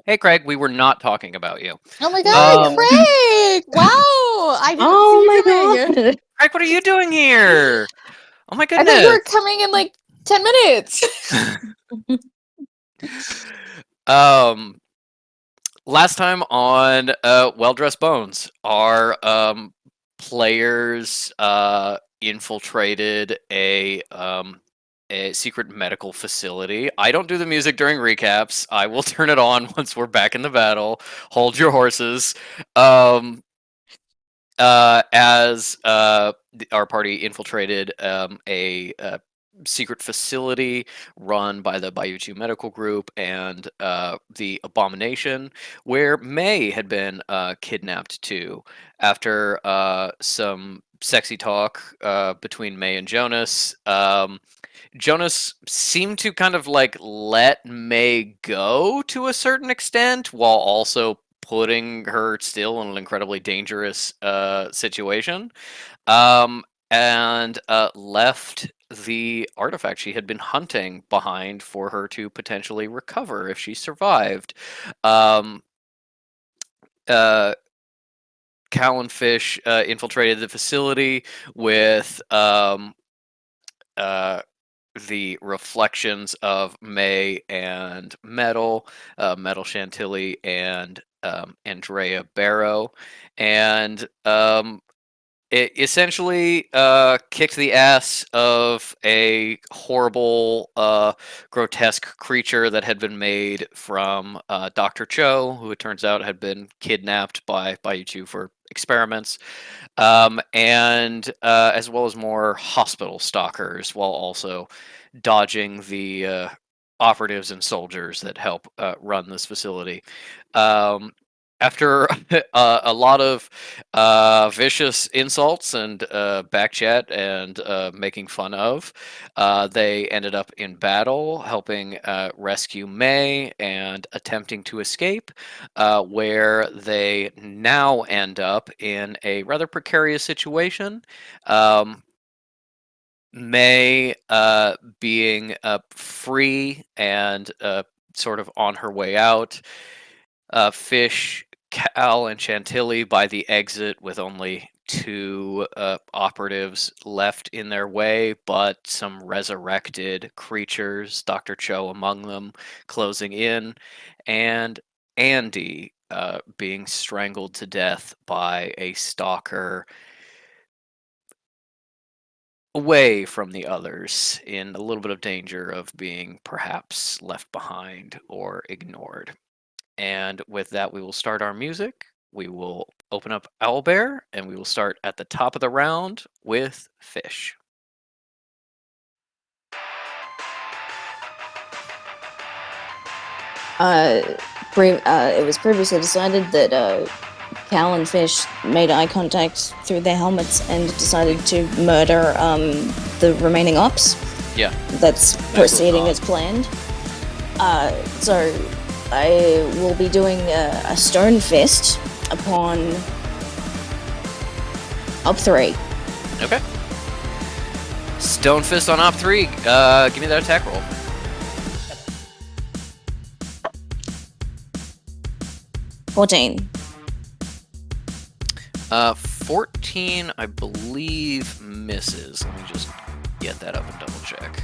Hey, Craig, we were not talking about you. Oh my god, Um, Craig! Wow, I didn't see Oh you my coming. god. Craig, what are you doing here? Oh my I thought you goodness. were coming in like 10 minutes. um, Last time on Well Dressed Bones, our players infiltrated a secret medical facility. I don't do the music during recaps. I will turn it on once we're back in the battle. Hold your horses. Um, as our party infiltrated a secret facility run by the Bayuchu Medical Group and the Abomination, where May had been kidnapped to after some sexy talk between May and Jonas. Jonas seemed to kind of like let May go to a certain extent while also putting her still in an incredibly dangerous situation, and left the artifact she had been hunting behind for her to potentially recover if she survived. Um, uh, Cal and Fish infiltrated the facility with uh, the reflections of May and Metal, Metal Chantilly, and Andrea Barrow, and it essentially kicked the ass of a horrible, grotesque creature that had been made from Dr. Cho, who it turns out had been kidnapped by Yuchu for experiments, and as well as more hospital stalkers, while also dodging the operatives and soldiers that help run this facility. Um, After a lot of vicious insults and backchat and making fun of, they ended up in battle, helping rescue May and attempting to escape, where they now end up in a rather precarious situation. Um, May being free and sort of on her way out. Fish, Cal, and Chantilly by the exit with only two operatives left in their way, but some resurrected creatures, Dr. Cho among them, closing in, and Andy being strangled to death by a stalker away from the others, in a little bit of danger of being perhaps left behind or ignored. And with that, we will start our music. We will open up Owlbear, and we will start at the top of the round with Fish. Uh, it was previously decided that Cal and Fish made eye contact through their helmets and decided to murder the remaining ops. Yeah. That's proceeding as planned. So I will be doing a stone fist upon up 3. Okay. Stone Fist on Op 3. Give me that attack roll. 14. 14, I believe, misses. Let me just get that up and double check.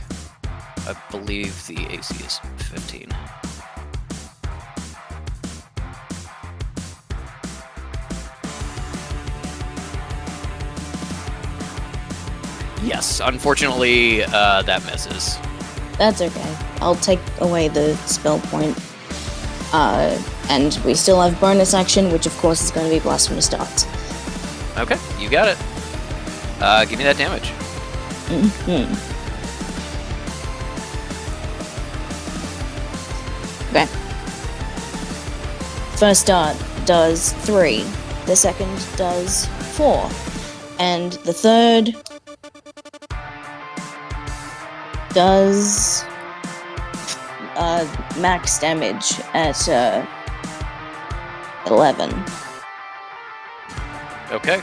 I believe the AC is 15. Yes, unfortunately, that misses. That's okay. I'll take away the spell point. And we still have bonus action, which of course is going to be Blasphemous Darts. Okay, you got it. Give me that damage. Mm-hmm. Okay. First dart does 3. The second does 4. And the third does max damage at 11. Okay.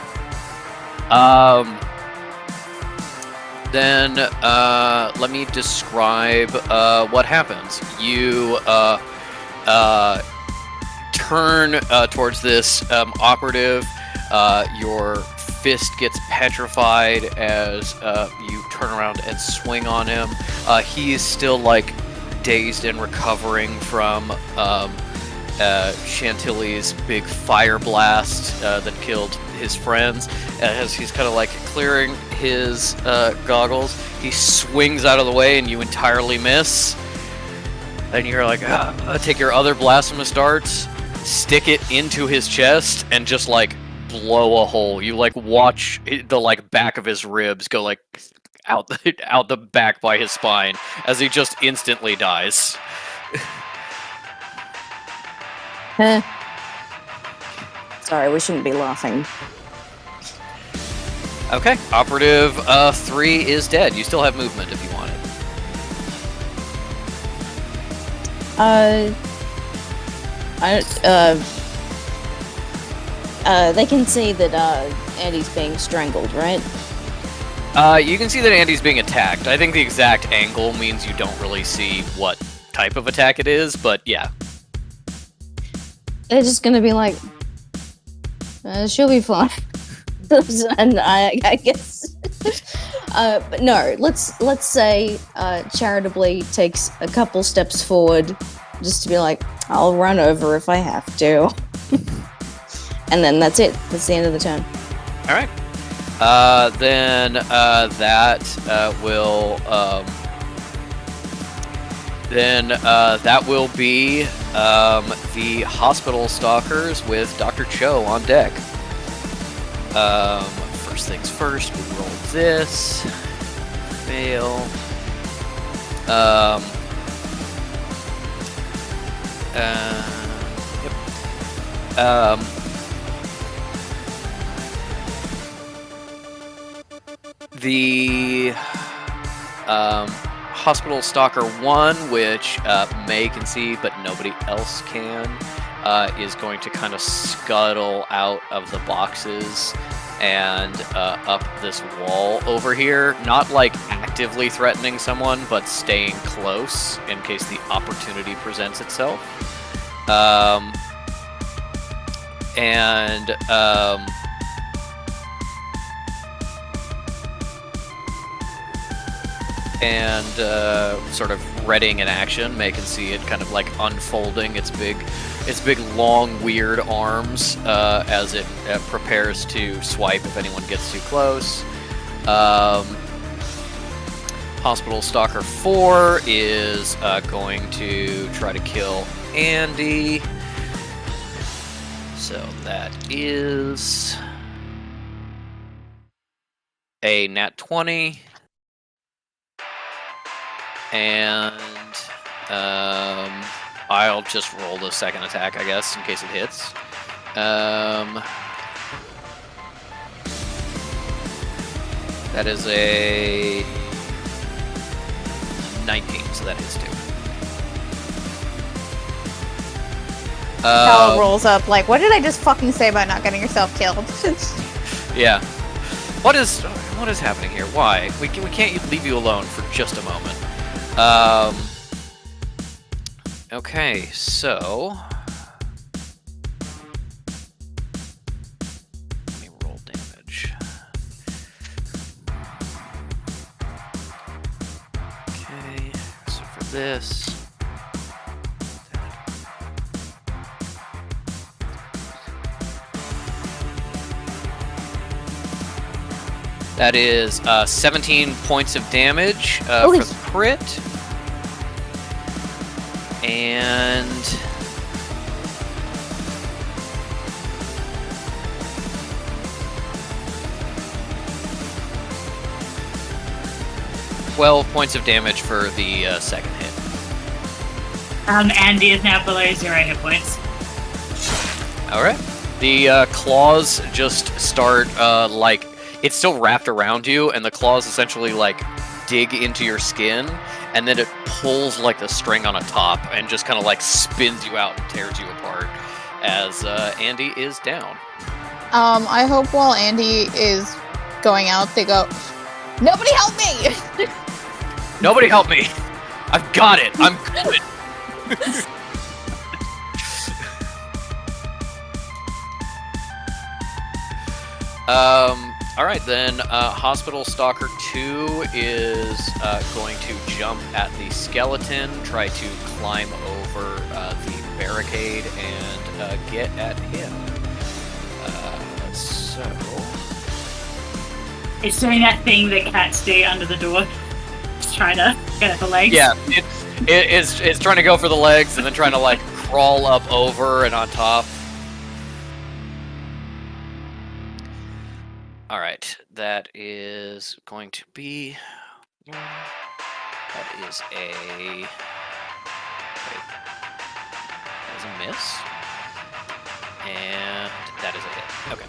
Then let me describe what happens. You turn towards this operative. Your fist gets petrified as you turn around and swing on him. He is still like dazed and recovering from Chantilly's big fire blast that killed his friends. As he's kind of like clearing his goggles, he swings out of the way and you entirely miss. And you're like, take your other blasphemous darts, stick it into his chest, and just like blow a hole. You like watch the like back of his ribs go like out the back by his spine as he just instantly dies. Sorry, we shouldn't be laughing. Okay, operative 3 is dead. You still have movement if you want it. They can see that Andy's being strangled, right? You can see that Andy's being attacked. I think the exact angle means you don't really see what type of attack it is, but yeah. They're just gonna be like, she'll be fine. And I guess, but no. Let's say charitably takes a couple steps forward, just to be like, I'll run over if I have to, and then that's it. That's the end of the turn. All right. Then that will be the hospital stalkers with Dr. Cho on deck. First things first, we roll this. Fail. Yep. The Hospital Stalker 1, which May can see but nobody else can, is going to kind of scuttle out of the boxes and up this wall over here. Not like actively threatening someone, but staying close in case the opportunity presents itself. And sort of readying in action. May can see it kind of like unfolding its big, long, weird arms as it prepares to swipe if anyone gets too close. Hospital Stalker 4 is going to try to kill Andy. So that is a nat 20. And I'll just roll the second attack, I guess, in case it hits. That is a 19, so that hits too. Cal rolls up like, what did I just fucking say about not getting yourself killed? Yeah. What is happening here? Why? We can't leave you alone for just a moment. Okay, so let me roll damage. Okay, so for this, that is 17 points of damage for the crit. And points of damage for the second hit. Andy is now below 0 hit points. All right. The claws just start like it's still wrapped around you, and the claws essentially like dig into your skin, and then it pulls like the string on a top and just kind of like spins you out and tears you apart as Andy is down. I hope while Andy is going out, they go, nobody help me! Nobody help me! I've got it! I'm good! All right, then Hospital Stalker 2 is going to jump at the skeleton, try to climb over the barricade, and get at him. So... It's doing that thing that cats do under the door. It's trying to get at the legs. Yeah, it's trying to go for the legs and then trying to, like, crawl up over and on top. All right, that is going to be. That is a. Wait, that is a miss, and that is a hit. Okay.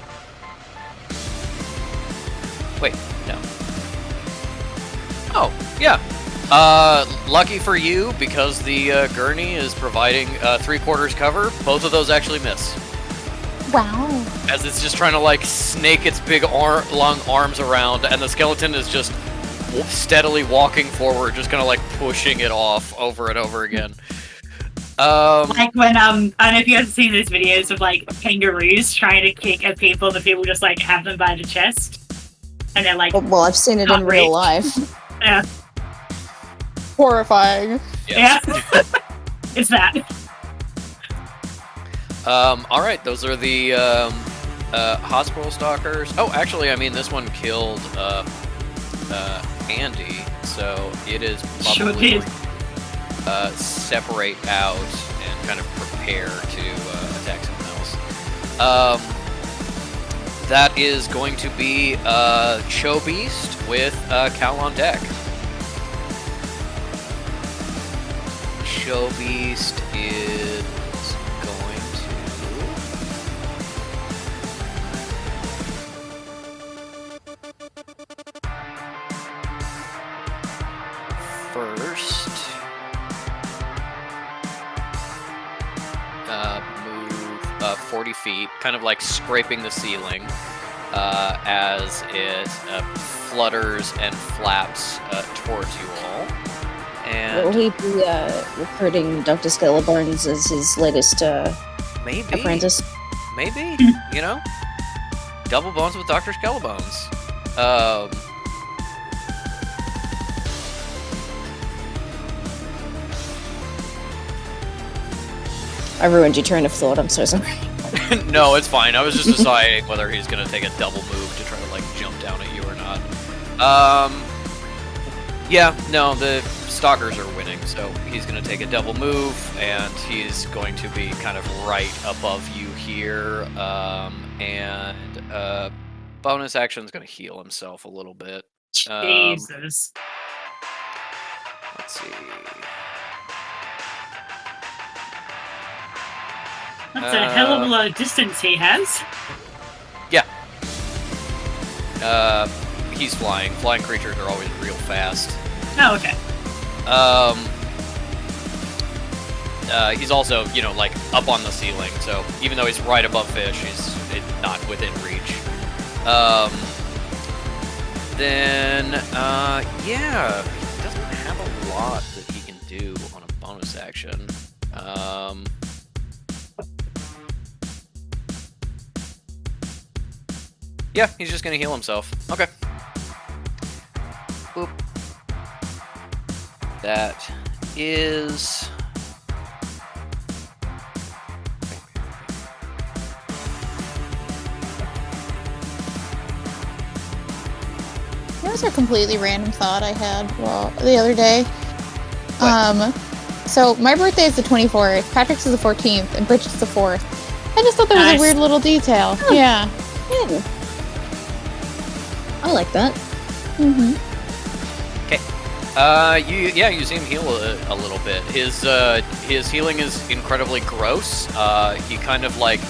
Wait, no. Oh, yeah. Lucky for you, because the gurney is providing 3/4 cover. Both of those actually miss. Wow. As it's just trying to, like, snake its big long arms around, and the skeleton is just steadily walking forward, just kind of, like, pushing it off over and over again. Like when, I don't know if you guys have seen those videos of, like, kangaroos trying to kick at people, the people just, like, have them by the chest. And they're like... Well, I've seen it in real life. Yeah. Horrifying. Yes. Yeah. It's that. All right, those are the hospital stalkers. Oh, actually, I mean, this one killed Andy, so it is Sure probably did. Separate out and kind of prepare to attack someone else. That is going to be Cho Beast with Cal on deck. Cho Beast is going to... First... move 40 feet, kind of like scraping the ceiling as it flutters and flaps towards you all. And Will he be recruiting Dr. Skellebones as his latest maybe, apprentice? maybe, you know, double bones with Dr. Skellebones. I ruined your train of thought. I'm so sorry. No, it's fine. I was just deciding whether he's gonna take a double move to try to, like, jump down at you or not. Yeah, no, the stalkers are winning, so he's gonna take a double move, and he's going to be kind of right above you here. And bonus action's gonna heal himself a little bit. Jesus. Let's see. That's a hell of a lot of distance he has. Yeah. He's flying. Flying creatures are always real fast. Oh, okay. He's also, you know, like, up on the ceiling, so even though he's right above fish, he's not within reach. Then, yeah, he doesn't have a lot that he can do on a bonus action. Yeah, he's just gonna heal himself. Okay. Boop. That is... Here's a completely random thought I had the other day. What? So my birthday is the 24th, Patrick's is the 14th, and Bridget's the 4th. I just thought that was Nice. a weird little detail. Oh. Yeah. Yeah. I like that. Mm-hmm. You see him heal a little bit. His healing is incredibly gross. He kind of like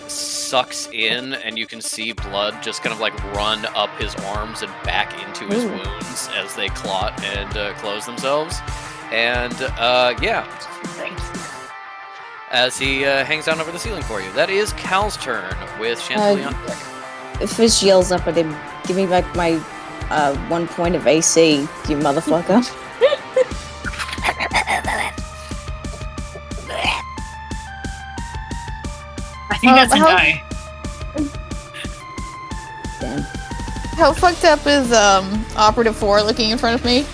sucks in, and you can see blood just kind of like run up his arms and back into his Ooh. wounds as they clot and close themselves. And yeah, as he hangs down over the ceiling for you. That is Cal's turn with Chantilly on deck. Fish yells up at him, "Give me back my 1 point of AC, you motherfucker." I think that's a no. Damn. How fucked up is Operative 4 looking in front of me?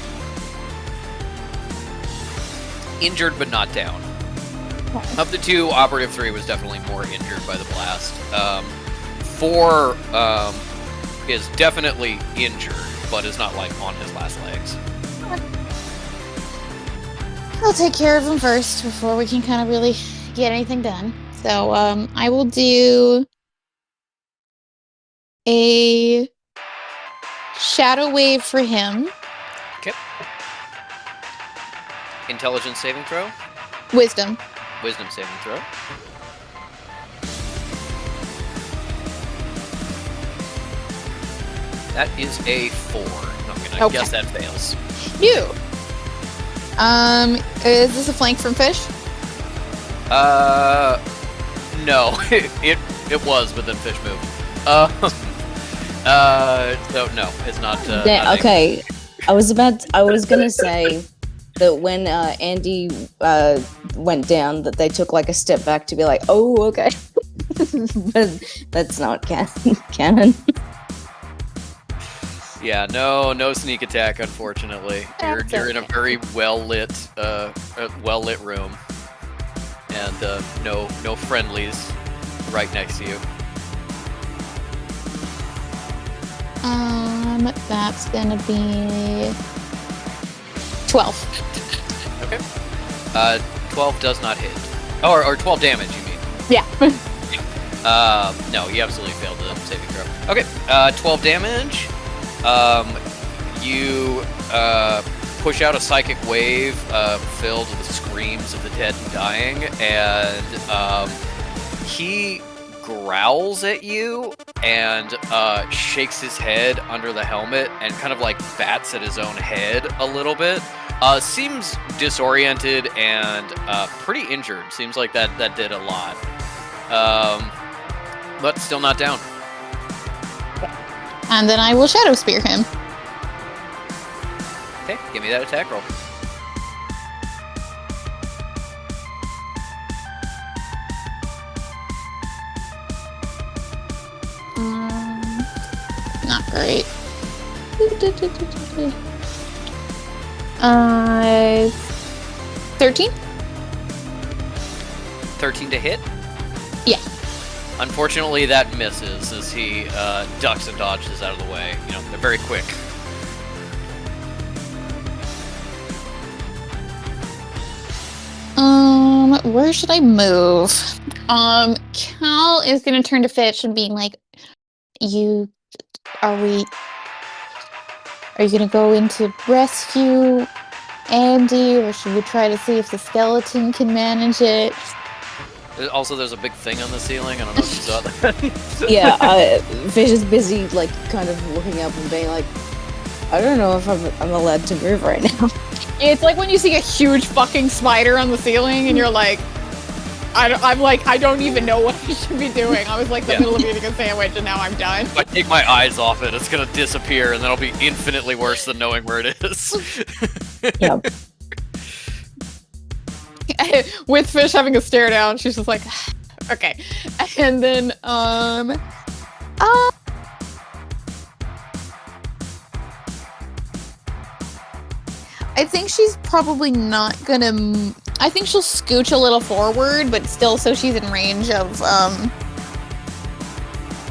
Injured but not down. Of the two, Operative 3 was definitely more injured by the blast. 4 is definitely injured, but is not like on his last legs. I'll take care of him first before we can kind of really get anything done. So I will do a shadow wave for him. Okay. Intelligence saving throw? Wisdom. Wisdom saving throw. That is a 4. I'm gonna guess that fails. You. Is this a flank from Fish? No. it was, but then Fish moved. So no, it's not. Not okay, I was gonna say that when Andy went down, that they took like a step back to be like, oh, okay, but that's not canon. Yeah, no sneak attack, unfortunately. You're in a very well lit room, and no friendlies right next to you. That's gonna be 12. Okay. 12 does not hit. Or 12 damage, you mean? Yeah. No, you absolutely failed the saving throw. Okay. 12 damage. You push out a psychic wave filled with screams of the dead and dying, and he growls at you and shakes his head under the helmet and kind of like bats at his own head a little bit. Seems disoriented and pretty injured. Seems like that did a lot. But still not down. And then I will Shadow Spear him. Okay, give me that attack roll. Not great. 13? 13 to hit? Yeah. Unfortunately, that misses as he ducks and dodges out of the way. You know, they're very quick. Where should I move? Cal is gonna turn to Fish and being like, are you gonna go into rescue Andy, or should we try to see if the skeleton can manage it? Also, there's a big thing on the ceiling. I don't know if you saw that. Yeah, Fish is busy, like, kind of looking up and being like, I don't know if I'm allowed to move right now. It's like when you see a huge fucking spider on the ceiling and you're like, I don't even know what I should be doing. I was like the middle of eating a sandwich and now I'm done. If I take my eyes off it, it's gonna disappear, and that'll be infinitely worse than knowing where it is. Yep. With Fish having a stare down, she's just like, okay. And then, I think she's probably not gonna. I think she'll scooch a little forward, but still so she's in range of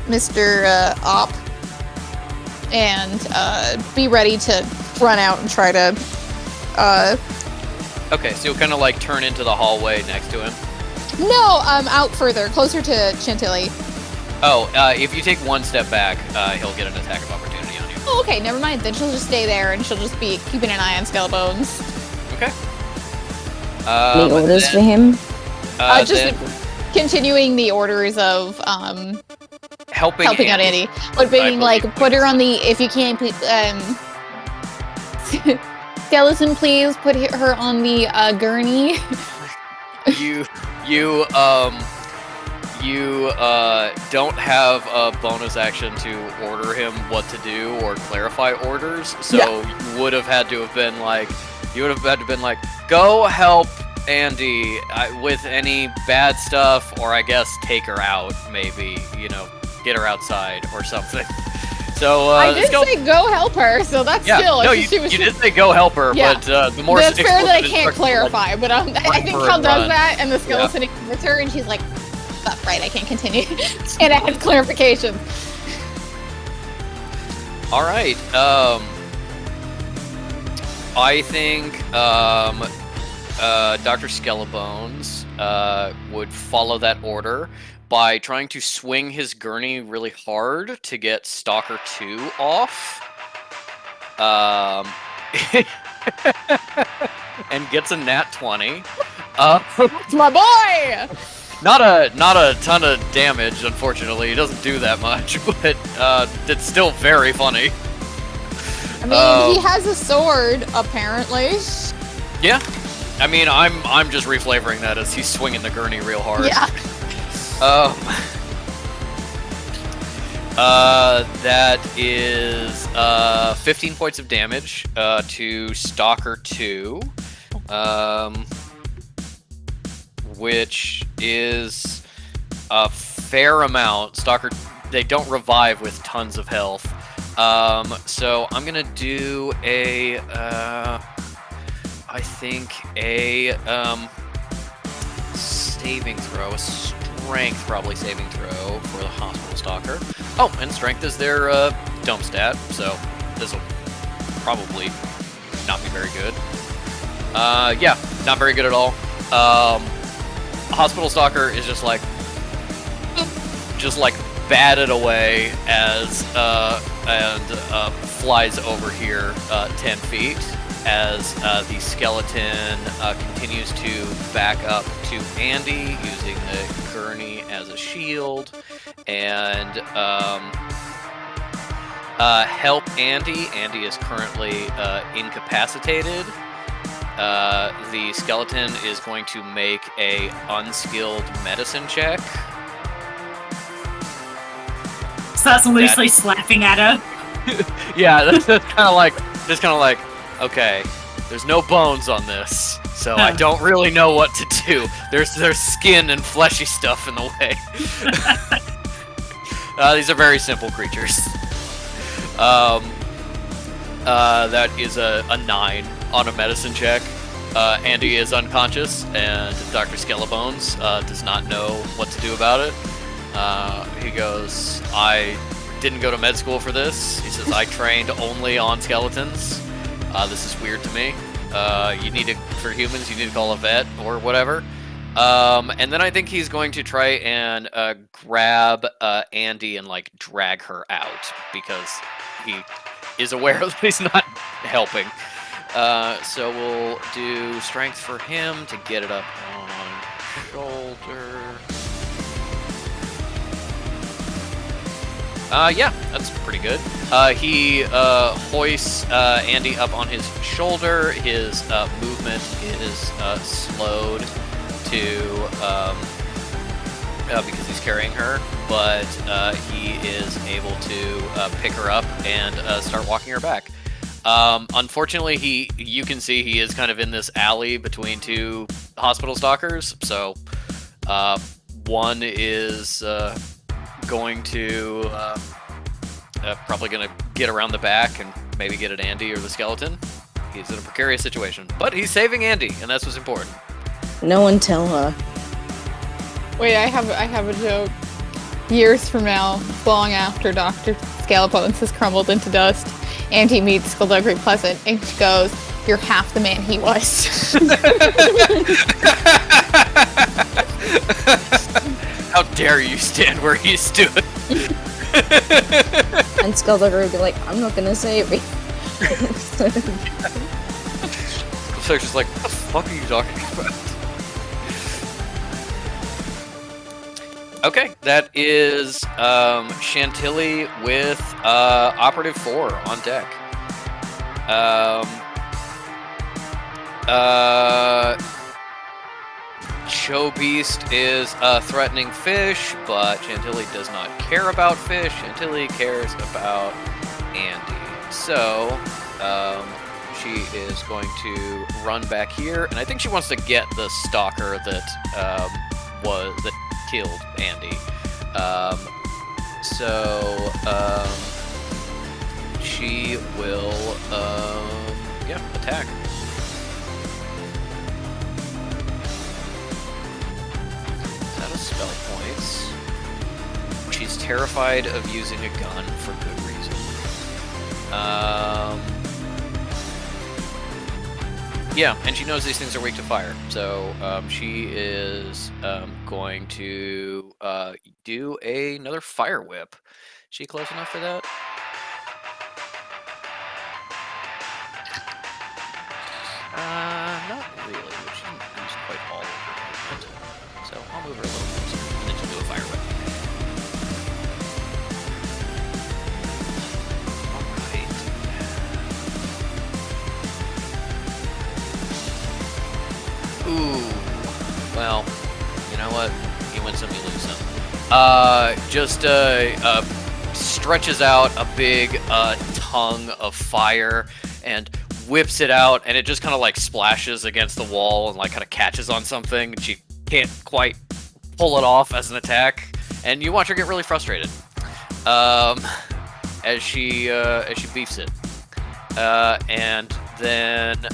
Mr. Op, and be ready to run out and try to. Okay, so you'll kind of like turn into the hallway next to him. No, out further, closer to Chantilly. Oh, if you take one step back, he'll get an attack of opportunity on you. Oh, okay, never mind. Then she'll just stay there, and she'll just be keeping an eye on Skellbones. Okay. Any orders for him? Just continuing the orders of helping out Andy, but being like, put her on the if you can't put skeleton, please put her on the gurney. You don't have a bonus action to order him what to do or clarify orders, so you would have had to have been like, go help Andy with any bad stuff, or I guess take her out, maybe, you know, get her outside or something. So I did say go help her, so that's still. No, you did say go help her, but the more that's fair that I can't clarify, but I think Cal does that, and the skeleton ignores her, and she's like, "That's right, I can't continue." And I had clarification. All right. I think Dr. Skelebones would follow that order by trying to swing his gurney really hard to get Stalker 2 off. And gets a nat 20. It's my boy! Not a ton of damage, unfortunately. He doesn't do that much, but it's still very funny. I mean, he has a sword, apparently. Yeah. I mean, I'm just reflavoring that as he's swinging the gurney real hard. Yeah. That is 15 points of damage to Stalker 2, which is a fair amount. Stalker, they don't revive with tons of health. So I'm gonna do a, I think a saving throw, a strength probably saving throw for the Hospital Stalker. Oh, and strength is their dump stat, so this will probably not be very good. Yeah, not very good at all. Hospital Stalker is just like batted away as and flies over here 10 feet as the skeleton continues to back up to Andy using the gurney as a shield and help Andy. Andy is currently incapacitated. The skeleton is going to make a unskilled medicine check. Starts loosely slapping at her. Yeah, that's kind of like, okay, there's no bones on this, so I don't really know what to do. There's skin and fleshy stuff in the way. These are very simple creatures. That is a 9 on a medicine check. Andy is unconscious, and Dr. Skelebones does not know what to do about it. He goes, I didn't go to med school for this. He says, I trained only on skeletons. This is weird to me. For humans, you need to call a vet or whatever. And then I think he's going to try and grab Andy and like drag her out because he is aware that he's not helping. So we'll do strength for him to get it up on shoulder. Yeah, that's pretty good. He hoists Andy up on his shoulder. His movement is slowed to because he's carrying her, but he is able to pick her up and start walking her back. Unfortunately, you can see he is kind of in this alley between two hospital stalkers. So one is going to probably going to get around the back and maybe get at Andy or the skeleton. He's in a precarious situation, but he's saving Andy, and that's what's important. No one tell her. Wait, I have a joke. Years from now, long after Dr. Skelebones has crumbled into dust, Andy meets Skullduggery Pleasant, and she goes, "You're half the man he was." How dare you stand where he stood? And Skullduggery would be like, I'm not gonna save you. So she's like, what the fuck are you talking about? Okay, that is Chantilly with Operative 4 on deck. Chobeast is threatening fish, but Chantilly does not care about fish. Chantilly cares about Andy. So, she is going to run back here, and I think she wants to get the stalker that killed Andy. She will attack. Is that a spell points? She's terrified of using a gun for good reason. Yeah, and she knows these things are weak to fire, so she is going to do another fire whip. She close enough for that? Not really, but she didn't use quite all of her movement. So I'll move her a little closer, and then she'll do a fire whip. Ooh, well, you know what? You win some, you lose some. Just stretches out a big tongue of fire and whips it out, and it just kind of like splashes against the wall and like kind of catches on something. And she can't quite pull it off as an attack, and you watch her get really frustrated as she beefs it, and then.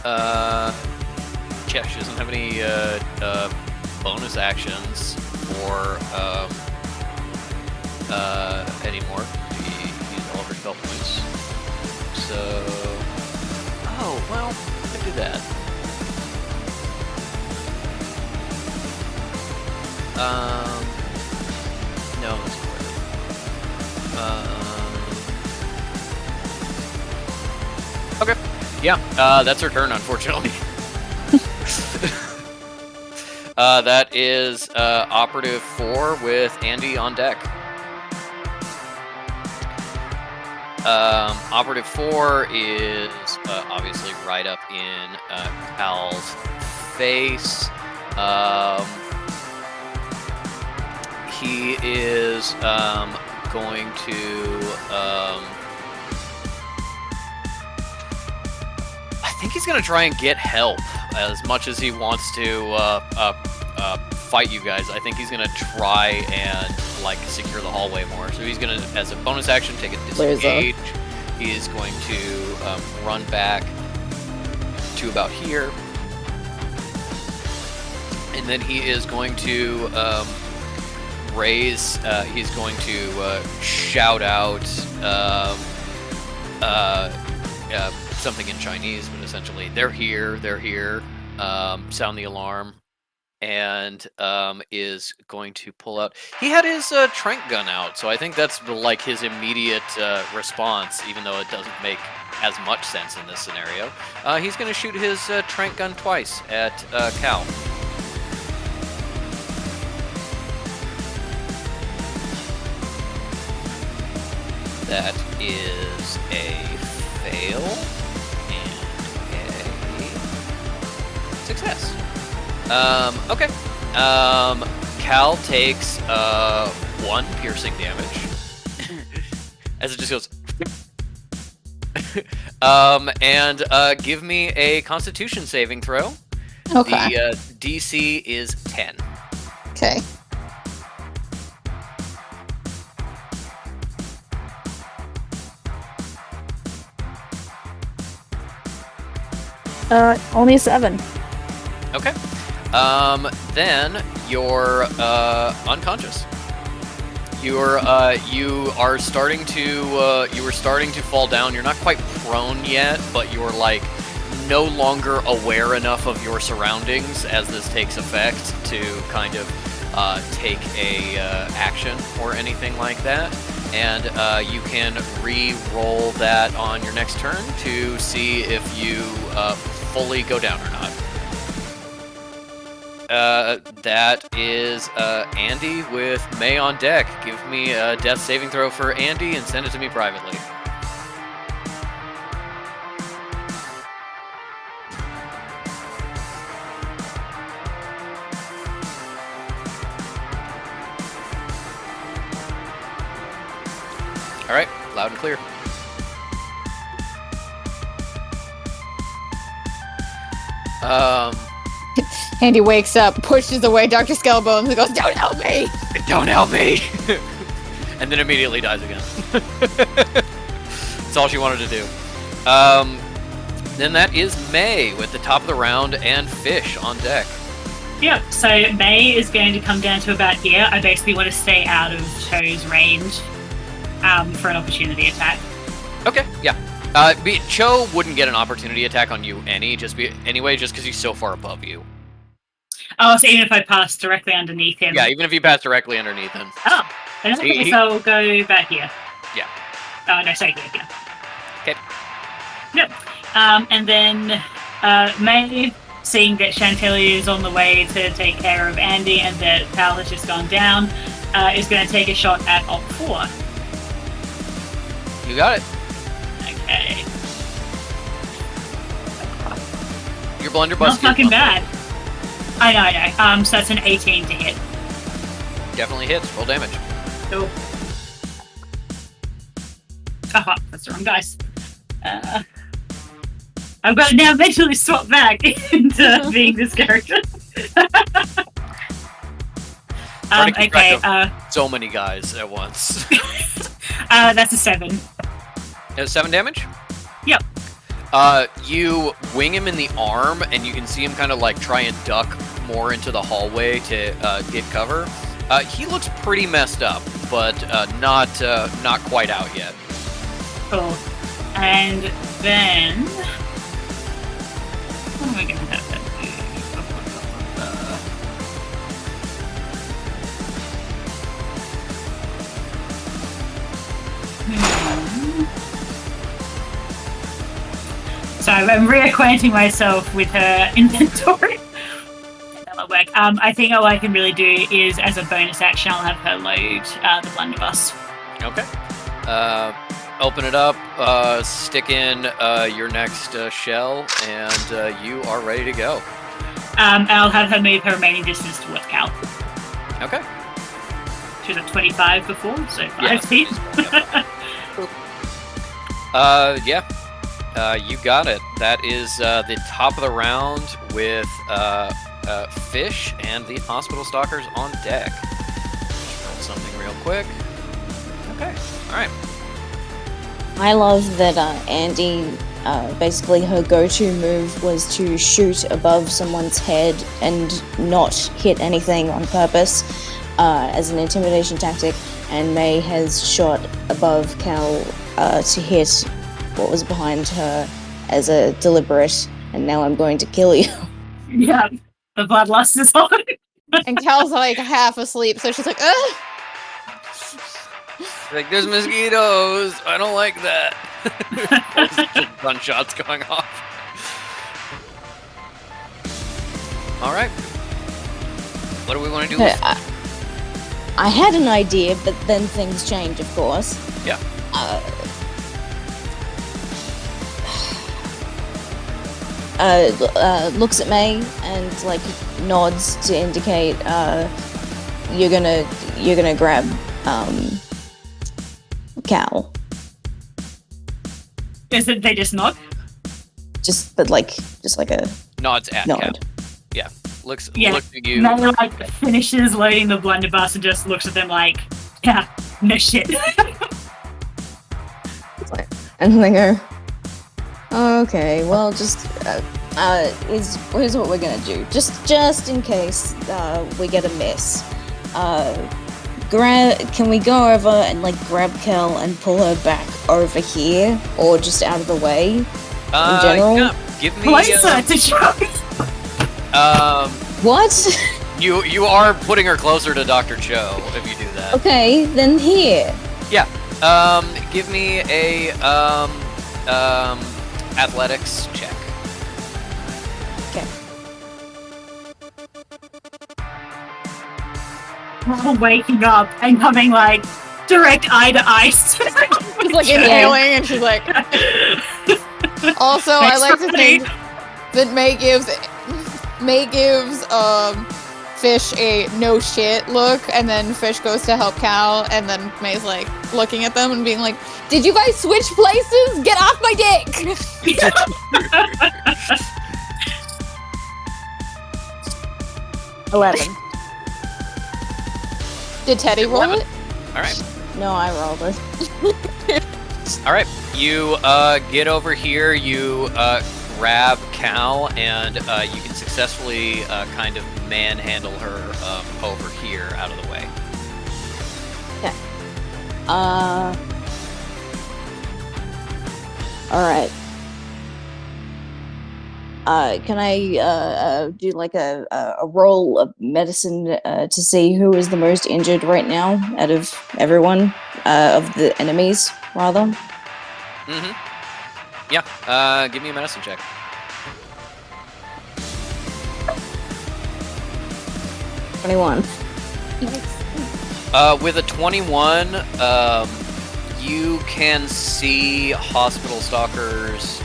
Yeah, she doesn't have any bonus actions for anymore. She used all of her spell points. So, oh well, I can do that. No, that's clear. Okay. Yeah, that's her turn, unfortunately. That is Operative 4 with Andy on deck. Operative 4 is obviously right up in Cal's face. He is going to... I think he's going to try and get help as much as he wants to fight you guys. I think he's going to try and like secure the hallway more. So he's going to, as a bonus action, take a disengage. He is going to run back to about here. And then he is going to raise, he's going to shout out something in Chinese, but essentially, they're here, sound the alarm, and is going to pull out. He had his trank gun out, so I think that's like his immediate response, even though it doesn't make as much sense in this scenario. He's going to shoot his trank gun twice at Cal. That is a fail. Success. Okay. Cal takes 1 piercing damage as it just goes. And give me a Constitution saving throw. Okay. The DC is 10. Okay. Only 7. Okay. Then you're unconscious. You are starting to fall down. You're not quite prone yet, but you're like no longer aware enough of your surroundings as this takes effect to kind of take a action or anything like that. And you can re-roll that on your next turn to see if you fully go down or not. That is Andy with May on deck. Give me a death saving throw for Andy and send it to me privately. All right, loud and clear. Andy wakes up, pushes away Dr. Skellbones, and goes, "Don't help me!" Don't help me! And then immediately dies again. That's all she wanted to do. Then that is May with the top of the round and Fish on deck. Yep, so May is going to come down to about here. I basically want to stay out of Cho's range for an opportunity attack. Okay, yeah. Cho wouldn't get an opportunity attack on you just because he's so far above you. Oh, so even if I pass directly underneath him? Yeah, even if you pass directly underneath him. Oh, in that case, I'll go back here. Yeah. Oh, no, sorry, here. Okay. Yep. And then May, seeing that Chantilly is on the way to take care of Andy and that Pal has just gone down, is going to take a shot at Op 4. You got it. Okay. Your blunderbuss. Not fucking bad. I know. So that's an 18 to hit. Definitely hits. Roll damage. Cool. Oh, that's the wrong dice. I've got to now eventually swap back into being this character. Okay. So many guys at once. That's a 7. 7 damage? Yep. You wing him in the arm, and you can see him kind of like try and duck more into the hallway to get cover. He looks pretty messed up, but not quite out yet. Cool. And then what am I gonna have to So I'm reacquainting myself with her inventory. That'll work. I think all I can really do is, as a bonus action, I'll have her load the blunderbuss. Okay. Open it up, stick in your next shell, and you are ready to go. I'll have her move her remaining distance towards Cal. Okay. She was at 25 before, so 5 feet. Yeah. You got it. That is the top of the round with Fish and the Hospital Stalkers on deck. Just roll something real quick. Okay. All right. I love that Andy, basically her go-to move was to shoot above someone's head and not hit anything on purpose as an intimidation tactic, and May has shot above Cal to hit what was behind her as a deliberate, and now I'm going to kill you. Yeah, the bloodlust is on. And Cal's like half asleep, so she's like, ugh! Like, there's mosquitoes. I don't like that. Just gunshots going off. All right. What do we want to do? I had an idea, but then things change, of course. Yeah. Looks at May and like nods to indicate you're gonna grab Cal. Is it they just nod? Just like a Nods at nod. Cal. Yeah. Looks at you. May like finishes loading the blunderbuss and just looks at them like, yeah, no shit. And they go, okay, well, just here's what we're gonna do. Just in case we get a miss. Can we go over and like grab Kel and pull her back over here, or just out of the way in general? Yeah, give me. What? You are putting her closer to Dr. Cho if you do that. Okay, then here. Yeah. Give me a athletics check. Okay. Waking up and coming like direct eye to eye. She's like inhaling, and she's like. Also, I like to think that May gives Fish a no shit look, and then Fish goes to help Cal, and then May's like looking at them and being like, "Did you guys switch places? Get off my dick!" 11. Did Teddy roll 11. it? All right. No, I rolled it. All right. You get over here. You grab Cal, and you can successfully kind of manhandle her over here out of the way. Alright. Can I do like a roll of medicine to see who is the most injured right now out of everyone? Of the enemies, rather? Mm-hmm. Yeah. Give me a medicine check. Nice. 21. With a 21, you can see hospital stalkers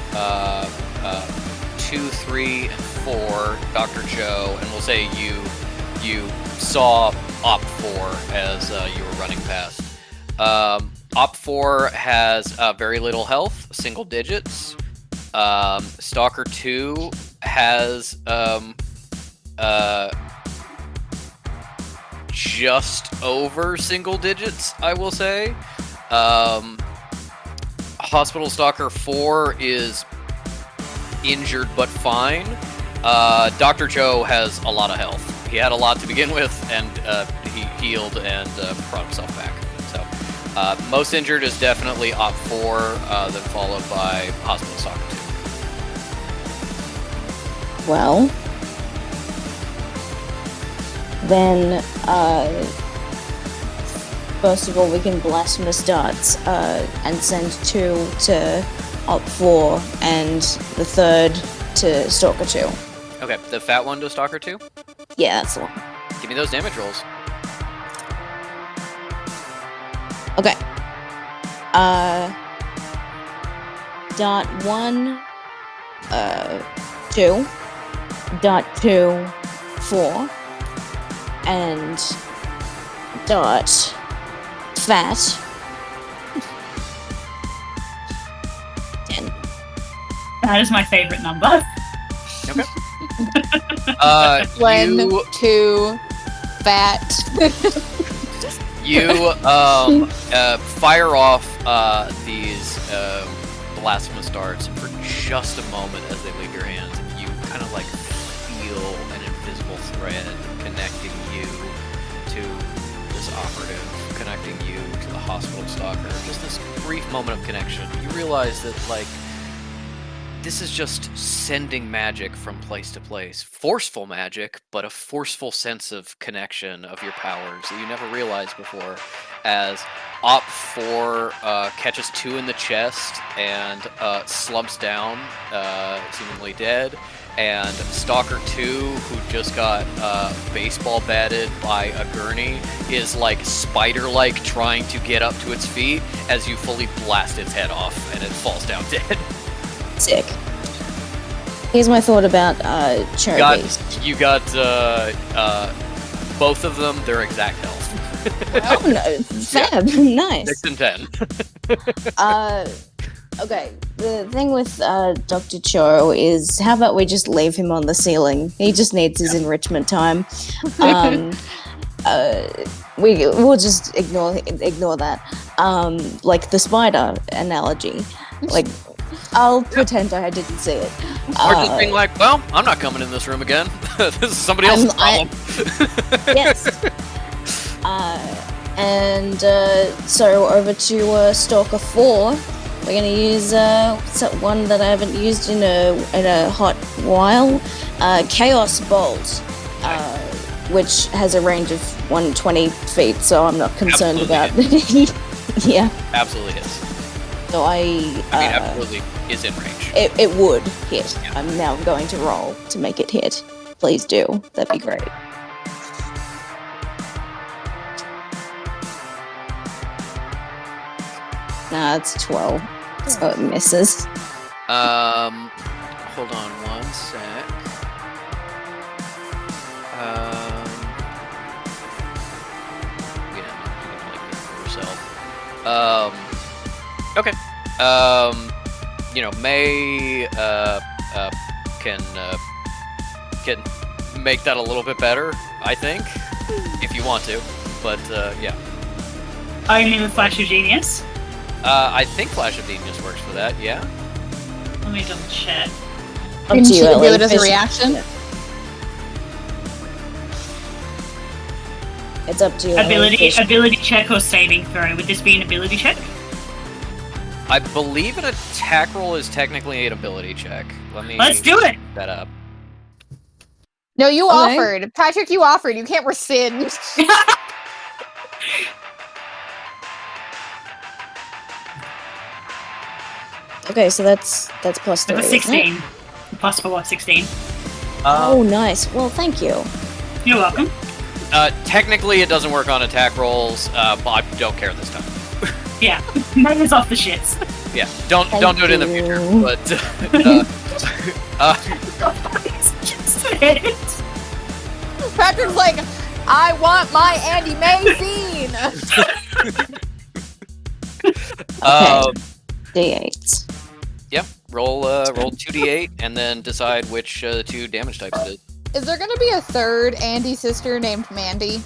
2, 3, and 4, Dr. Joe, and we'll say you saw Op 4 as you were running past. Op 4 has very little health, single digits. Stalker 2 has just over single digits, I will say. Hospital Stalker 4 is injured but fine. Dr. Joe has a lot of health. He had a lot to begin with, and he healed and brought himself back. So, most injured is definitely Op 4, then followed by Hospital Stalker 2. Well, then, first of all, we can blasphemous darts and send 2 to Op 4 and the 3rd to Stalker 2. Okay, the fat one to Stalker 2? Yeah, that's the one. Give me those damage rolls. Okay. Dot 1, 2, dot 2, 4, and dot fat 10. That is my favorite number. Okay. One, you 2, fat. You fire off these blasphemous darts, and for just a moment as they leave your hands, you kind of like feel an invisible thread connecting you to this operative, connecting you to the hospital stalker. Just this brief moment of connection. You realize that, like, this is just sending magic from place to place. Forceful magic, but a forceful sense of connection of your powers that you never realized before. As Op 4 catches 2 in the chest and slumps down, seemingly dead. And Stalker 2, who just got baseball batted by a gurney, is like spider-like trying to get up to its feet as you fully blast its head off and it falls down dead. Sick. Here's my thought about cherry beast. You got both of them, their exact health. Oh no, fab, nice. 6 and 10. Okay, the thing with Dr. Cho is, how about we just leave him on the ceiling? He just needs his enrichment time. We'll just ignore that. Like the spider analogy. Like, I'll pretend I didn't see it. Or just being like, well, I'm not coming in this room again. This is somebody else's problem. Yes. So over to Stalker 4. We're gonna use one that I haven't used in a hot while. Chaos Bolt, which has a range of 120 feet, so I'm not concerned about. Yeah. Absolutely hits. So absolutely is in range. It would hit. Yeah. I'm now going to roll to make it hit. Please do. That'd be great. Nah, it's 12. So it misses. Hold on one sec. Yeah, you can like this for yourself. Okay. May can make that a little bit better. I think, if you want to. But yeah, Only with Flash of Genius. I think Flash of Genius works for that. Yeah. Let me double check. Up Didn't to you you, do Ellie. it as a Fish- reaction? It's up to you. Ellie. Fish- Ability check or saving throw. Would this be an ability check? I believe an attack roll is technically an ability check. Let me Let's do it. look that up. No, you Okay. offered. Patrick, you offered. You can't rescind. Okay, so that's plus 3. That's a isn't it? 16. Plus 4, 16. Oh, nice. Well, thank you. You're welcome. Technically, it doesn't work on attack rolls, but I don't care this time. Yeah. Megan's off the shits. Yeah, don't do it in the future. you. But Patrick's like, I want my Andy May scene. D8. Yep. Roll 2d8 and then decide which 2 damage types it is. Is there gonna be a third Andy sister named Mandy?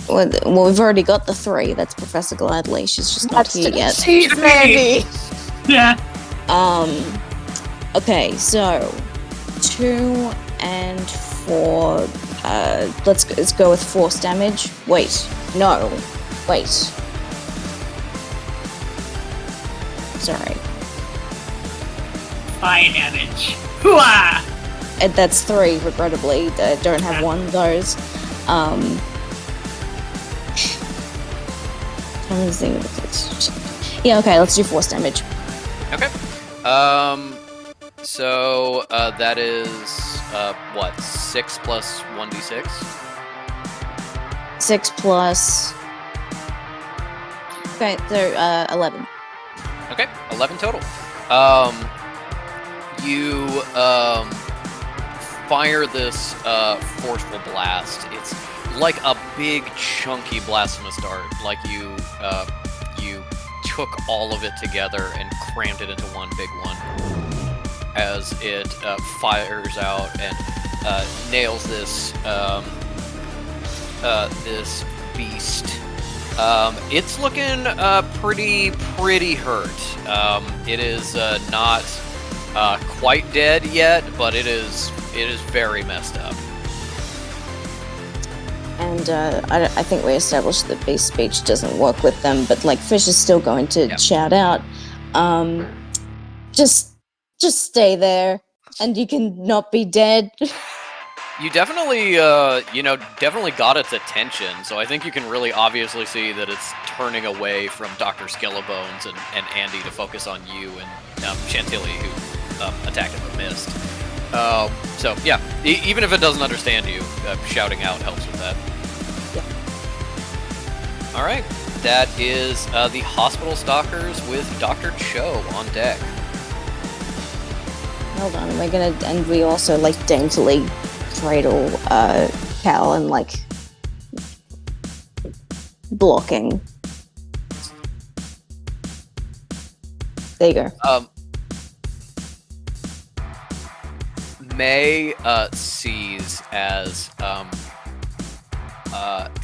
Well, we've already got the 3. That's Professor Gladly. She's just not here yet. She's Mandy. Yeah. Okay, so 2 and 4. Let's go with force damage. Wait, no, wait. Sorry, Fire damage. Hooah! that's 3. Regrettably, I don't have one of those. Yeah, okay, let's do force damage. Okay. So that is what 6 plus 1d6. 6 plus. Okay, so 11. Okay, 11 total. You fire this forceful blast. It's like a big chunky blasphemous dart. Like you took all of it together and crammed it into one big one. As it fires out and nails this this beast. It's looking pretty hurt. It is not quite dead yet, but it is very messed up. And I think we established that beast speech doesn't work with them, but like Fish is still going to shout out, just stay there, and you can not be dead. You definitely, definitely got its attention. So I think you can really obviously see that it's turning away from Dr. Skellebones and Andy to focus on you and Chantilly, who attacked him but missed. So yeah, even if it doesn't understand you, shouting out helps with that. Yeah. All right, that is the hospital stalkers with Dr. Cho on deck. Hold on, and we also like daintily cradle Cal and like blocking. There you go. May sees as the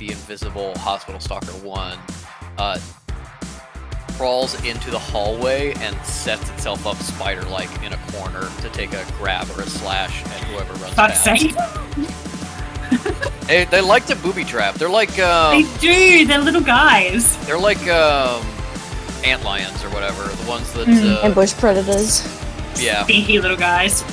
invisible hospital stalker 1 crawls into the hallway and sets itself up spider-like in a corner to take a grab or a slash at whoever runs Fuck's past. sake. They like to booby trap. They're like They do. They're little guys. they're like antlions or whatever. The ones that Ambush predators. yeah. Stinky little guys.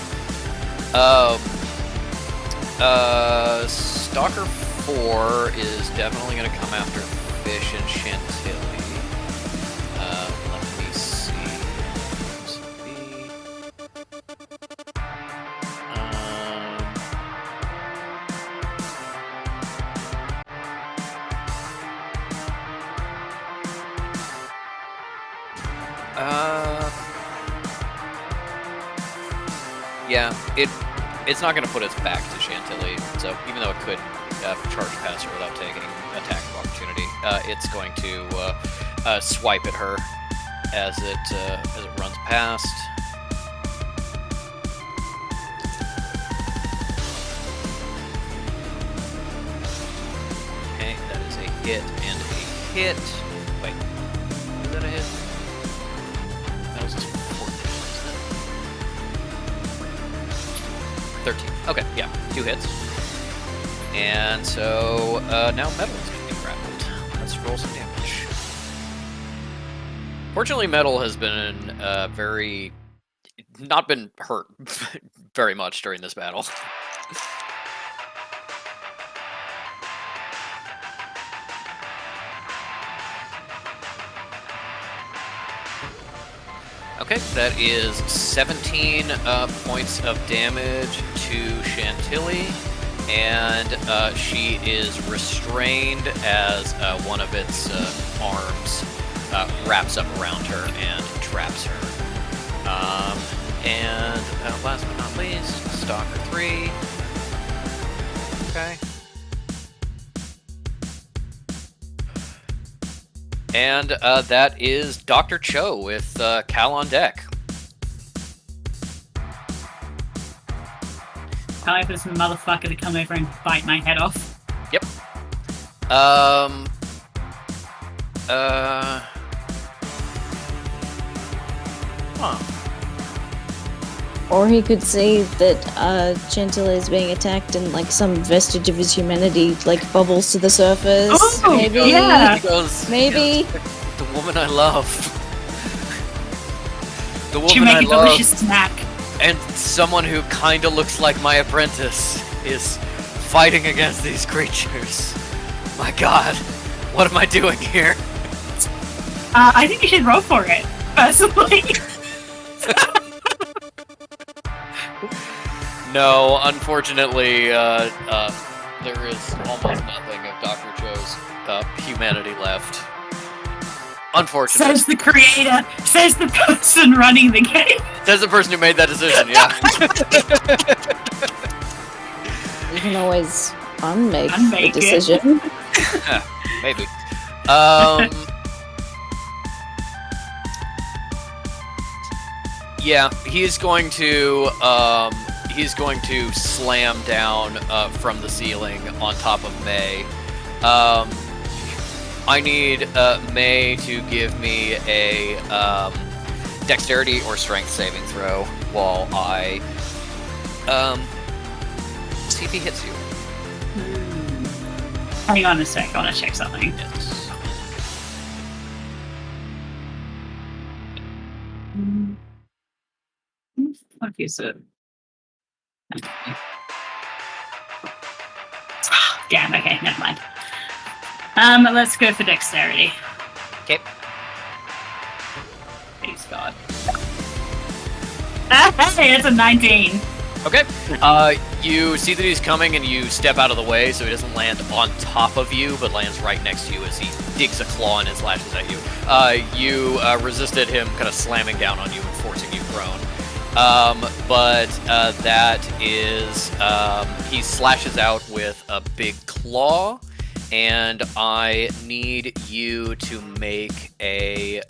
Stalker 4 is definitely going to come after Fish and Chantilly. Let me see. Yeah, it's not going to put its back to Chantilly, so even though it could charge past her without taking attack of opportunity, it's going to swipe at her as it runs past. hit and a hit. Wait, is that a hit? That was just 14, wasn't it? 13. Okay, yeah, 2 hits. And so now Metal is going to be grappled. Let's roll some damage. Fortunately, Metal has been not been hurt very much during this battle. Okay, that is 17 points of damage to Chantilly, and she is restrained as one of its arms wraps up around her and traps her. And last but not least, Stalker 3. Okay. And that is Dr. Cho with Cal on deck. Time for some motherfucker to come over and bite my head off. Yep. Or he could say that Chantilly is being attacked and like some vestige of his humanity like bubbles to the surface. Oh, maybe. yeah. He goes, Maybe. the woman I love. The Should woman I make a love. delicious snack. And someone who kinda looks like my apprentice is fighting against these creatures. My god, what am I doing here? I think you should roll for it, personally. No, unfortunately, there is almost nothing of Dr. Cho's humanity left. Unfortunately. Says the creator, says the person running the game. Says the person who made that decision, yeah. You can always unmake the Unmake it. decision. Maybe. Yeah, he's going to slam down from the ceiling on top of May. I need May to give me a dexterity or strength saving throw while I see if he hits you. Hang on a sec, I want to check something. Yes. What is it? Damn, okay, never mind. Let's go for dexterity. Okay. Please God. Hey, it's a 19. Okay. You see that he's coming and you step out of the way so he doesn't land on top of you, but lands right next to you as he digs a claw in and slashes at you. You resisted him kind of slamming down on you and forcing you prone. But that is, he slashes out with a big claw, and I need you to make a,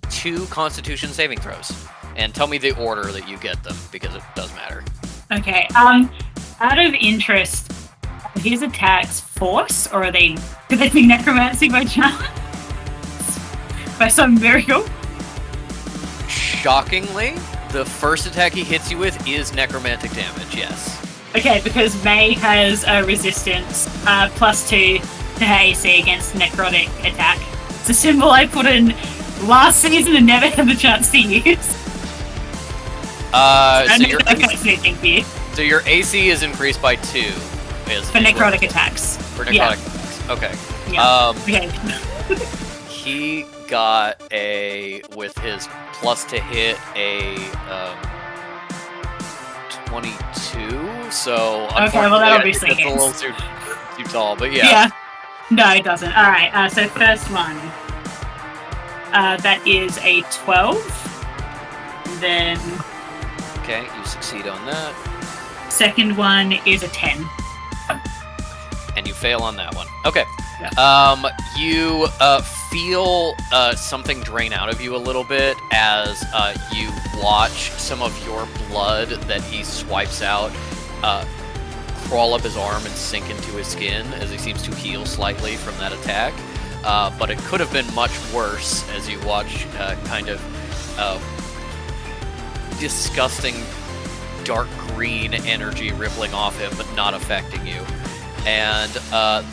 2 Constitution saving throws. And tell me the order that you get them, because it does matter. Okay, out of interest, are his attacks force, or could they be necromancy by chance? By some miracle? Shockingly, the first attack he hits you with is necromantic damage, yes. Okay, because May has a resistance +2 to her AC against necrotic attack. It's a symbol I put in last season and never had the chance to use. So your AC is increased by 2. For necrotic attacks. For necrotic attacks, okay. Yeah. Okay. He got with his plus to hit a 22, so okay, well that obviously it's hits. a little too tall, but yeah. Yeah. No, it doesn't. Alright, so first one. That is a 12. Then Okay, you succeed on that. second one is a 10. And you fail on that one. Okay. Yeah. You feel something drain out of you a little bit as you watch some of your blood that he swipes out crawl up his arm and sink into his skin as he seems to heal slightly from that attack. But it could have been much worse as you watch kind of disgusting dark green energy rippling off him but not affecting you. And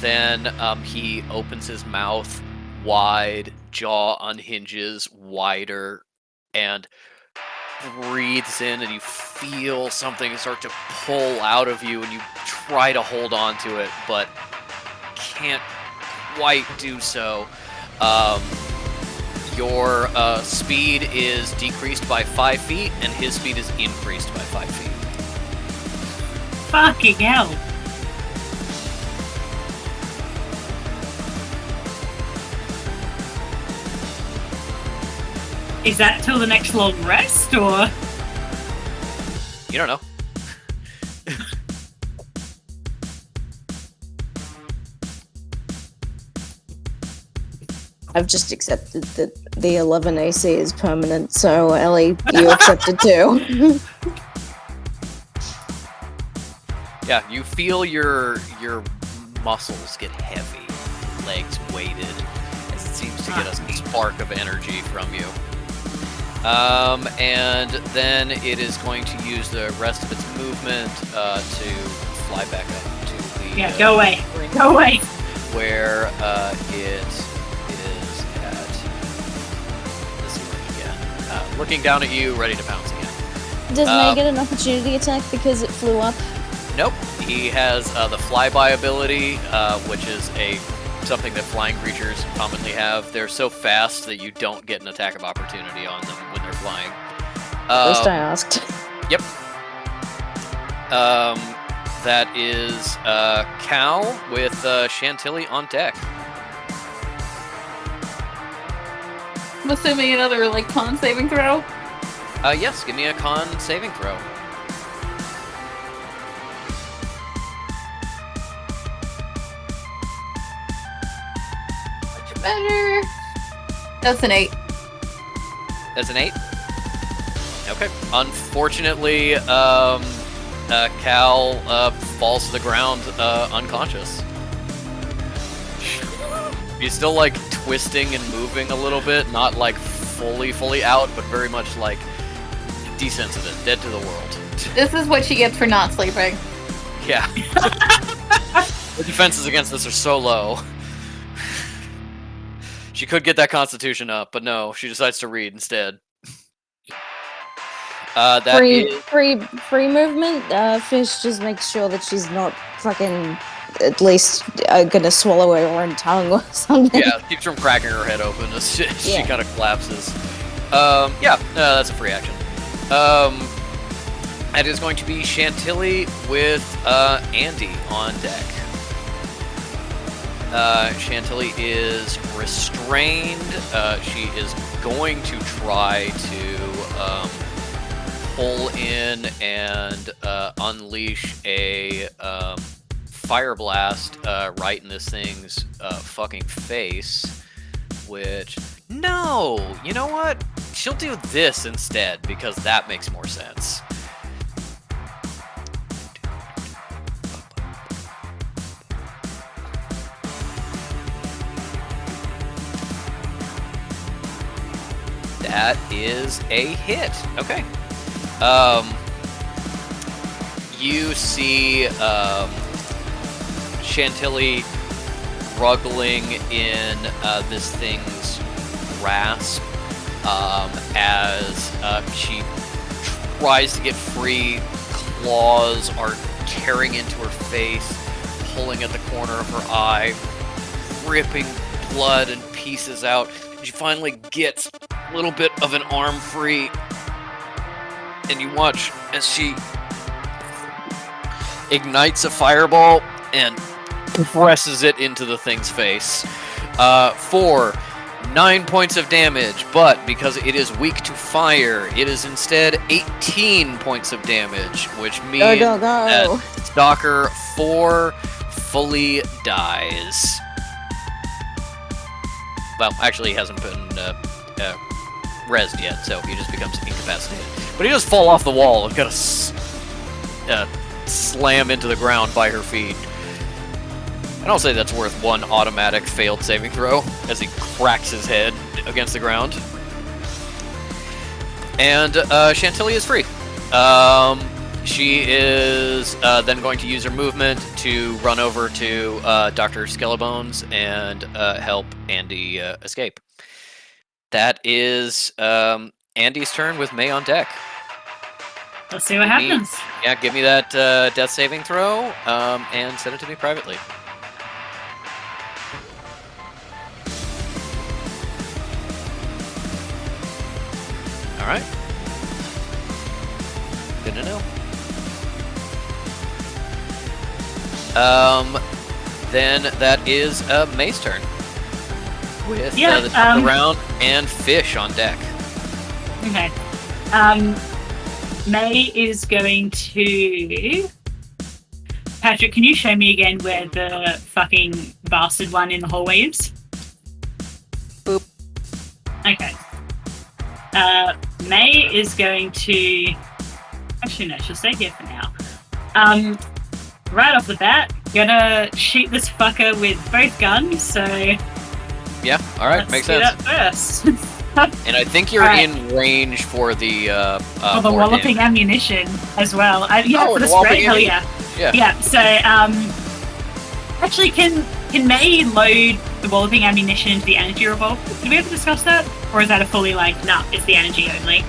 then he opens his mouth wide, jaw unhinges wider, and breathes in, and you feel something start to pull out of you, and you try to hold on to it, but can't quite do so. Your speed is decreased by 5 feet, and his speed is increased by 5 feet. Fucking hell. Is that till the next long rest, or? You don't know. I've just accepted that the 11 AC is permanent, so Ellie, you accepted too. Yeah, you feel your muscles get heavy, legs weighted, as it seems to get a spark of energy from you. And then it is going to use the rest of its movement to fly back up to the Go away. Go away. where it is at this one again, looking down at you, ready to pounce again. Does May get an opportunity attack because it flew up? Nope. He has the flyby ability, which is something that flying creatures commonly have. They're so fast that you don't get an attack of opportunity on them when they're flying. First I asked. Yep. That is Cal with Chantilly on deck. I'm assuming another like con saving throw. Yes, give me a con saving throw. Much better. That's an 8. That's an 8? Okay. Unfortunately, Cal falls to the ground unconscious. He's still like twisting and moving a little bit, not like fully out, but very much like desensitive, dead to the world. This is what she gets for not sleeping. Yeah. The defenses against this are so low. She could get that constitution up, but no, she decides to read instead. Free movement. Fish just makes sure that she's not fucking at least gonna swallow her own tongue or something. Yeah, keeps from cracking her head open as she kind of collapses. That's a free action. It is going to be Chantilly with Andy on deck. Chantilly is restrained. She is going to try to pull in and unleash a fire blast right in this thing's fucking face. Which, no! You know what? She'll do this instead, because that makes more sense. That is a hit. Okay. You see Chantilly struggling in this thing's grasp as she tries to get free. Claws are tearing into her face, pulling at the corner of her eye, ripping blood and pieces out. She finally gets a little bit of an arm free, and you watch as she ignites a fireball and presses it into the thing's face for 9 points of damage, but because it is weak to fire, it is instead 18 points of damage, which means that Stalker 4 fully dies. Well, actually, he hasn't been rezzed yet, so he just becomes incapacitated. But he does fall off the wall and kind of slam into the ground by her feet. And I'll say that's worth one automatic failed saving throw as he cracks his head against the ground. And Chantilly is free. She is then going to use her movement to run over to Dr. Skelebones and help Andy escape. That is Andy's turn with May on deck. Let's see what happens. Yeah, give me that death saving throw and send it to me privately. All right. Good to know. Then that is May's turn. With the top of the round and Fish on deck. Okay. May is going to... Patrick, can you show me again where the fucking bastard one in the hallway is? Boop. Okay. May is going to... Actually, no, she'll stay here for now. Right off the bat, gonna shoot this fucker with both guns, so... Yeah, alright, makes sense. Let's do that first. And I think you're in range for the for the walloping ammunition as well. For the spray, hell yeah. Yeah, so, actually, can May load the walloping ammunition into the energy revolver? Did we ever discuss that? Or is that a fully, nah, it's the energy only?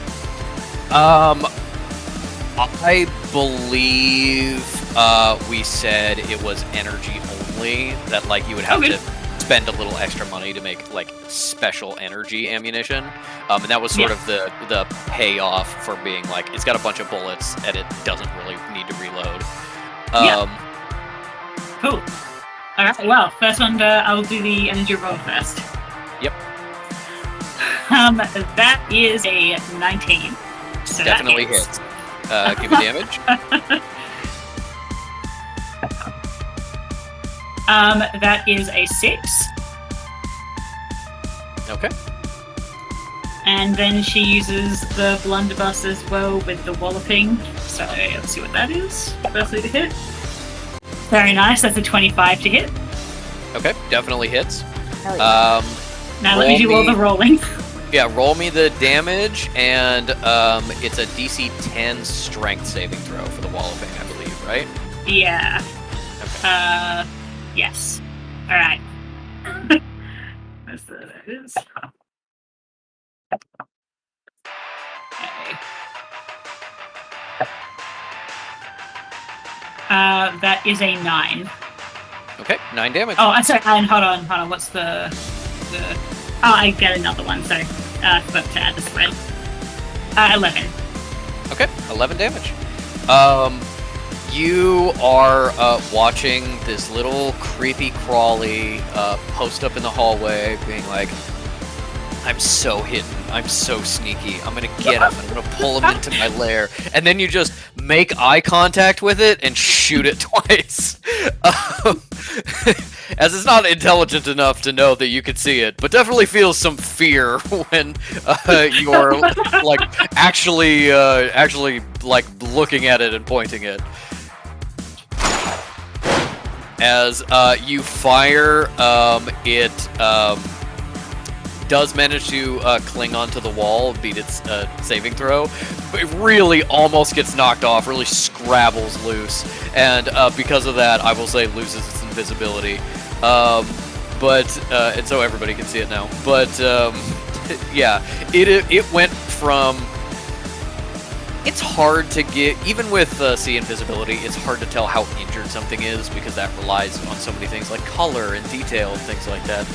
I believe we said it was energy only, that, you would have to spend a little extra money to make, special energy ammunition. And that was sort of the payoff for being, it's got a bunch of bullets and it doesn't really need to reload. Cool. Alright, well, first one, I will do the energy roll first. Yep. That is a 19. So definitely hits. Give me damage. That is a 6. Okay. And then she uses the blunderbuss as well with the walloping. So let's see what that is. Firstly to hit. Very nice, that's a 25 to hit. Okay, definitely hits. Now let me do all the rolling. Yeah, roll me the damage, and it's a DC 10 strength saving throw for the walloping, I believe, right? Yeah. Okay. Yes. Alright. That's that is. Okay. That is a 9. Okay, 9 damage. Oh, I'm sorry, and hold on, what's the... Oh, I get another one, sorry. I forgot to add the spread. 11. Okay, 11 damage. You are watching this little creepy crawly post up in the hallway, being like, I'm so hidden, I'm so sneaky, I'm gonna get him, I'm gonna pull him into my lair, and then you just make eye contact with it and shoot it twice. As it's not intelligent enough to know that you can see it, but definitely feels some fear when you're actually looking at it and pointing it. As you fire, it does manage to cling onto the wall, beat its saving throw. It really almost gets knocked off, really scrabbles loose, and because of that, I will say loses its invisibility. And so everybody can see it now. But yeah, it went from. It's hard to get, even with sea invisibility, it's hard to tell how injured something is because that relies on so many things like color and detail and things like that.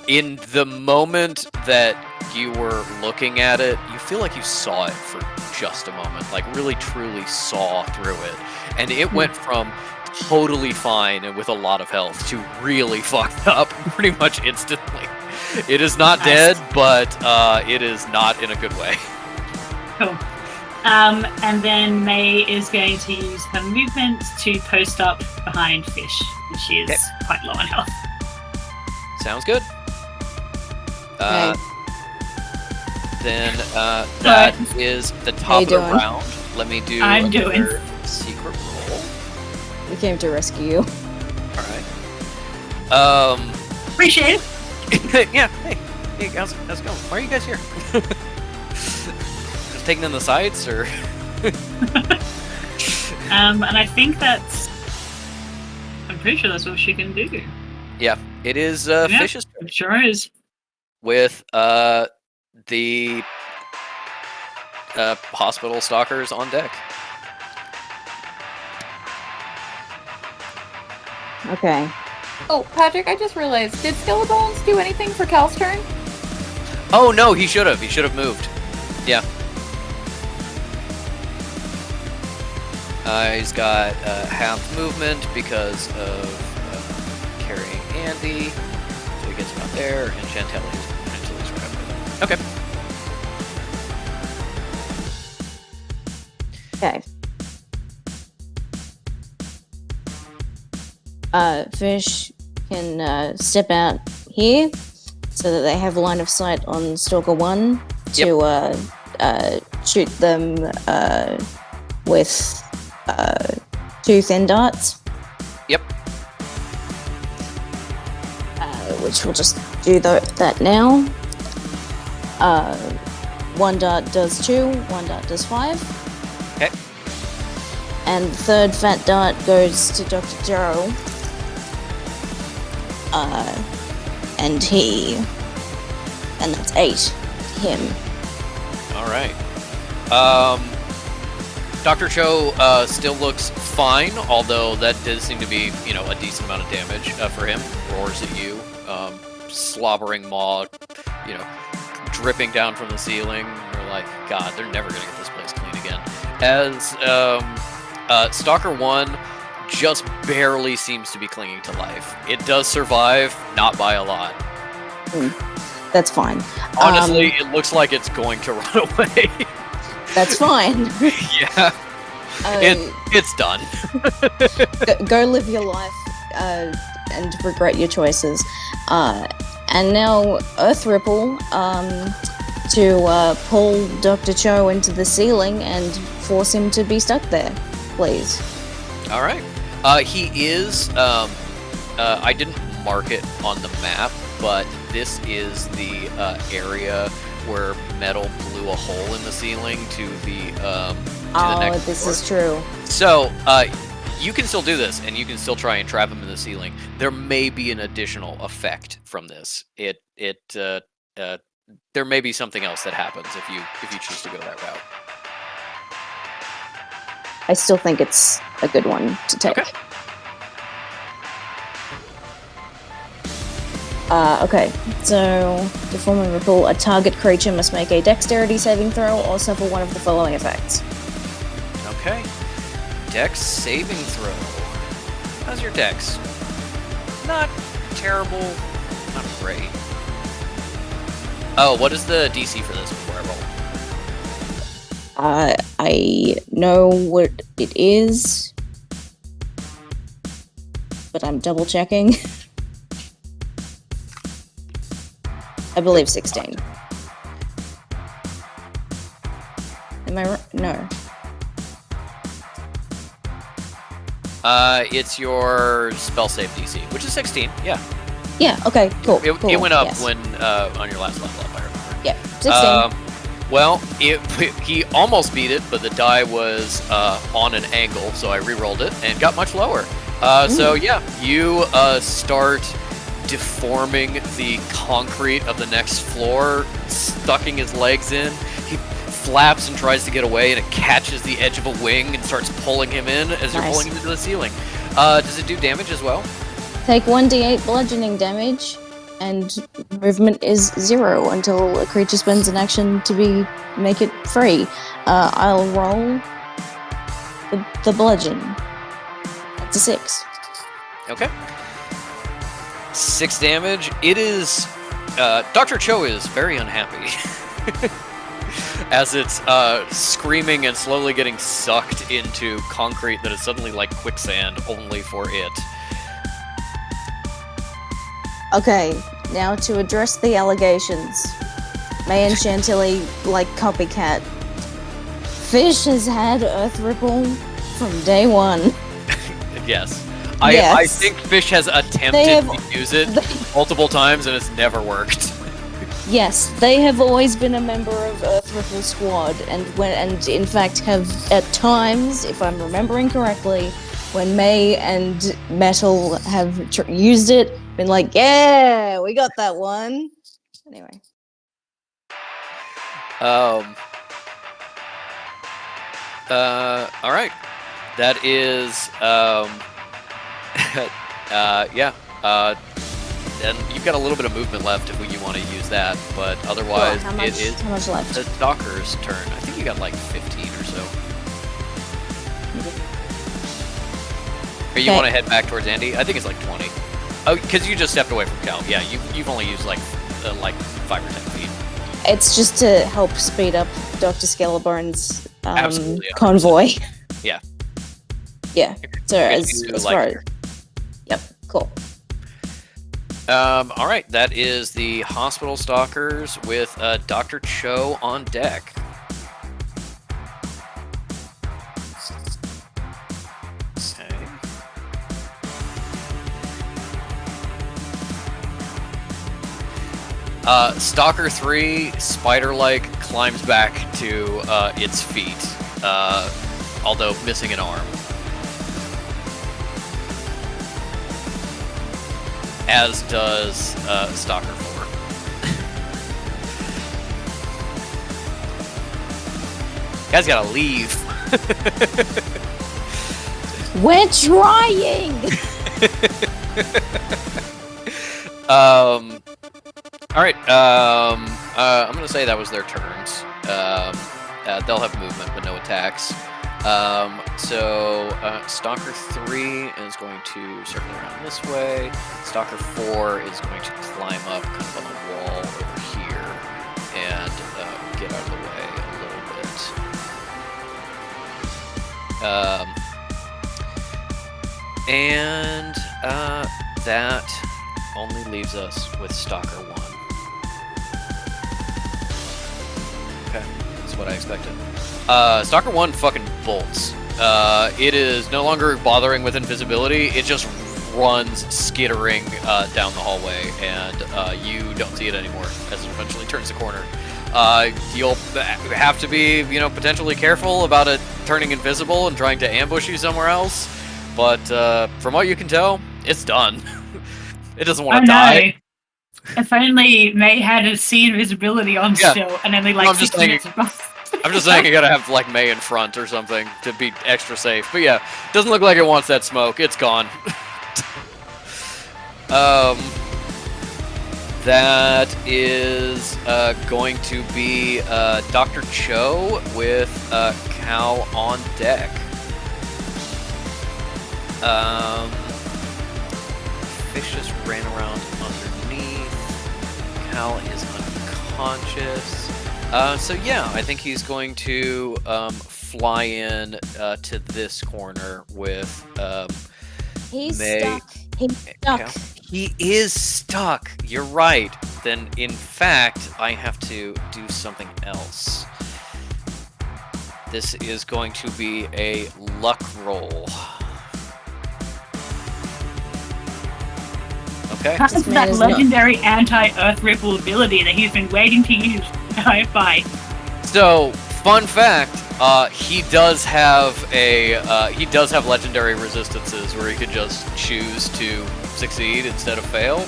In the moment that you were looking at it, you feel like you saw it for just a moment, really truly saw through it. And it went from totally fine and with a lot of health to really fucked up pretty much instantly. It is not dead, but it is not in a good way. Cool. And then May is going to use her movement to post up behind Fish, and she is quite low on health. Sounds good. Then that is the top of the round. Let me do another secret roll. We came to rescue you. All right. Appreciate it. Yeah. Hey, how's it going? Why are you guys here? Just taking in the sights, or? And I think that's. I'm pretty sure that's what she can do. Yeah, it is Yeah. Fish's turn It sure is. with the hospital stalkers on deck. Okay. Oh, Patrick, I just realized, did Skellebones do anything for Cal's turn? Oh no, he should have. He should have moved. Yeah. He's got half movement because of carrying Andy, so he gets him out there, and Chantilly's right up there. Okay. Fish can step out here so that they have line of sight on Stalker 1 to shoot them with 2 thin darts. Yep. Which we'll just do that now. 1 dart does 2, 1 dart does 5. Okay. And the third fat dart goes to Dr. Joe. And that's 8 to him. All right. Dr. Cho still looks fine, although that does seem to be, a decent amount of damage for him. Roars at you, slobbering maw, dripping down from the ceiling. You're like, God, they're never gonna get this place clean again. As Stalker 1 just barely seems to be clinging to life. It does survive, not by a lot. That's fine. Honestly, it looks like it's going to run away. That's fine. Yeah. It's done. Go live your life and regret your choices. And now Earth Ripple to pull Dr. Cho into the ceiling and force him to be stuck there, please. All right. He is. I didn't mark it on the map, but this is the area where metal blew a hole in the ceiling to the next this floor. is true. So you can still do this, and you can still try and trap him in the ceiling. There may be an additional effect from this. There may be something else that happens if you choose to go that route. I still think it's a good one to take. Okay, so to form a ripple, a target creature must make a dexterity saving throw or suffer one of the following effects. Okay. Dex saving throw. How's your dex? Not terrible, not great. Oh, what is the DC for this before I roll? I know what it is, but I'm double checking. I believe 16. Am I right? No. It's your spell save DC, which is 16. Yeah. Yeah. Okay. Cool. It cool. went up yes. when on your last level up, I remember. Yeah. 16. Well, he almost beat it, but the die was on an angle, so I re-rolled it and got much lower. So yeah, you start deforming the concrete of the next floor, stucking his legs in. He flaps and tries to get away, and it catches the edge of a wing and starts pulling him in as you're pulling him into the ceiling. Does it do damage as well? Take 1d8 bludgeoning damage, and movement is 0 until a creature spends an action to make it free. I'll roll the bludgeon. That's a 6. Okay. 6 damage. It is. Dr. Cho is very unhappy as it's screaming and slowly getting sucked into concrete that is suddenly like quicksand, only for it. Okay, now to address the allegations. May and Chantilly like copycat. Fish has had Earth Ripple from day one. Yes. I Yes. think Fish has attempted They have- to use it multiple times and it's never worked. Yes, they have always been a member of Earth Ripple Squad, and in fact have at times, if I'm remembering correctly, when May and Metal have used it, been like, yeah, we got that one. Anyway. All right. That is, yeah. And you've got a little bit of movement left if you want to use that, but otherwise How much, it is how much left? the Stalker's turn. I think you got like 15 or so. Or you Okay. want to head back towards Andy? I think it's like 20. Oh, because you just stepped away from Cal. Yeah, you've only used like 5 or 10 feet. It's just to help speed up Dr. Scalaborn's Absolutely, 100%. convoy. Yeah. Yeah. So You're gonna as do far like- as... Yep, cool. All right, that is the Hospital Stalkers with Dr. Cho on deck. Okay. Stalker 3, spider-like, climbs back to its feet, although missing an arm. As does Stalker 4. Guys gotta leave. We're trying! All right. I'm gonna say that was their turns. They'll have movement but no attacks. So Stalker 3 is going to circle around this way. Stalker 4 is going to climb up kind of on the wall over here and get out of the way a little bit. And that only leaves us with Stalker 1. Okay, that's what I expected. Stalker 1 fucking bolts. It is no longer bothering with invisibility, it just runs skittering down the hallway, and you don't see it anymore as it eventually turns the corner. You'll have to be, potentially careful about it turning invisible and trying to ambush you somewhere else, but from what you can tell, it's done. It doesn't want to die. If only May had a sea invisibility on Yeah. still, and only like I'm just 6 minutes of I'm just saying you gotta have like May in front or something to be extra safe. But yeah, doesn't look like it wants that smoke. It's gone. That is going to be Dr. Cho with Cal on deck. Fish just ran around underneath. Cal is unconscious. So yeah, I think he's going to fly in to this corner with He's May. stuck. He's stuck. Cal. He is stuck. You're right. Then, in fact, I have to do something else. This is going to be a luck roll. Okay. That's This man that is not- legendary anti-Earth Ripple ability that he's been waiting to use. Bye. So, fun fact: he does have legendary resistances where he could just choose to succeed instead of fail.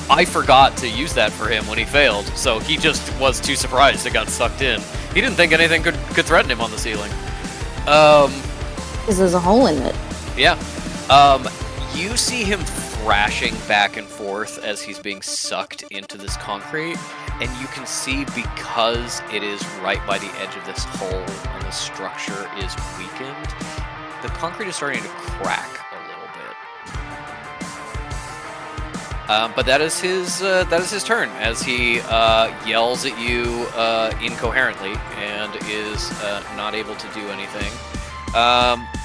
I forgot to use that for him when he failed, so he just was too surprised and got sucked in. He didn't think anything could threaten him on the ceiling. Because there's a hole in it. Yeah. You see him thrashing back and forth as he's being sucked into this concrete, and you can see because it is right by the edge of this hole and the structure is weakened, the concrete is starting to crack a little bit. But that is his turn as he yells at you incoherently and is not able to do anything.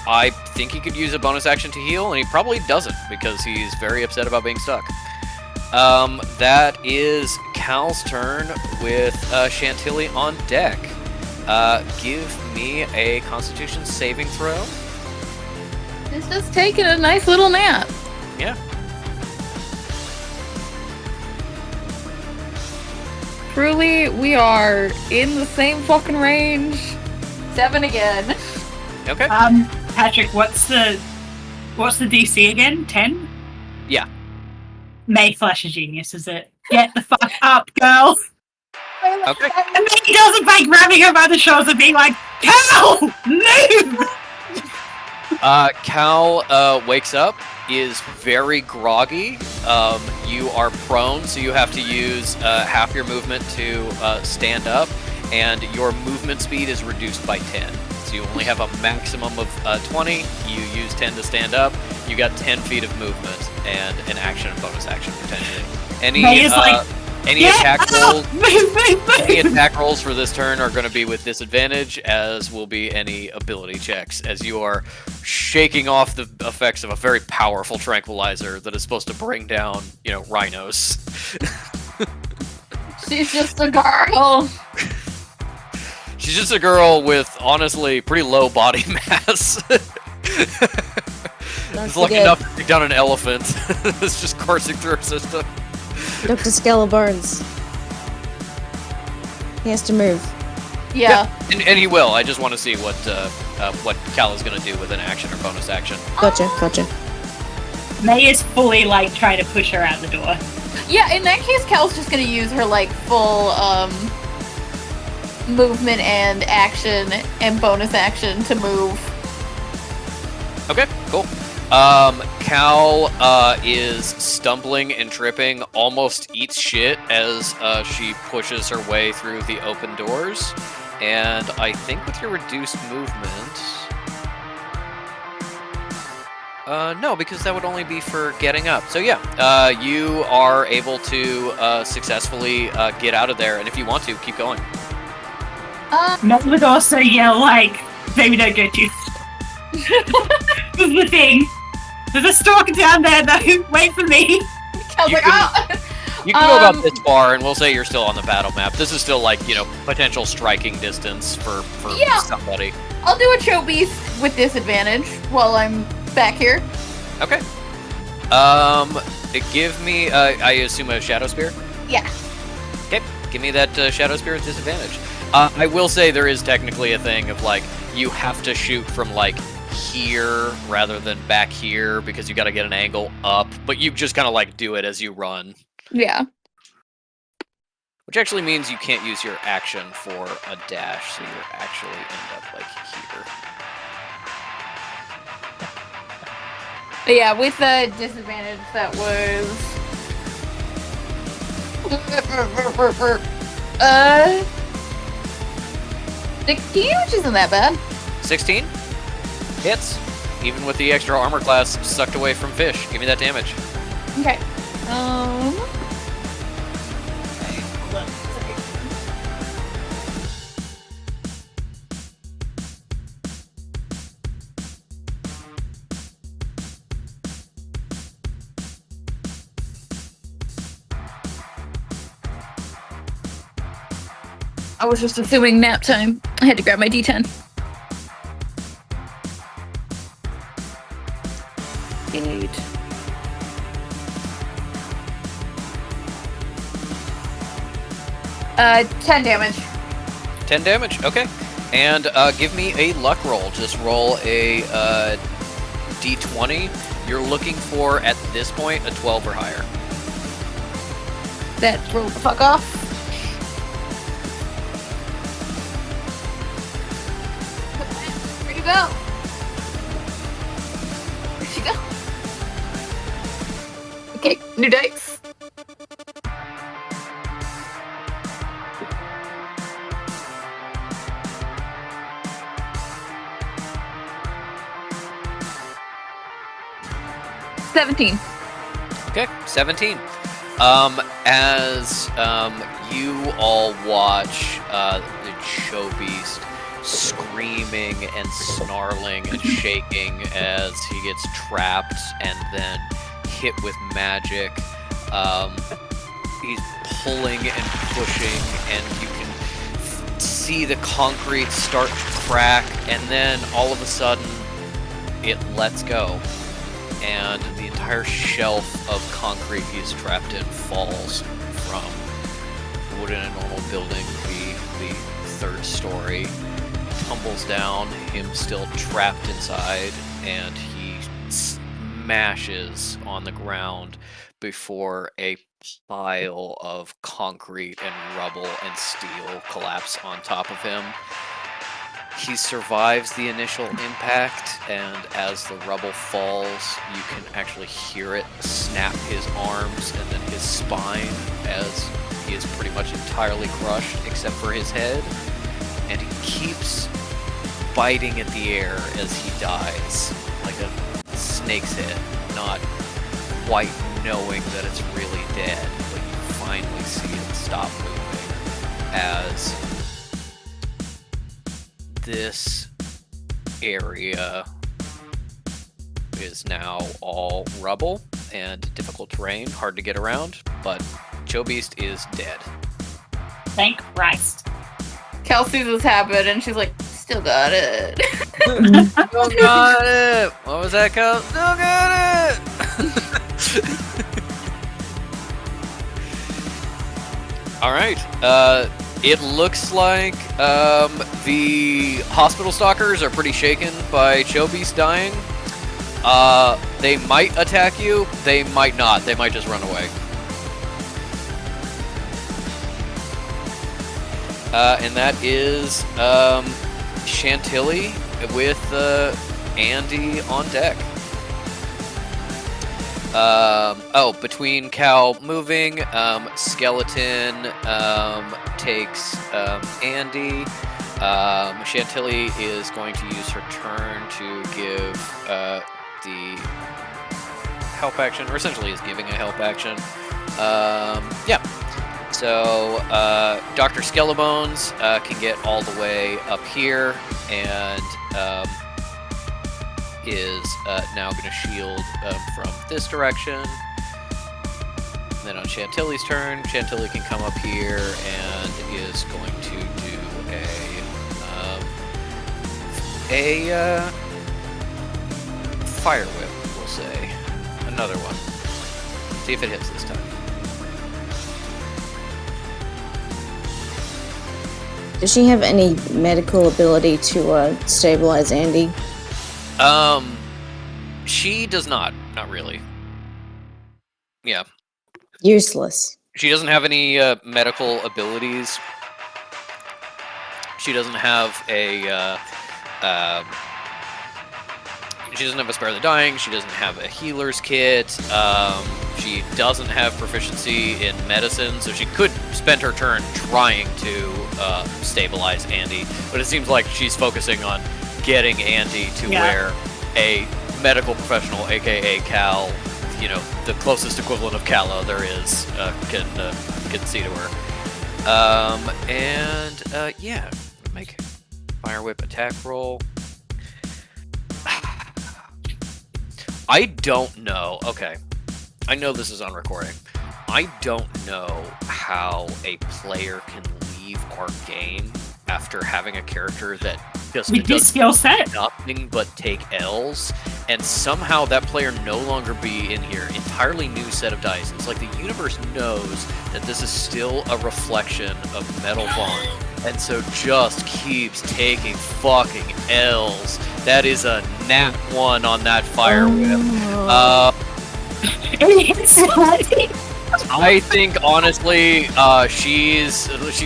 I think he could use a bonus action to heal, and he probably doesn't because he's very upset about being stuck. That is Cal's turn with Chantilly on deck. Give me a Constitution saving throw. It's just taking a nice little nap. Yeah. Truly, we are in the same fucking range. 7 again. Okay. Patrick, what's the DC again? 10? Yeah. May flash a genius, is it? Get the fuck up, girl! Okay. And then he does it by grabbing her by the shoulders and being like, Cal! Move! Cal wakes up, is very groggy. You are prone, so you have to use half your movement to stand up, and your movement speed is reduced by 10. So you only have a maximum of 20. You use 10 to stand up. You got 10 feet of movement and an action and bonus action potentially. Any attack rolls? Any attack rolls for this turn are going to be with disadvantage, as will be any ability checks, as you are shaking off the effects of a very powerful tranquilizer that is supposed to bring down, rhinos. She's just a girl. She's just a girl with, honestly, pretty low body mass. It's lucky enough to take down an elephant. It's just coursing through her system. Dr. Scala Barnes. He has to move. Yeah. And he will. I just want to see what Cal is going to do with an action or bonus action. Gotcha. May is fully, trying to push her out the door. Yeah, in that case, Cal's just gonna use her, full, movement and action and bonus action to move. Okay, cool. Cal is stumbling and tripping, almost eats shit as she pushes her way through the open doors. And I think with your reduced movement... no, because that would only be for getting up. So yeah, you are able to successfully get out of there, and if you want to, keep going. May would also yell, maybe don't get you. This is the thing. There's a stalker down there, though. Wait for me. Cal's You like, can- You can go about this far, and we'll say you're still on the battle map. This is still, potential striking distance for Yeah. somebody. I'll do a show beast with disadvantage while I'm back here. Okay. Give me, I assume, a Shadow Spear? Yeah. Okay, give me that Shadow Spear with disadvantage. I will say there is technically a thing of, you have to shoot from, here rather than back here, because you gotta get an angle up, but you just kind of, do it as you run. Yeah. Which actually means you can't use your action for a dash, so you actually end up, here. But yeah, with the disadvantage, that was 16, which isn't that bad. 16? Hits. Even with the extra armor class sucked away from fish. Give me that damage. Okay. I was just assuming nap time. I had to grab my D10. 8. Uh, 10 damage. 10 damage, okay. And give me a luck roll. Just roll a d20. You're looking for, at this point, a 12 or higher. That rolled the fuck off. Where'd you go? Where'd she go? Okay, new dice. $17. Okay, 17. As you all watch the show beast screaming and snarling and shaking as he gets trapped and then hit with magic, he's pulling and pushing, and you can see the concrete start to crack, and then all of a sudden it lets go, and the entire shelf of concrete he's trapped in falls from what in a normal building the third story, tumbles down, him still trapped inside, and he smashes on the ground before a pile of concrete and rubble and steel collapse on top of him. He survives the initial impact, and as the rubble falls, you can actually hear it snap his arms and then his spine as he is pretty much entirely crushed except for his head. And he keeps biting at the air as he dies, like a snake's head, not quite knowing that it's really dead, but you finally see it stop moving as this area is now all rubble and difficult terrain, hard to get around, but Cho'Beast is dead. Thank Christ. Cal sees this happen and she's like, still got it. Still got it! What was that, Cal? Still got it! Alright, it looks like the hospital stalkers are pretty shaken by Cho'Beast dying. They might attack you, they might not, they might just run away. And that is Chantilly with Andy on deck. Between Cal moving, Skeleton takes Andy. Chantilly is going to use her turn to give the help action, or essentially is giving a help action. So Dr. Skelebones can get all the way up here and is now going to shield from this direction. And then on Chantilly's turn, Chantilly can come up here and is going to do a fire whip, we'll say. Another one. See if it hits this time. Does she have any medical ability to stabilize Andy? She does not. Not really. Yeah. Useless. She doesn't have any medical abilities. She doesn't have a she doesn't have a Spare the Dying. She doesn't have a healer's kit. She doesn't have proficiency in medicine, so she could spend her turn trying to stabilize Andy. But it seems like she's focusing on getting Andy to where a medical professional, aka Cal, you know, the closest equivalent of Calla there is, can see to her. Yeah, make Fire Whip attack roll. I don't know. Okay. I know this is on recording. I don't know how a player can leave our game after having a character that just does skill set nothing but take L's, and somehow that player no longer be in here. Entirely new set of dice. It's like the universe knows that this is still a reflection of Metal Vaughn, and so just keeps taking fucking L's. That is a nat 1 on that fire whip. I think honestly, she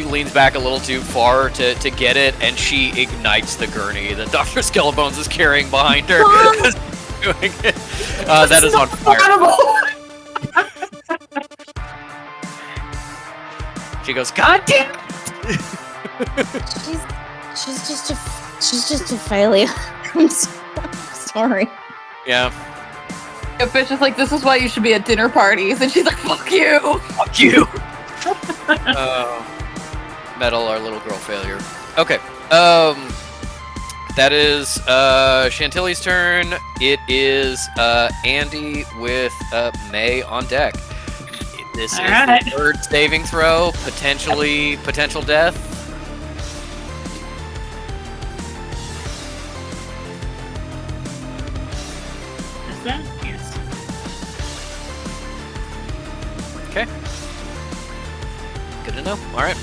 leans back a little too far to get it, and she ignites the gurney that Dr. Skelebones is carrying behind her. Doing it. That is on fire. She goes, God damn it! She's just a failure. I'm sorry. Yeah. The bitch is like, this is why you should be at dinner parties, and she's like, fuck you! Fuck you! Metal, our little girl failure. Okay. That is Chantilly's turn. It is Andy with May on deck. This is the third saving throw, potential death. No. All right.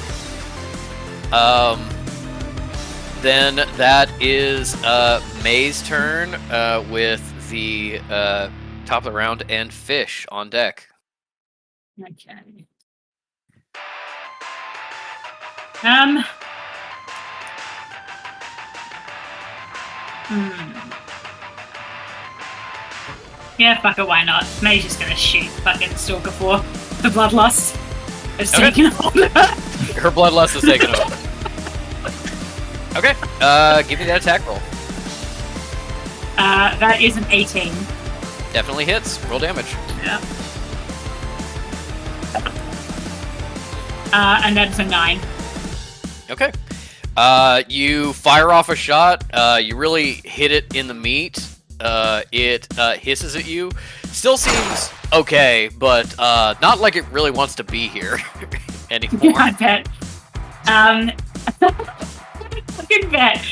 Then that is May's turn with the top of the round and Fish on deck. Okay. Yeah, fuck it, why not? May's just gonna shoot fucking Stalker for the bloodlust. It's Okay. taking hold of her. Her bloodlust is taken over. Okay. Give me that attack roll. That is an 18. Definitely hits. Roll damage. Yeah. And that's a 9. Okay. You fire off a shot. You really hit it in the meat. It hisses at you. Still seems okay, but not like it really wants to be here anymore. Yeah, I bet. Fucking bet.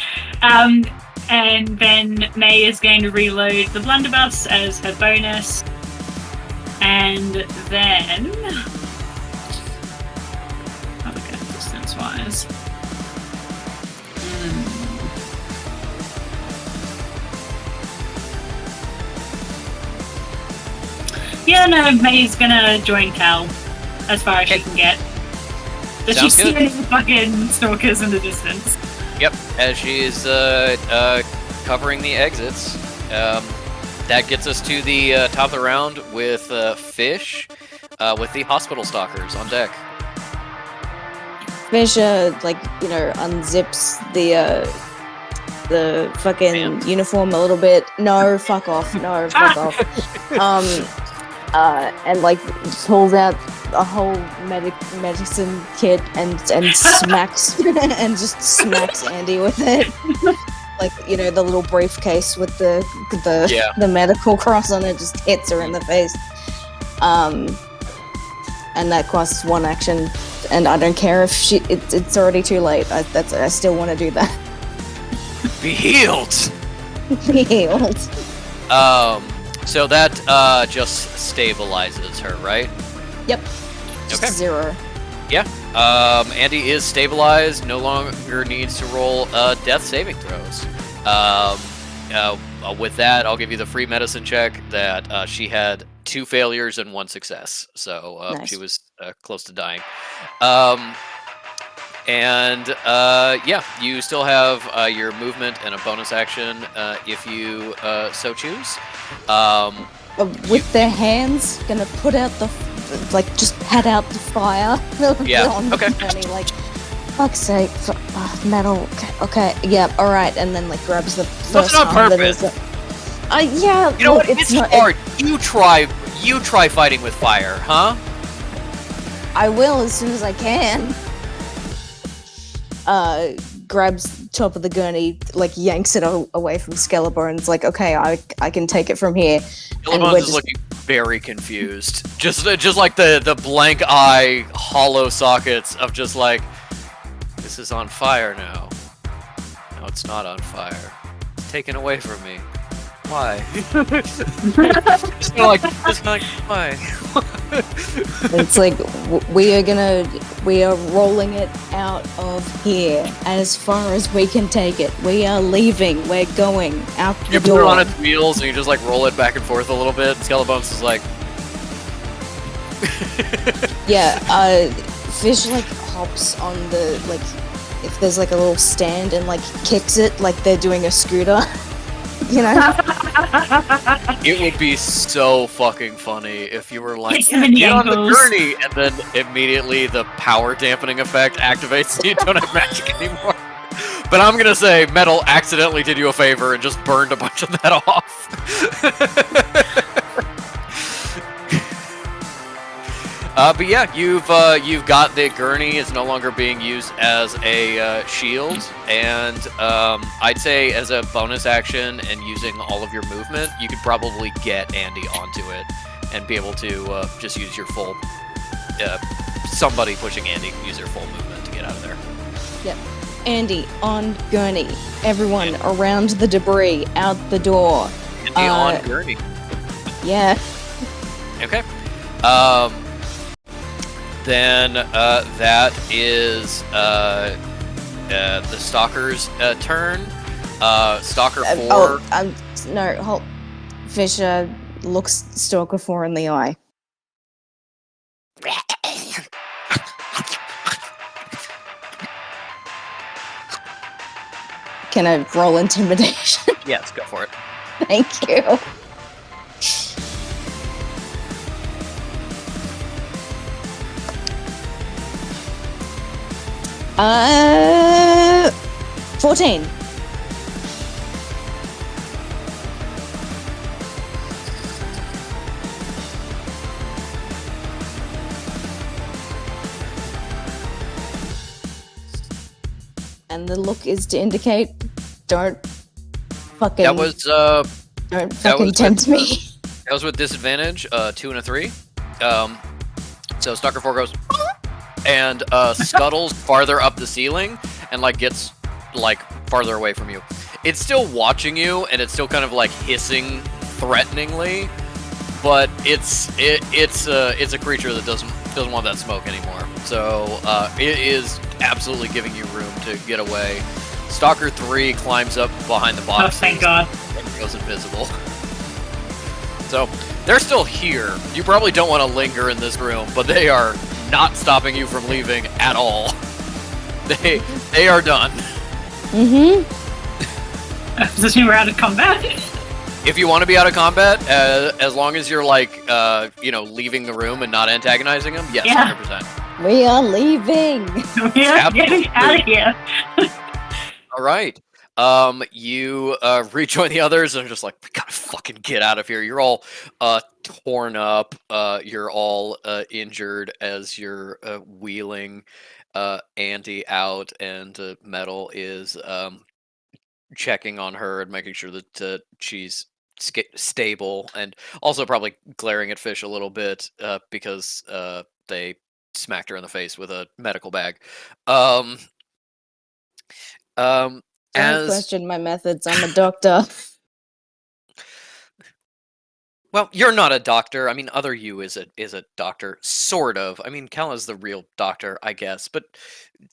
And then May is going to reload the blunderbuss as her bonus. And then... Oh, okay, distance-wise. Yeah, no, May's gonna join Cal as far as she can get. Does she Sounds see good. any fucking stalkers in the distance? Yep, as she is covering the exits. That gets us to the top of the round with Fish, with the hospital stalkers on deck. Fish, unzips the fucking Band. uniform a little bit. No, fuck off. No, fuck off. And pulls out a whole medicine kit and smacks and just smacks Andy with it. The little briefcase with the medical cross on it just hits her in the face. And that costs 1 action. And I don't care if it's already too late. I still want to do that. Be healed! Be healed. So that just stabilizes her, right? Yep. Okay. 0. Yeah. Andy is stabilized, no longer needs to roll death saving throws. With that, I'll give you the free medicine check that she had 2 failures and 1 success. So Nice. she was close to dying. You still have your movement and a bonus action if you so choose. With their hands, gonna put out just pat out the fire. Yeah, on the okay. gurney, fuck's sake, metal. Okay, yeah, all right, and then grabs the That's first not arm that purpose. is- yeah, You know look, what? It's not. hard. You try fighting with fire, huh? I will as soon as I can. Grabs top of the gurney, yanks it away from Skeletor, and it's okay, I can take it from here. Illabon's is looking very confused. Just like the blank eye, hollow sockets of just this is on fire now. No, it's not on fire. It's taken away from me. Why? Just why? It's we are rolling it out of here as far as we can take it. We are leaving. We're going out the You put door. it on its wheels and you just roll it back and forth a little bit. Skelebones is Yeah, Fish hops on the if there's a little stand and kicks it like they're doing a scooter. It would be so fucking funny if you were Hits him in the get on the ankles." gurney, and then immediately the power dampening effect activates and you don't have magic anymore. But I'm gonna say Metal accidentally did you a favor and just burned a bunch of that off. But yeah, you've got the gurney. It's no longer being used as a shield, and I'd say as a bonus action and using all of your movement, you could probably get Andy onto it and be able to just use your full. Somebody pushing Andy can use their full movement to get out of there. Yep. Andy on gurney. Everyone around the debris, out the door. Andy on gurney. Yeah. Okay. Then that is the Stalker's turn. Stalker 4. No, hold. Fisher looks Stalker 4 in the eye. Can I roll intimidation? Yes, go for it. Thank you. Uh, 14. And the look is to indicate, don't fucking. That was don't fucking was tempt with- me. that was with disadvantage. 2 and a 3. So Stalker 4 goes and scuttles farther up the ceiling and like gets like farther away from you. It's still watching you and it's still kind of like hissing threateningly, but it's a creature that doesn't want that smoke anymore. So it is absolutely giving you room to get away. Stalker 3 climbs up behind the Oh, boxes thank God. and goes invisible. So they're still here. You probably don't want to linger in this room, but they are not stopping you from leaving at all. They are done. Mm-hmm. Does this mean we're out of combat? If you want to be out of combat, as long as you're like, leaving the room and not antagonizing them, yes, Yeah. 100%. We are leaving. We are getting out of here. All right. You rejoin the others and are just like, we gotta fucking get out of here. You're all torn up. You're all injured as you're wheeling Andy out, and Metal is checking on her and making sure that she's stable, and also probably glaring at Fish a little bit because they smacked her in the face with a medical bag. Don't As question my methods. I'm a doctor. well, you're not a doctor. I mean, other you is a doctor, sort of. I mean, Kalla's the real doctor, I guess, but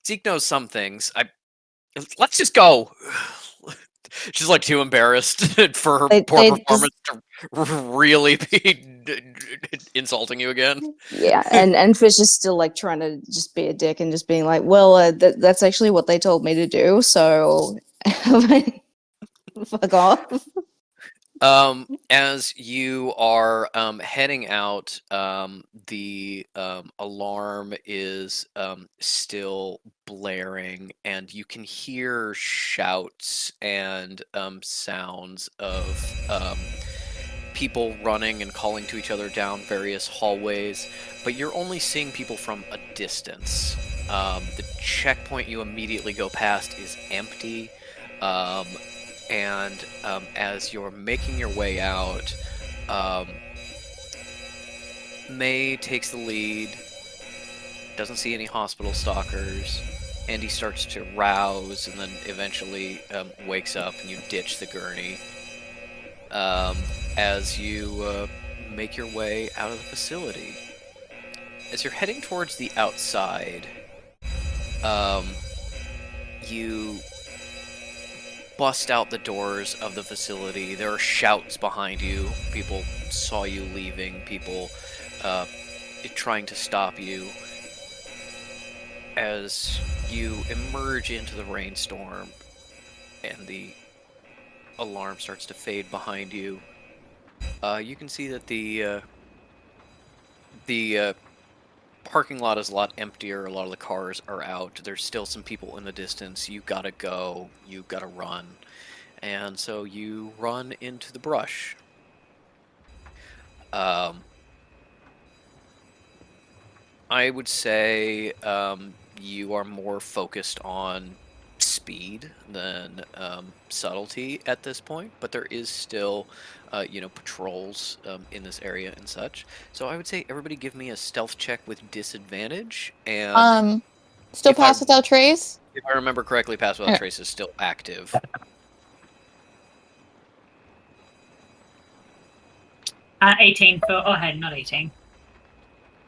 Zeke knows some things. Let's just go. She's like too embarrassed for her They- poor they performance to really be insulting you again. Yeah, and Fish is still like trying to just be a dick and just being like, well, that's actually what they told me to do. So, fuck off. As you are heading out, the alarm is still blaring, and you can hear shouts and sounds of people running and calling to each other down various hallways, but you're only seeing people from a distance. The checkpoint you immediately go past is empty. And as you're making your way out, May takes the lead, doesn't see any hospital stalkers. Andy starts to rouse and then eventually wakes up, and you ditch the gurney as you make your way out of the facility. As you're heading towards the outside, you bust out the doors of the facility. There are shouts behind you. People saw you leaving. People trying to stop you. As you emerge into the rainstorm and the alarm starts to fade behind you, you can see that the parking lot is a lot emptier. A lot of the cars are out. There's still some people in the distance. You gotta go. You gotta run. And so you run into the brush. I would say you are more focused on speed than subtlety at this point, but there is still patrols in this area and such. So I would say everybody give me a stealth check with disadvantage, and Still if I- pass without trace? if I remember correctly, Pass Without Okay. Trace is still active. At 18 for. Oh, hey, not 18.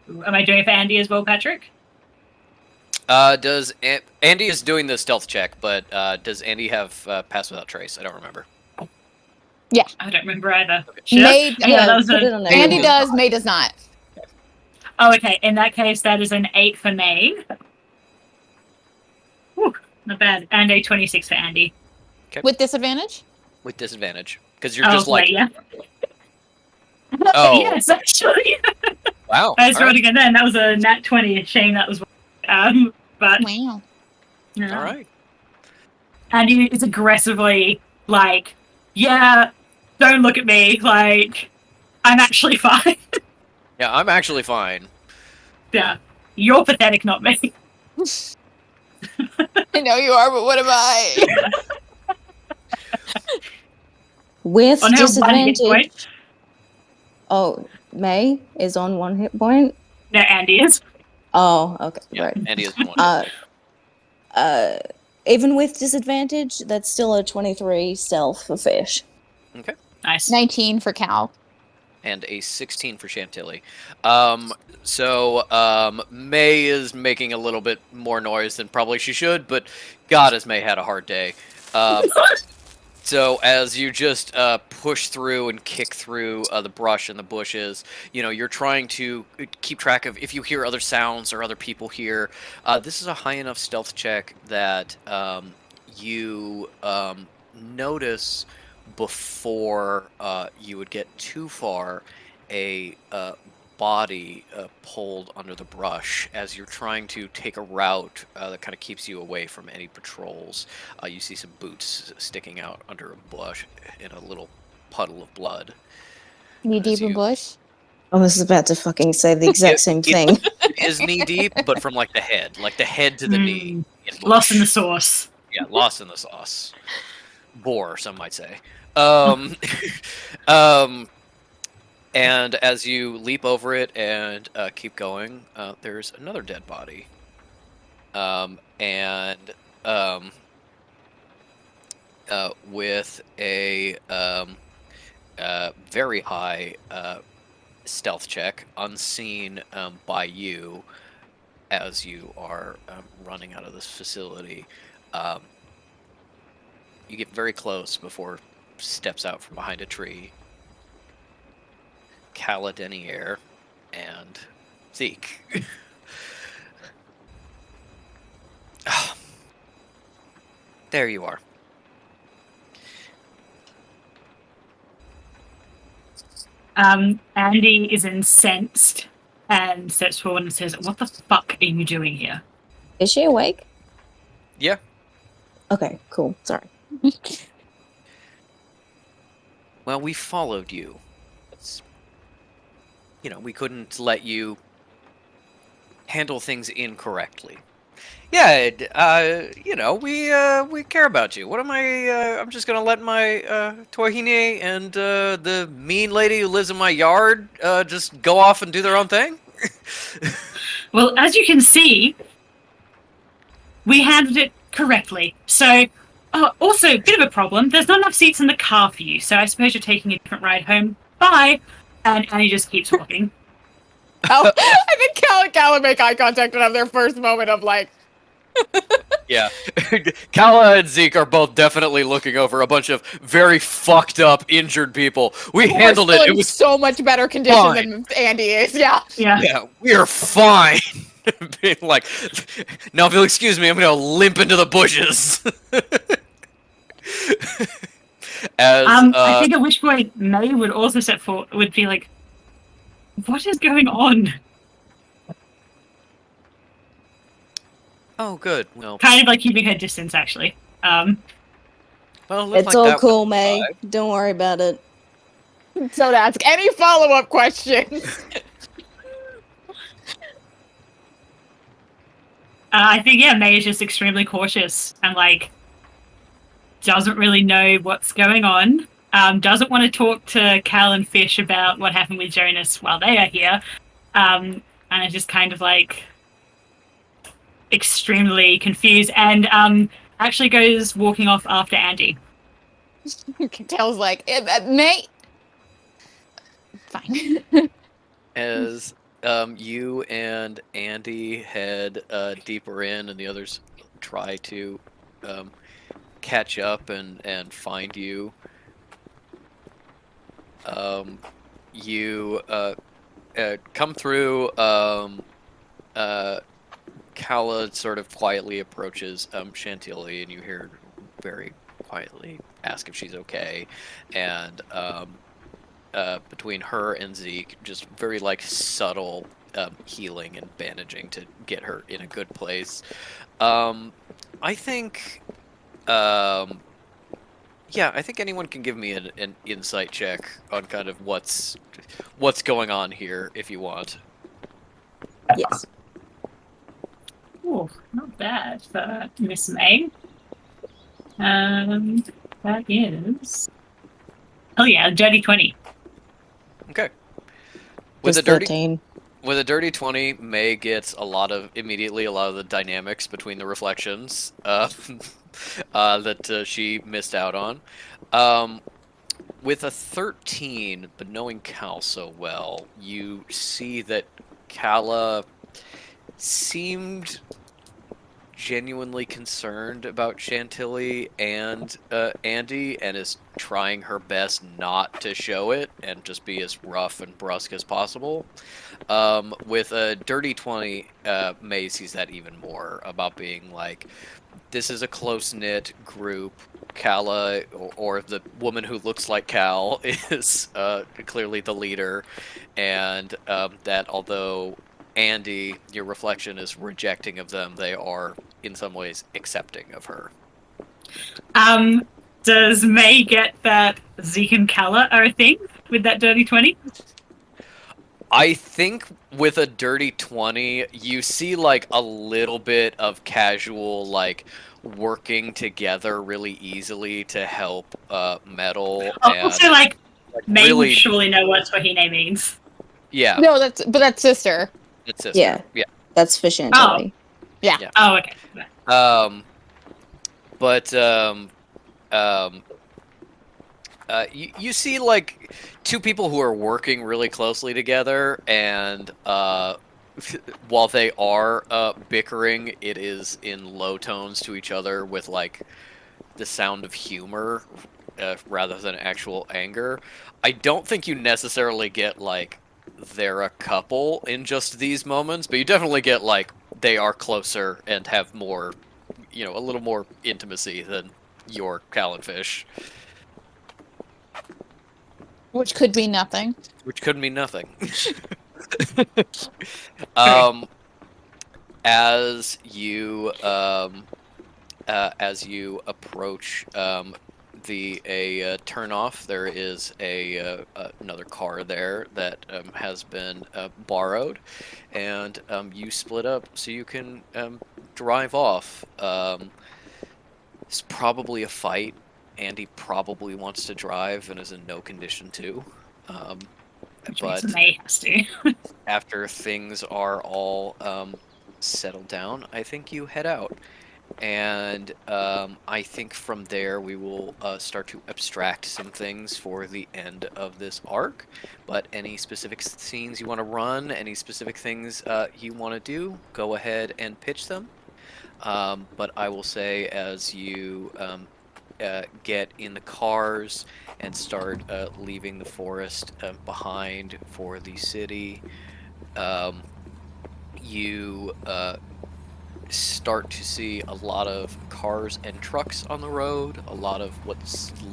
Am I doing it for Andy as well, Patrick? Does Andy is doing the stealth check, but does Andy have pass without trace? I don't remember. I don't remember either. May, Yeah, that was put a- it on there. Andy does, May does not. Oh, okay. In that case, that is an 8 for May. Whew, not bad. And a 26 for Andy. With disadvantage? With disadvantage, because you're just wait, like, yeah. oh, Yes, actually. wow. I was all right. rolling again. That was a nat 20. A shame that was. But Wow. yeah. All right. And he is aggressively like, yeah, don't look at me. Like, I'm actually fine. Yeah, I'm actually fine. Yeah, you're pathetic, not me. I know you are, but what am I? With On her 1 hit disadvantage. point. Oh, May is on 1 hit point. No, Andy is. Oh, okay, Yeah, right. Andy is one. Even with disadvantage, that's still a 23 stealth for fish. Nice. 19 for Cal. And a 16 for Chantilly. May is making a little bit more noise than probably she should, but God, has May had a hard day. So as you just push through and kick through the brush and the bushes, you're trying to keep track of if you hear other sounds or other people here. This is a high enough stealth check that you notice before you would get too far a body pulled under the brush as you're trying to take a route that kind of keeps you away from any patrols. You see some boots sticking out under a bush in a little puddle of blood. Knee As deep in you- bush. I was about to fucking say the exact same thing. It is knee deep, but from like the head to the knee. in Lost in the bush. sauce. Yeah, lost in the sauce. Bore, some might say. And as you leap over it and keep going, there's another dead body. With a very high stealth check, unseen by you as you are running out of this facility. You get very close before steps out from behind a tree. Cala Denier and Zeke. Ah. There you are. Andy is incensed and steps forward and says, "What the fuck are you doing here?" Is she awake? Yeah. Okay, cool. Sorry. Well, we followed you. We couldn't let you handle things incorrectly. Yeah, we care about you. What am I? I'm just gonna let my Tohine and the mean lady who lives in my yard just go off and do their own thing? Well, as you can see, we handled it correctly. So, also, bit of a problem. There's not enough seats in the car for you, so I suppose you're taking a different ride home. Bye! And he just keeps walking. I think Cal and Cal would make eye contact and have their first moment of like, Yeah. Kala and Zeke are both definitely looking over a bunch of very fucked up, injured people. We handled we're it. still It in was so much better condition fine. than Andy is. Yeah. Yeah, we're fine. Being like, now if you'll excuse me, I'm gonna limp into the bushes. As I think at which point May would also step forward, would be like, "What is going on?" oh, good. Well, Kind of like keeping her distance, actually. well, it looked It's like all that cool, was May. five. Don't worry about it. So to ask any follow-up questions. I think May is just extremely cautious and like doesn't really know what's going on. Doesn't want to talk to Cal and Fish about what happened with Jonas while they are here, and is just kind of like extremely confused and actually goes walking off after Andy. Cal's like, May. Fine. As You and Andy head deeper in, and the others try to catch up and find you. You come through. Kala sort of quietly approaches Chantilly, and you hear very quietly ask if she's okay, and between her and Zeke, just very like subtle healing and bandaging to get her in a good place. I think, yeah, I think anyone can give me an insight check on kind of what's going on here if you want. Yes. Oh, not bad for Miss May. That is. Oh yeah, dirty 20. Okay. With Just a dirty 13. With a dirty 20, May gets immediately a lot of the dynamics between the reflections that she missed out on. With a 13, but knowing Cal so well, you see that Kala seemed genuinely concerned about Chantilly and Andy, and is trying her best not to show it and just be as rough and brusque as possible. With a dirty 20, May sees that even more, about being like, this is a close-knit group. Kala, or the woman who looks like Cal, is clearly the leader, and that although Andy, your reflection, is rejecting of them, they are in some ways accepting of her. Does May get that Zeke and Kala are a thing with that dirty 20? I think with a dirty 20, you see like a little bit of casual like working together really easily to help Metal. Also, like May really, would surely know what Swahine means. Yeah. No, that's sister. It's sister. Yeah. Yeah. That's for Chantilly. Yeah. Oh, okay. You see like two people who are working really closely together, and while they are bickering, it is in low tones to each other with like the sound of humor rather than actual anger. I don't think you necessarily get like they're a couple in just these moments, but you definitely get like they are closer and have more, a little more intimacy than your Cal and Fish. Which could be nothing. Which could mean nothing. As you approach a turnoff, there is another car there that has been borrowed, and you split up so you can drive off. It's probably a fight. Andy probably wants to drive and is in no condition to. But May has to. after things are all settled down, I think you head out. And I think from there we will start to abstract some things for the end of this arc. But any specific scenes you want to run, any specific things you want to do, go ahead and pitch them. But I will say, as you get in the cars and start leaving the forest behind for the city, you start to see a lot of cars and trucks on the road, a lot of what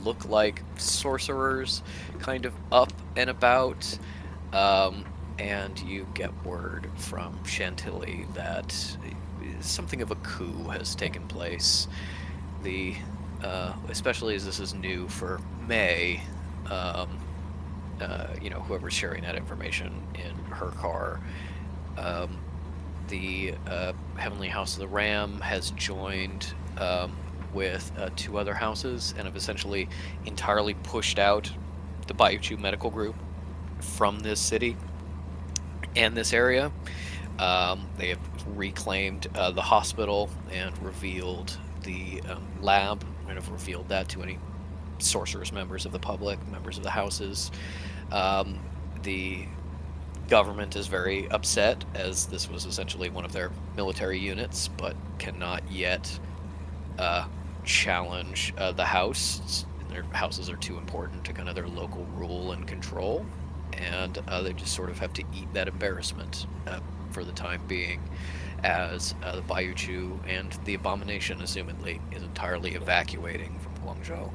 look like sorcerers kind of up and about, and you get word from Chantilly that something of a coup has taken place. Especially as this is new for May, whoever's sharing that information in her car, the Heavenly House of the Ram has joined with two other houses and have essentially entirely pushed out the Bayuchu Medical Group from this city and this area. They have reclaimed the hospital and revealed the lab, and have revealed that to any sorceress members of the public, members of the houses. The government is very upset, as this was essentially one of their military units, but cannot yet challenge the house. Their houses are too important to kind of their local rule and control, and they just sort of have to eat that embarrassment for the time being, as the Bayou Chu and the Abomination, assumedly, is entirely evacuating from Guangzhou.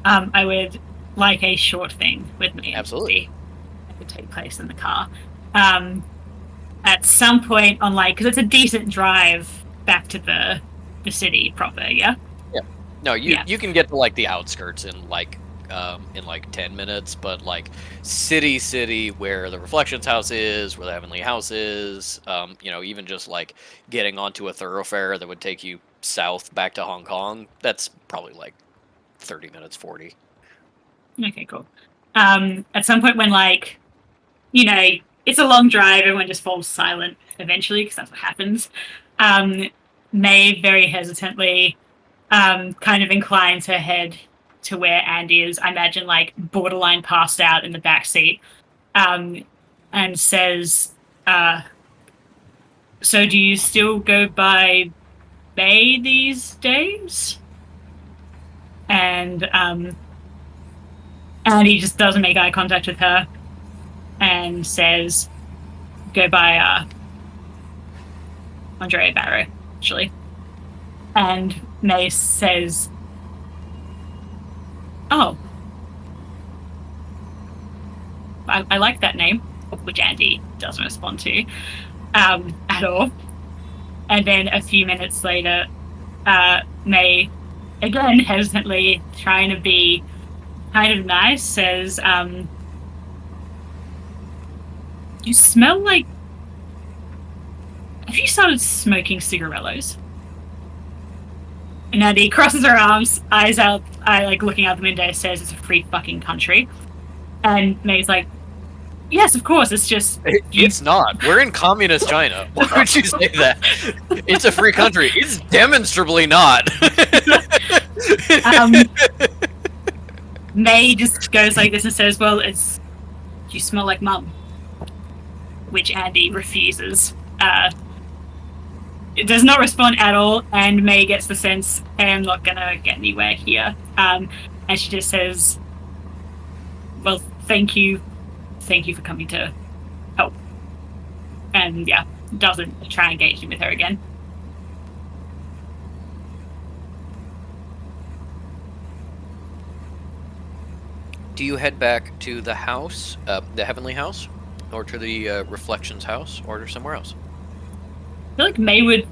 I would like a short thing with me. Absolutely. It would take place in the car. At some point on, like, because it's a decent drive back to the city proper, yeah? Yeah. No, you can get to, like, the outskirts in, like, 10 minutes, but, like, city where the Reflections house is, where the Heavenly house is, even just, like, getting onto a thoroughfare that would take you south back to Hong Kong, that's probably, like, 30 minutes, 40. Okay, cool. At some point when, like, it's a long drive, everyone just falls silent eventually, because that's what happens. May very hesitantly kind of inclines her head to where Andy is, I imagine, like, borderline passed out in the back seat, and says, so do you still go by May these days? And he just doesn't make eye contact with her and says, go by Andrea Barrow, actually. And May says, oh, I like that name, which Andy doesn't respond to at all. And then a few minutes later, May, again hesitantly trying to be kind of nice, says, you smell like... Have you started smoking cigarillos? And Andy crosses her arms, eyes out, looking out the window, says it's a free fucking country. And May's like, yes, of course, it's just... It's not. We're in communist China. Why would you say that? It's a free country. It's demonstrably not. May just goes like this and says, well, you smell like mum. Which Andy refuses. It does not respond at all, and May gets the sense, hey, I'm not gonna get anywhere here. And she just says, well, thank you for coming to help. And yeah, doesn't try and engage with her again. Do you head back to the house, the Heavenly house, or to the Reflections house, or to somewhere else? I feel like May would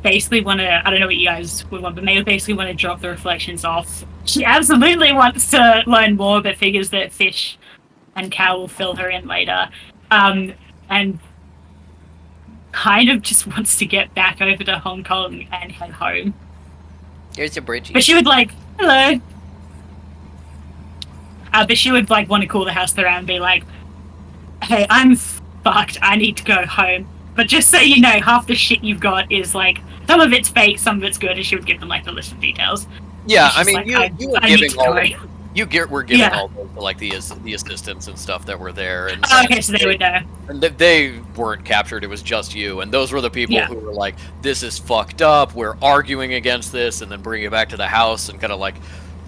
basically want to, I don't know what you guys would want, but May would basically want to drop the Reflections off. She absolutely wants to learn more, but figures that Fish and Cal will fill her in later. And kind of just wants to get back over to Hong Kong and head home. Here's your bridge. But she would hello. But she would want to call the house around and be like, hey, I'm fucked. I need to go home. But just so you know, half the shit you've got is some of it's fake, some of it's good, and she would give them the list of details. Yeah, I mean, you were giving all the assistants and stuff that were there. And okay, so they would know. And they weren't captured. It was just you, and those were the people who were like, "This is fucked up. We're arguing against this," and then bringing it back to the house and kind of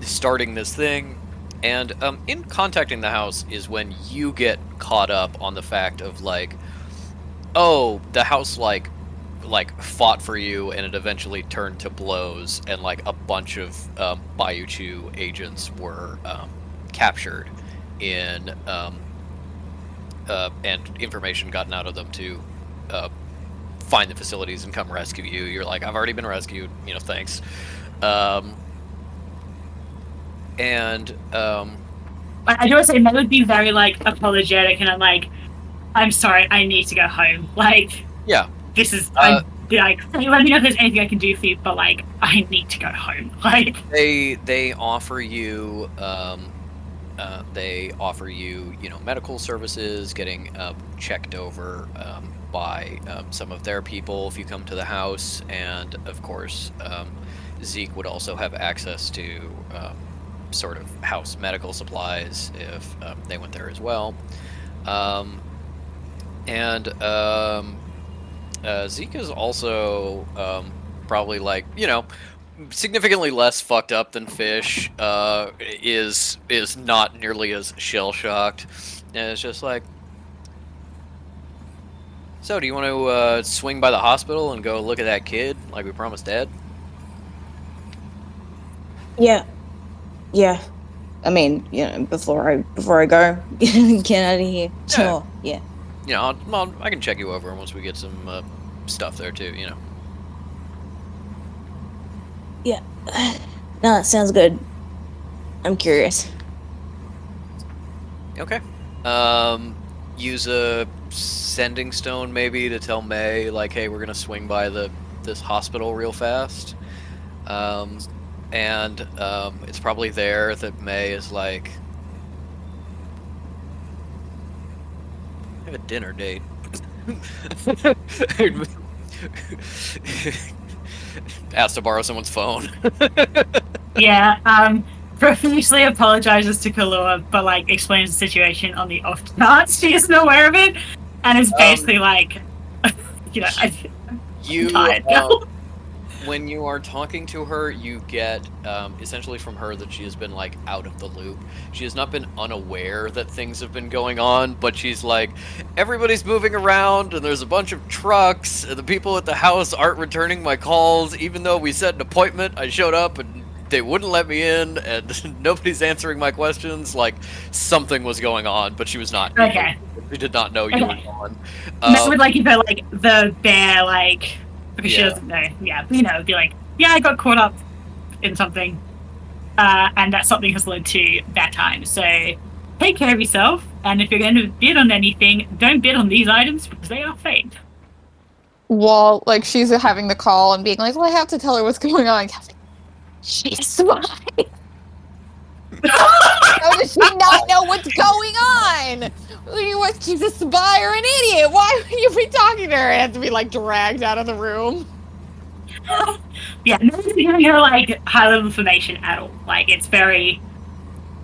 starting this thing. And in contacting the house is when you get caught up on the fact of oh, the house fought for you, and it eventually turned to blows, and a bunch of Bayou Chu agents were captured in and information gotten out of them to find the facilities and come rescue you. You're like, I've already been rescued, thanks. And I do want to say Mel would be very apologetic, and I'm sorry, I need to go home. Yeah, this is let me know if there's anything I can do for you, but I need to go home. They offer you medical services, getting checked over by some of their people if you come to the house, and of course Zeke would also have access to sort of house medical supplies if they went there as well. Um, and Zeke is also probably like, significantly less fucked up than Fish. Is not nearly as shell shocked, and it's just like, so do you want to swing by the hospital and go look at that kid like we promised Dad? Yeah. I mean, before I go, get out of here. Sure. Yeah. I can check you over once we get some stuff there too. Yeah. No, that sounds good. I'm curious. Okay. Use a sending stone maybe to tell May, like, hey, we're gonna swing by this hospital real fast. And it's probably there that May is like, I have a dinner date. Asked to borrow someone's phone. Yeah, profusely apologizes to Kalua, but like explains the situation on the off chance she isn't aware of it, and is basically like, you tired, girl. When you are talking to her, you get essentially from her that she has been like out of the loop. She has not been unaware that things have been going on, but she's like, everybody's moving around and there's a bunch of trucks and the people at the house aren't returning my calls. Even though we set an appointment, I showed up and they wouldn't let me in and nobody's answering my questions. Like, something was going on, but she was not. Okay. She did not know you were gone. That would like if like the bear like. Because she Yeah. doesn't know, be like, yeah, I got caught up in something, and that something has led to that time. So take care of yourself, and if you're going to bid on anything, don't bid on these items because they are fake. While like she's having the call and being like, well, I have to tell her what's going on. She's a spy. How does she not know what's going on? What? She's a spy or an idiot? Why would you be talking to her and have to be like dragged out of the room? Yeah, nobody's giving her like high level information at all. Like it's very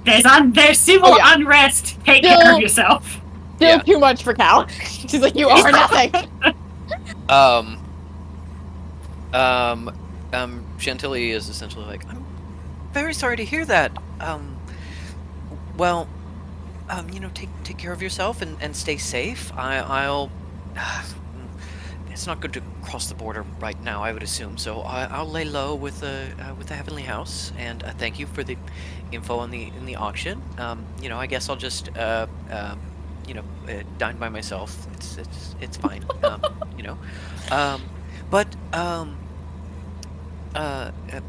there's civil unrest. Take care of yourself. Still too much for Cal. She's like, you are nothing. Chantilly is essentially like, I'm very sorry to hear that. Well, take care of yourself and stay safe. I'll. It's not good to cross the border right now, I would assume. So I'll lay low with the Heavenly House, and thank you for the info on the auction. I guess I'll just dine by myself. It's fine.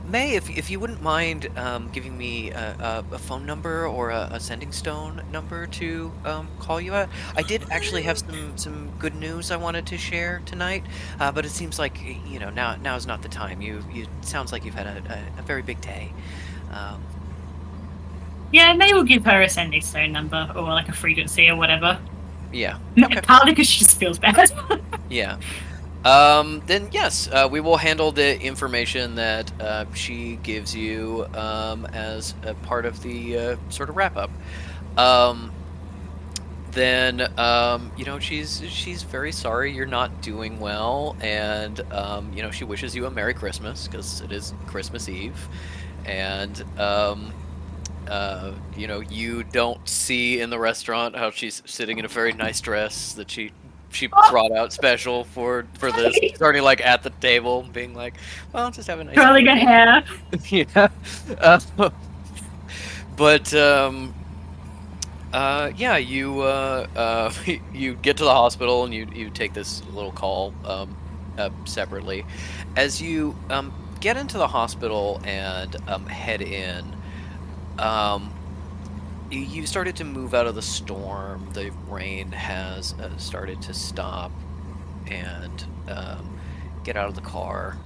May, if you wouldn't mind giving me a phone number or a sending stone number to call you at. I did actually have some good news I wanted to share tonight, but it seems like now is not the time. You sounds like you've had a very big day. Yeah, May will give her a sending stone number or like a frequency or whatever. Yeah. No, Okay. partly because she just feels bad. Yeah. Then yes, we will handle the information that she gives you as a part of the sort of wrap up. Then she's very sorry you're not doing well, and she wishes you a Merry Christmas because it is Christmas Eve, and you don't see in the restaurant how she's sitting in a very nice dress that she brought out special for this, starting like at the table, being like, well, just have a nice Curling her hair. yeah. But you get to the hospital and you take this little call separately. As you get into the hospital and head in, you started to move out of the storm. The rain has started to stop, and get out of the car.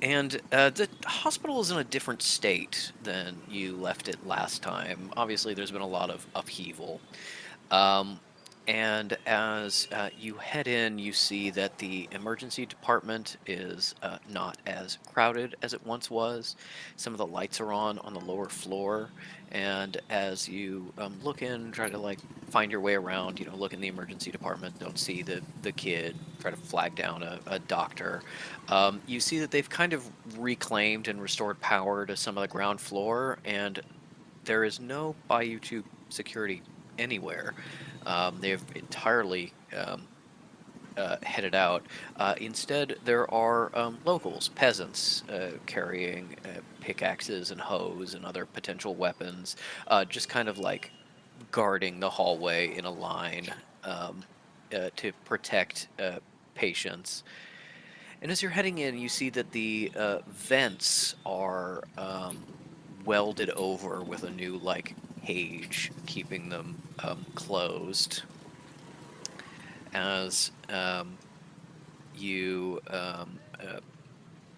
And the hospital is in a different state than you left it last time. Obviously, there's been a lot of upheaval. And as you head in, you see that the emergency department is not as crowded as it once was. Some of the lights are on the lower floor, and as you look in, try to like find your way around, look in the emergency department, don't see the kid, try to flag down a doctor. You see that they've kind of reclaimed and restored power to some of the ground floor, and there is no Bayou Tube security anywhere. They've entirely headed out. Instead, there are locals, peasants, carrying pickaxes and hoes and other potential weapons, just kind of like guarding the hallway in a line to protect patients. And as you're heading in, you see that the vents are welded over with a new like cage, keeping them closed. As you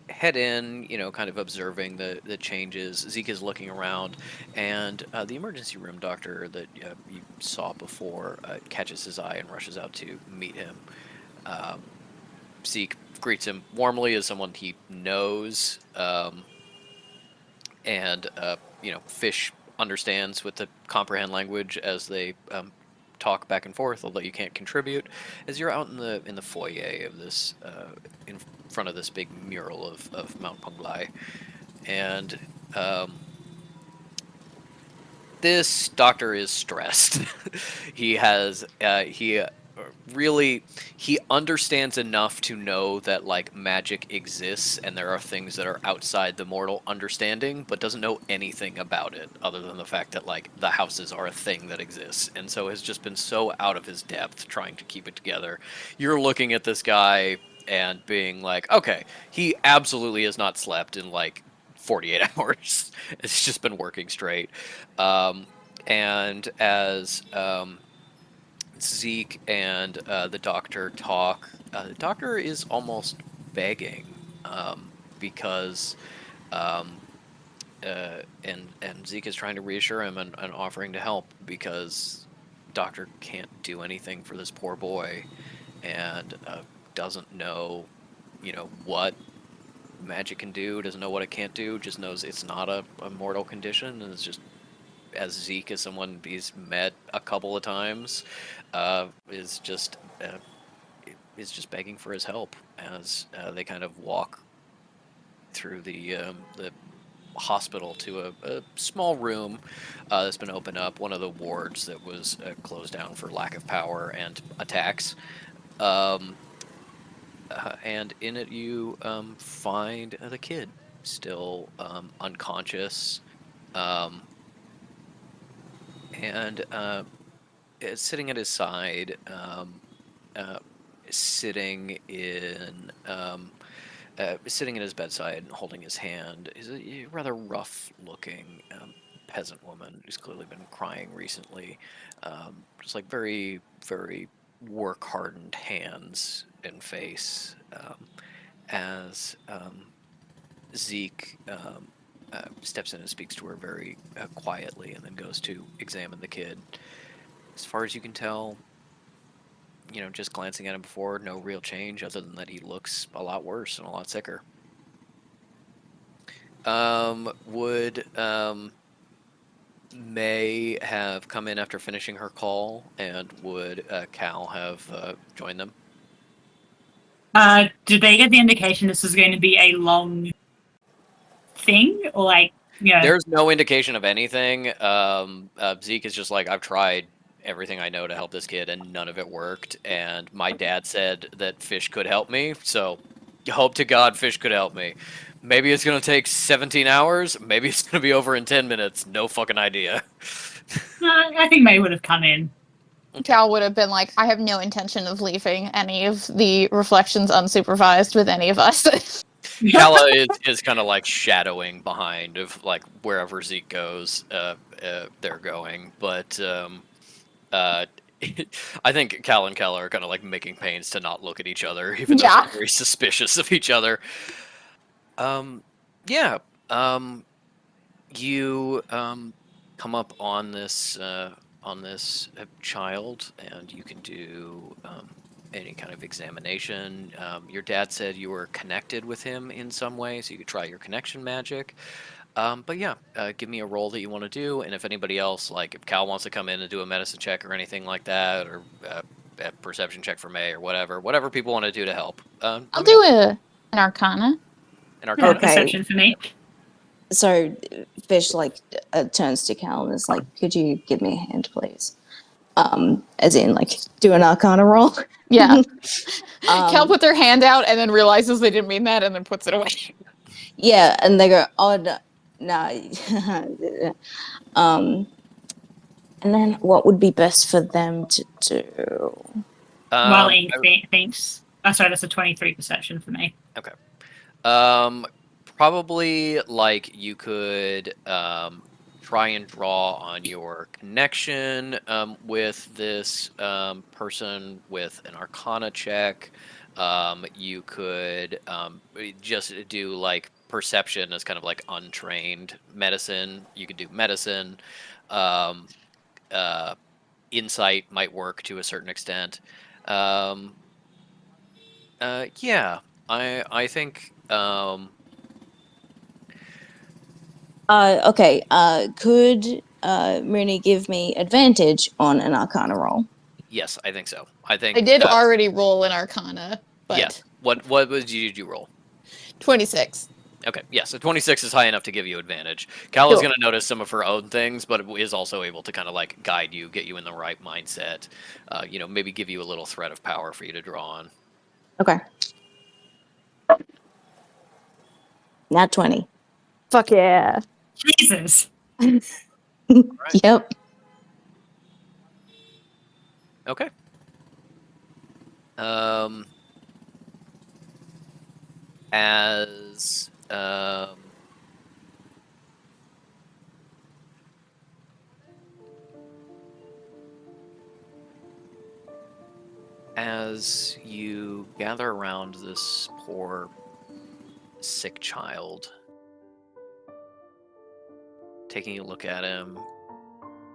head in, kind of observing the changes, Zeke is looking around, and the emergency room doctor that you saw before catches his eye and rushes out to meet him. Zeke greets him warmly as someone he knows, and Fish understands with the comprehend language as they talk back and forth, although you can't contribute. As you're out in the foyer of this, in front of this big mural of Mount Punglai, and this doctor is stressed. he has he understands enough to know that like magic exists and there are things that are outside the mortal understanding, but doesn't know anything about it other than the fact that like the houses are a thing that exists, and so has just been so out of his depth trying to keep it together. You're looking at this guy and being like, okay, he absolutely has not slept in like 48 hours. It's just been working straight. And as Zeke and the doctor talk, the doctor is almost begging, because and Zeke is trying to reassure him and offering to help, because doctor can't do anything for this poor boy, and doesn't know, what magic can do, doesn't know what it can't do, just knows it's not a mortal condition, and it's just, as Zeke is someone he's met a couple of times, is just begging for his help as they kind of walk through the hospital to a small room that's been opened up, one of the wards that was closed down for lack of power and attacks. And in it you find the kid still unconscious, and sitting at his side, sitting in his bedside and holding his hand is a rather rough-looking peasant woman who's clearly been crying recently. Just like very, very work-hardened hands and face. As Zeke steps in and speaks to her very quietly, and then goes to examine the kid. As far as you can tell, just glancing at him before, no real change other than that he looks a lot worse and a lot sicker. Would May have come in after finishing her call, and would Cal have joined them? Did they get the indication this was going to be a long thing, or like, There's no indication of anything. Zeke is just like, I've tried everything I know to help this kid, and none of it worked. And my dad said that Fish could help me, so hope to God Fish could help me. Maybe it's gonna take 17 hours. Maybe it's gonna be over in 10 minutes. No fucking idea. I think May would have come in. Cal would have been like, I have no intention of leaving any of the reflections unsupervised with any of us. Kala is kind of like shadowing behind of like wherever Zeke goes, they're going. But I think Cal and Kala are kind of like making pains to not look at each other, even though they're very suspicious of each other. You come up on this on this child, and you can do any kind of examination. Your dad said you were connected with him in some way, so you could try your connection magic. But yeah, give me a roll that you want to do, and if anybody else, like if Cal wants to come in and do a medicine check or anything like that, or a perception check for May or whatever people want to do to help. I'll let me do know. an Arcana. An Arcana. Okay. Perception for me. So Fish like turns to Cal and is like, "Could you give me a hand, please?" As in like do an Arcana roll. Yeah. Cal Um, puts her hand out and then realizes they didn't mean that and then puts it away. yeah, and they go, "Oh no." And then what would be best for them to do? While Um, Ink thinks. Oh, sorry, that's a 23 perception for me. Probably like you could try and draw on your connection with this person with an Arcana check. You could just do like perception as kind of like untrained medicine. You could do medicine. Um, Insight might work to a certain extent. Yeah, I think. Okay. Could Mooney give me advantage on an Arcana roll? Yes, I think so. I think I did already roll an Arcana, but yeah. What did you roll? 26. Okay, yeah, so 26 is high enough to give you advantage. Cal is going to notice some of her own things, but is also able to kind of like guide you, get you in the right mindset. Maybe give you a little thread of power for you to draw on. Okay. Nat 20. Fuck yeah. Jesus. Yep. Okay. As you gather around this poor, sick child, taking a look at him,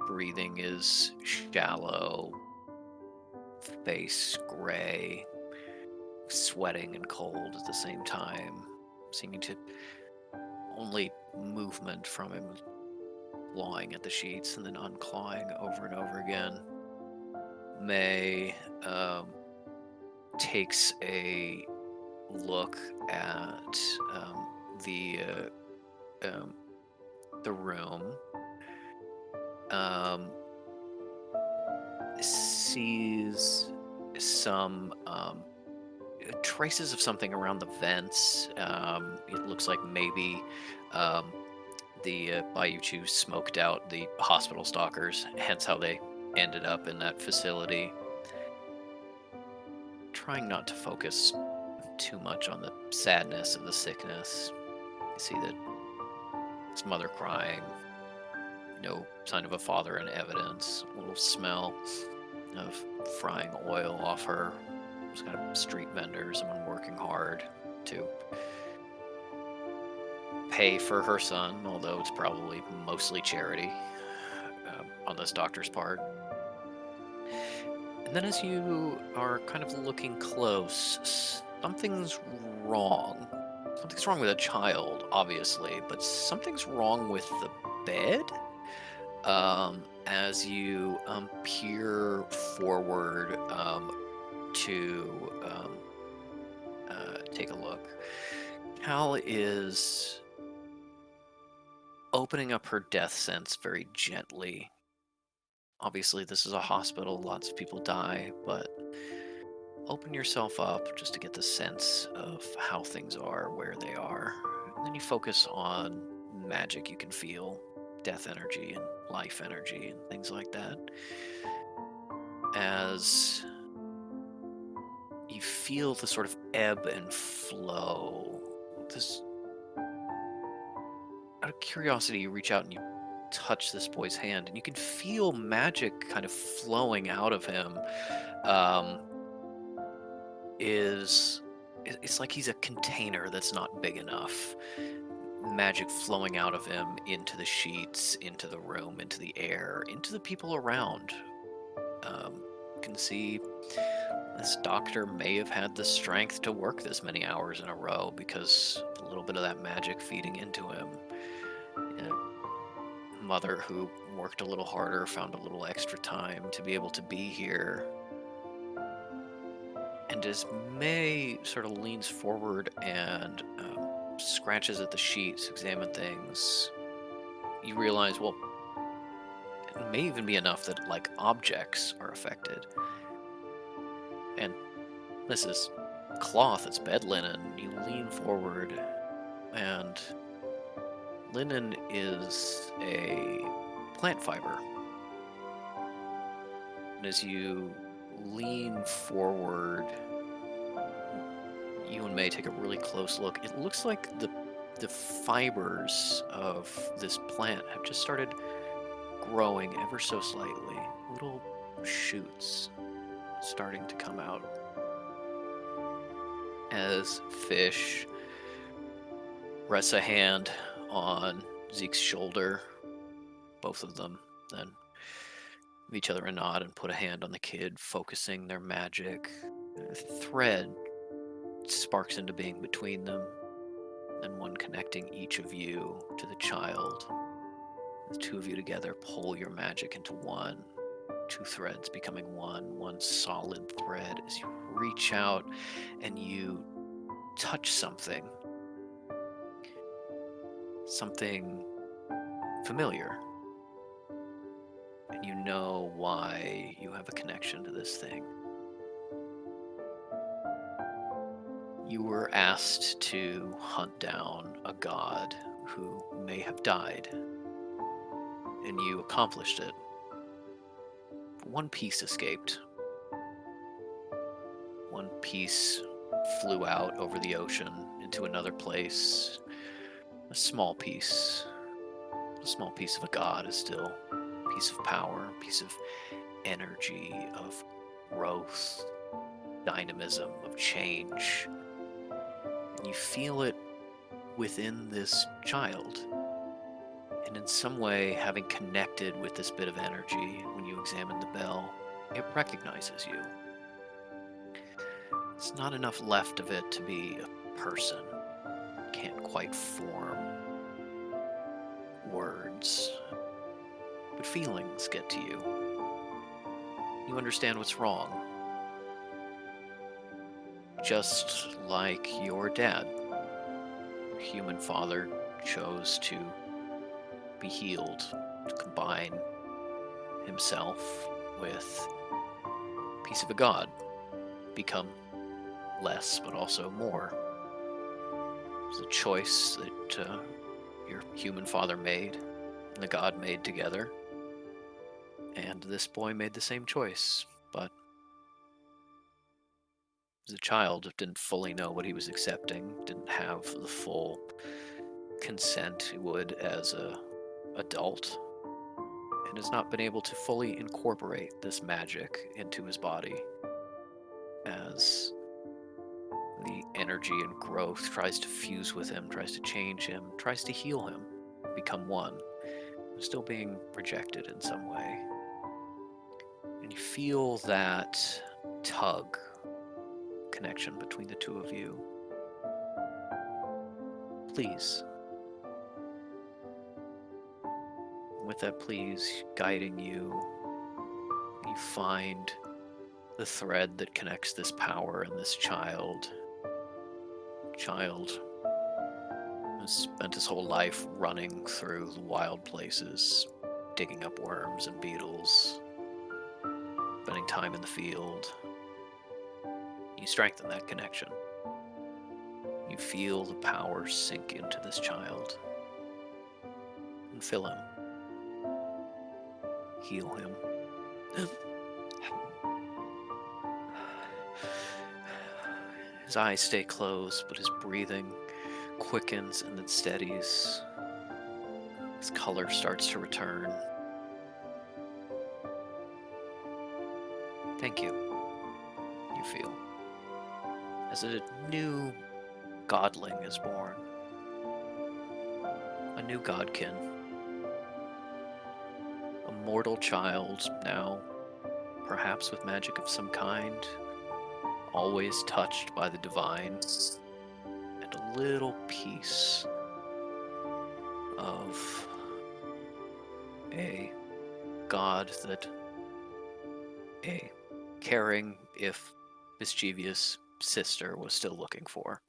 breathing is shallow, face gray, sweating and cold at the same time, seeming to only movement from him clawing at the sheets and then unclawing over and over again. May takes a look at the room, sees some traces of something around the vents. It looks like maybe the Bayou Chu smoked out the hospital stalkers, hence how they ended up in that facility. Trying not to focus too much on the sadness of the sickness. You see that his mother crying, no sign of a father in evidence, a little smell of frying oil off her. Just kind of street vendors, someone working hard to pay for her son, although it's probably mostly charity on this doctor's part. And then as you are kind of looking close, something's wrong. Something's wrong with a child, obviously, but something's wrong with the bed. As you peer forward to take a look, Cal is opening up her death sense very gently. Obviously, this is a hospital, lots of people die, but open yourself up just to get the sense of how things are, where they are. And then you focus on magic you can feel, death energy and life energy and things like that. As you feel the sort of ebb and flow, this, out of curiosity, you reach out and you touch this boy's hand, and you can feel magic kind of flowing out of him. It's like he's a container that's not big enough. magic flowing out of him into the sheets, into the room, into the air, into the people around. You can see this doctor may have had the strength to work this many hours in a row because a little bit of that magic feeding into him. A mother who worked a little harder found a little extra time to be able to be here. And as May sort of leans forward and scratches at the sheets, examine things, you realize, well, it may even be enough that like objects are affected. And this is cloth, it's bed linen. You lean forward, and linen is a plant fiber. And as you lean forward, you and May take a really close look. It looks like the fibers of this plant have just started growing ever so slightly. Little shoots starting to come out. As Fish rests a hand on Zeke's shoulder, both of them then give each other a nod and put a hand on the kid, focusing their magic. A thread sparks into being between them, and one connecting each of you to the child. The two of you together pull your magic into one, two threads becoming one solid thread as you reach out and you touch something familiar, and you know why you have a connection to this thing. You were asked to hunt down a god who may have died, and you accomplished it. One piece escaped. One piece flew out over the ocean into another place. A small piece of a god is still a piece of power, a piece of energy, of growth, dynamism, of change. And you feel it within this child. And in some way, having connected with this bit of energy, when you examine the bell, it recognizes you. It's not enough left of it to be a person. It can't quite form words, but feelings get to you. You understand what's wrong. Just like your dad, human father, chose to be healed, to combine himself with a piece of a god, become less but also more. It's a choice that your human father made and the god made together, and this boy made the same choice, but as a child didn't fully know what he was accepting, didn't have the full consent he would as a adult, and has not been able to fully incorporate this magic into his body as the energy and growth tries to fuse with him, tries to change him, tries to heal him, become one, still being rejected in some way. And you feel that tug connection between the two of you. Please. With that please guiding you, you find the thread that connects this power and this child. Child has spent his whole life running through the wild places, digging up worms and beetles, spending time in the field. You strengthen that connection. You feel the power sink into this child and fill him. Heal him. His eyes stay closed, but his breathing quickens and then steadies. His color starts to return. Thank you, you feel, as a new godling is born. a new godkin. A mortal child now, perhaps with magic of some kind, always touched by the divine, and a little piece of a god that a caring, if mischievous, sister was still looking for.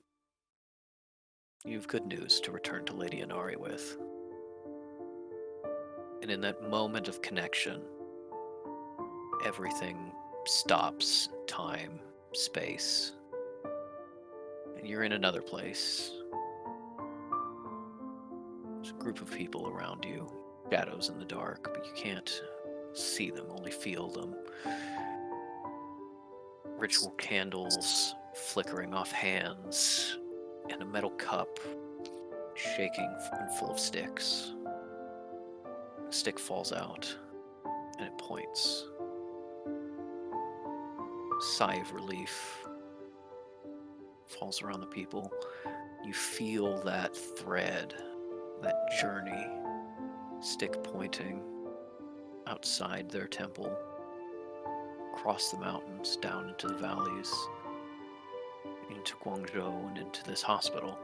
You've good news to return to Lady Inari with. And in that moment of connection, everything stops, time, space. And you're in another place. There's a group of people around you, shadows in the dark, but you can't see them, only feel them. Ritual candles flickering off hands, and a metal cup shaking and full of sticks. A stick falls out, and it points. Sigh of relief falls around the people. You feel that thread, that journey, stick pointing outside their temple, across the mountains, down into the valleys, into Guangzhou, and into this hospital.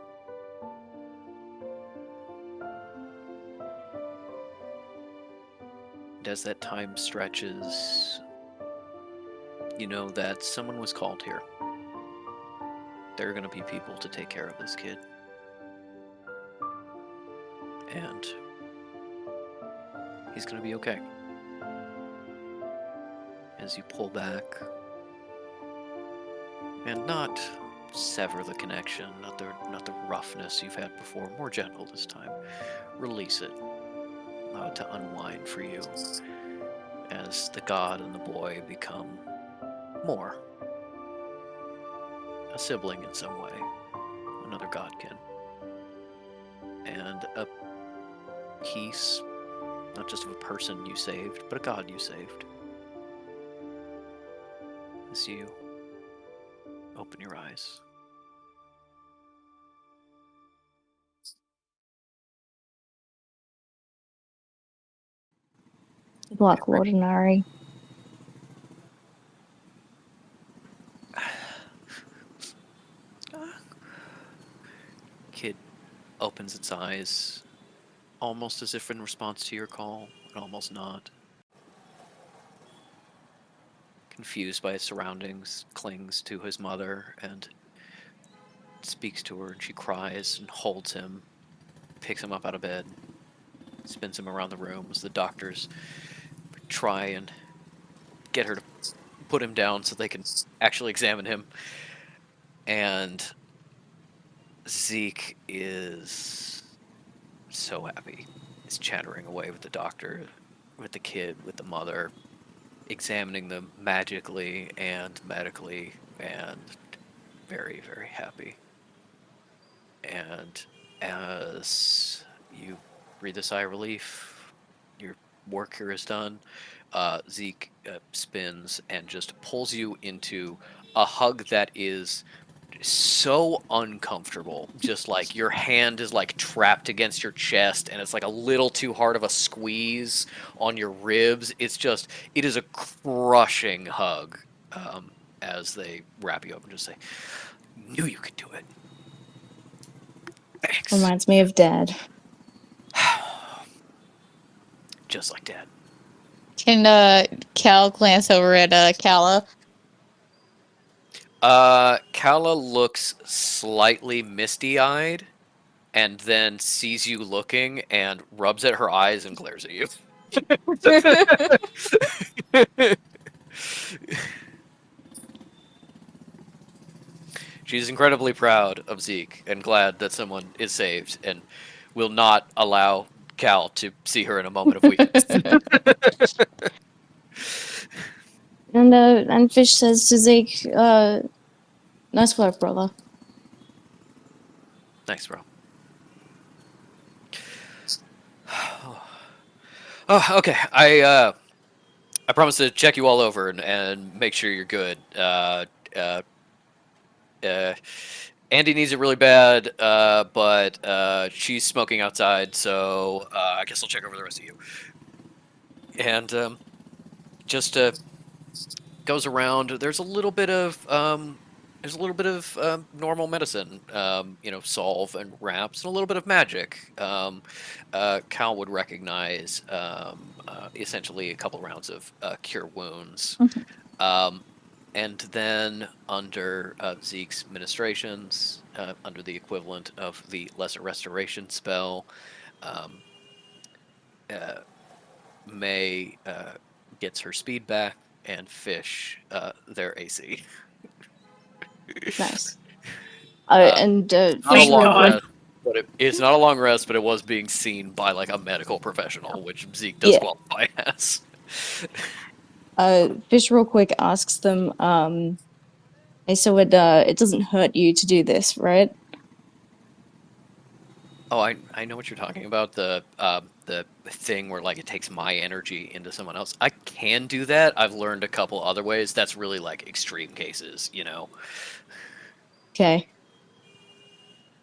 And as that time stretches, you know that someone was called here. There are going to be people to take care of this kid. And he's going to be okay. As you pull back and not sever the connection, not the roughness you've had before, more gentle this time. Release it. Allow it to unwind for you as the god and the boy become more. A sibling in some way, another godkin. And a piece, not just of a person you saved, but a god you saved. As you open your eyes. Good luck, Lord Inari. Kid opens its eyes, almost as if in response to your call, but almost not. Confused by his surroundings, clings to his mother and speaks to her, and she cries and holds him, picks him up out of bed, spins him around the room as the doctors try and get her to put him down so they can actually examine him. And Zeke is so happy. He's chattering away with the doctor, with the kid, with the mother, examining them magically and medically, and very, very happy. And as you breathe a sigh of relief, your work here is done, Zeke spins and just pulls you into a hug that is so uncomfortable. Just like your hand is like trapped against your chest, and it's like a little too hard of a squeeze on your ribs. It is a crushing hug, as they wrap you up and just say, "Knew you could do it. Thanks." Reminds me of Dad. Just like Dad. Can Cal glance over at Kala? Kala looks slightly misty-eyed, and then sees you looking and rubs at her eyes and glares at you. She's incredibly proud of Zeke and glad that someone is saved, and will not allow Cal to see her in a moment of weakness. And Fish says to Zeke, nice work, brother. Thanks, bro. Oh, okay. I promise to check you all over and make sure you're good. Andy needs it really bad, but she's smoking outside, so I guess I'll check over the rest of you. And just goes around. There's a little bit of normal medicine, solve and wraps, and a little bit of magic. Cal would recognize essentially a couple rounds of cure wounds. And then under Zeke's ministrations, under the equivalent of the Lesser Restoration spell, May gets her speed back, and Fish their AC. Nice. Not And a Thank long God. rest, but it's not a long rest, but it was being seen by like a medical professional, which Zeke does Yeah. qualify as. Fish real quick asks them, hey, so it doesn't hurt you to do this, right? Oh, I know what you're talking about. The thing where like it takes my energy into someone else. I can do that. I've learned a couple other ways. That's really like extreme cases, you know. Okay.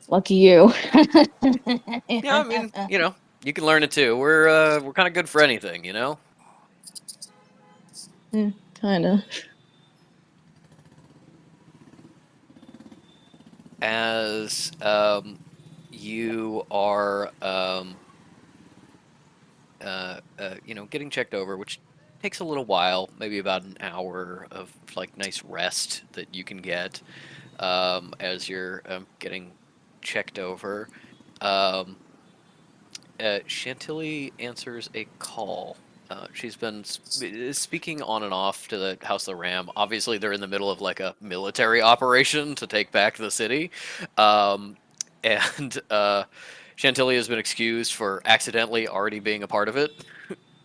Lucky you. Yeah, I mean, you know, you can learn it too. We're kind of good for anything, you know. Kinda. As you are getting checked over, which takes a little while, maybe about an hour of like nice rest that you can get as you're getting checked over. Chantilly answers a call. She's been speaking on and off to the House of the Ram. Obviously, they're in the middle of like a military operation to take back the city, and Chantilly has been excused for accidentally already being a part of it.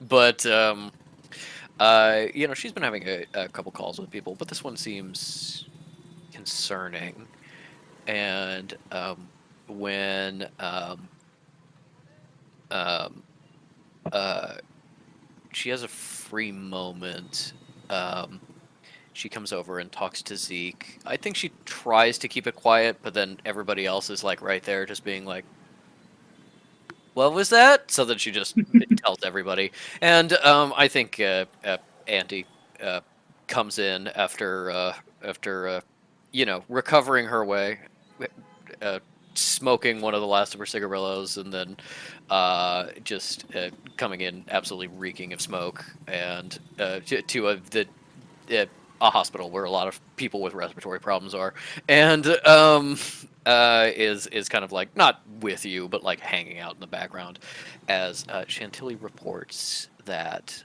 But she's been having a couple calls with people, but this one seems concerning. And when she has a free moment, she comes over and talks to Zeke. I think she tries to keep it quiet, but then everybody else is like right there, just being like, "What was that?" So then she just tells everybody. And I think Andy comes in after recovering her way, smoking one of the last of her cigarillos, and then just coming in absolutely reeking of smoke, and to a hospital where a lot of people with respiratory problems are, and is kind of like not with you, but like hanging out in the background, as Chantilly reports that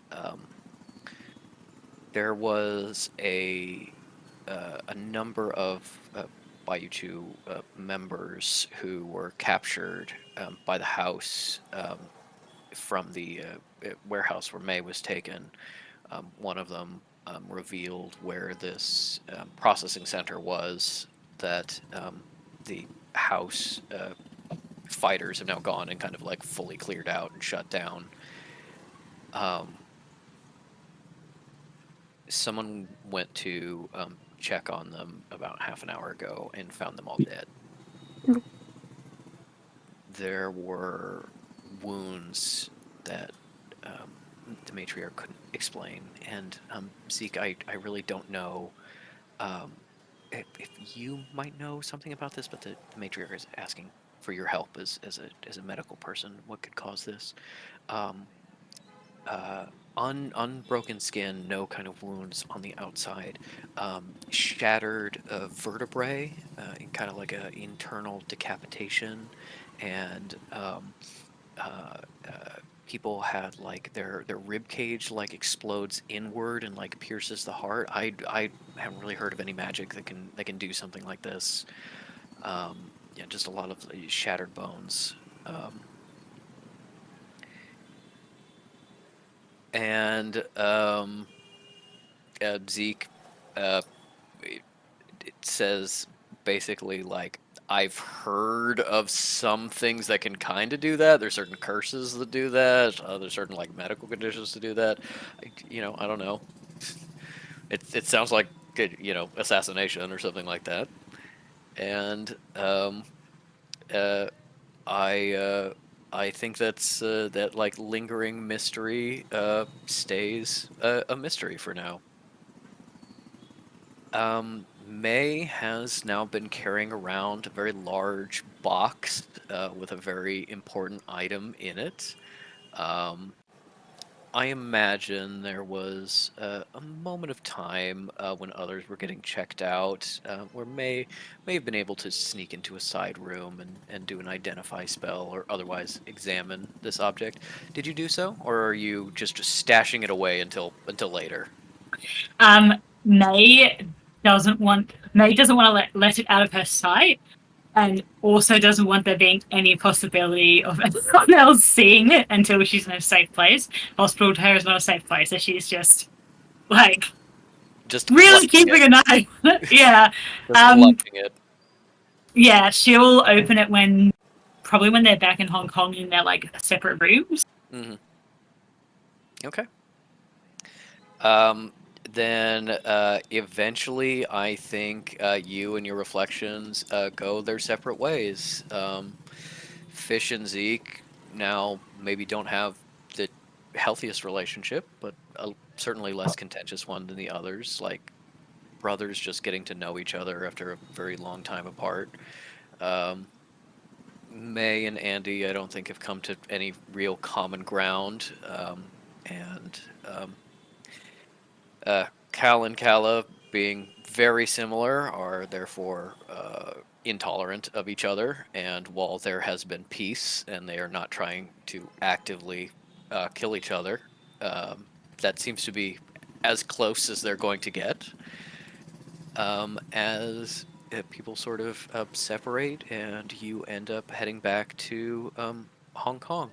there was a number of Bayuchu members who were captured by the house from the warehouse where May was taken. One of them revealed where this processing center was that the house fighters have now gone and kind of like fully cleared out and shut down. Someone went to check on them about half an hour ago and found them all dead. There were wounds that the matriarch couldn't explain, and Zeke, I really don't know if you might know something about this, but the matriarch is asking for your help as a medical person. What could cause this? Unbroken skin, no kind of wounds on the outside, shattered vertebrae, in kind of like a internal decapitation, and people had like their rib cage like explodes inward and like pierces the heart. I haven't really heard of any magic that can do something like this. Just a lot of shattered bones. And Zeke, it says basically like, I've heard of some things that can kind of do that. There's certain curses that do that. There's certain like medical conditions to do that. I don't know. It sounds like assassination or something like that. and uh, I think that's that like lingering mystery stays a mystery for now. May has now been carrying around a very large box with a very important item in it. Um, I imagine there was a moment of time when others were getting checked out, where may have been able to sneak into a side room and do an identify spell or otherwise examine this object. Did you do so, or are you just stashing it away until later? May doesn't want to let it out of her sight, and also doesn't want there being any possibility of anyone else seeing it until she's in a safe place. Hospital to her is not a safe place, so she's just like Just really collecting keeping an eye on it. Yeah. Just collecting it. Yeah, she'll open it probably when they're back in Hong Kong in their like separate rooms. Mm-hmm. Okay. Then eventually, I think you and your reflections go their separate ways. Fish and Zeke now maybe don't have the healthiest relationship, but a certainly less contentious one than the others. Like brothers just getting to know each other after a very long time apart. Um, May and Andy, I don't think have come to any real common ground, and Cal and Kala, being very similar, are therefore intolerant of each other. And while there has been peace, and they are not trying to actively kill each other, that seems to be as close as they're going to get. As people sort of separate, and you end up heading back to Hong Kong.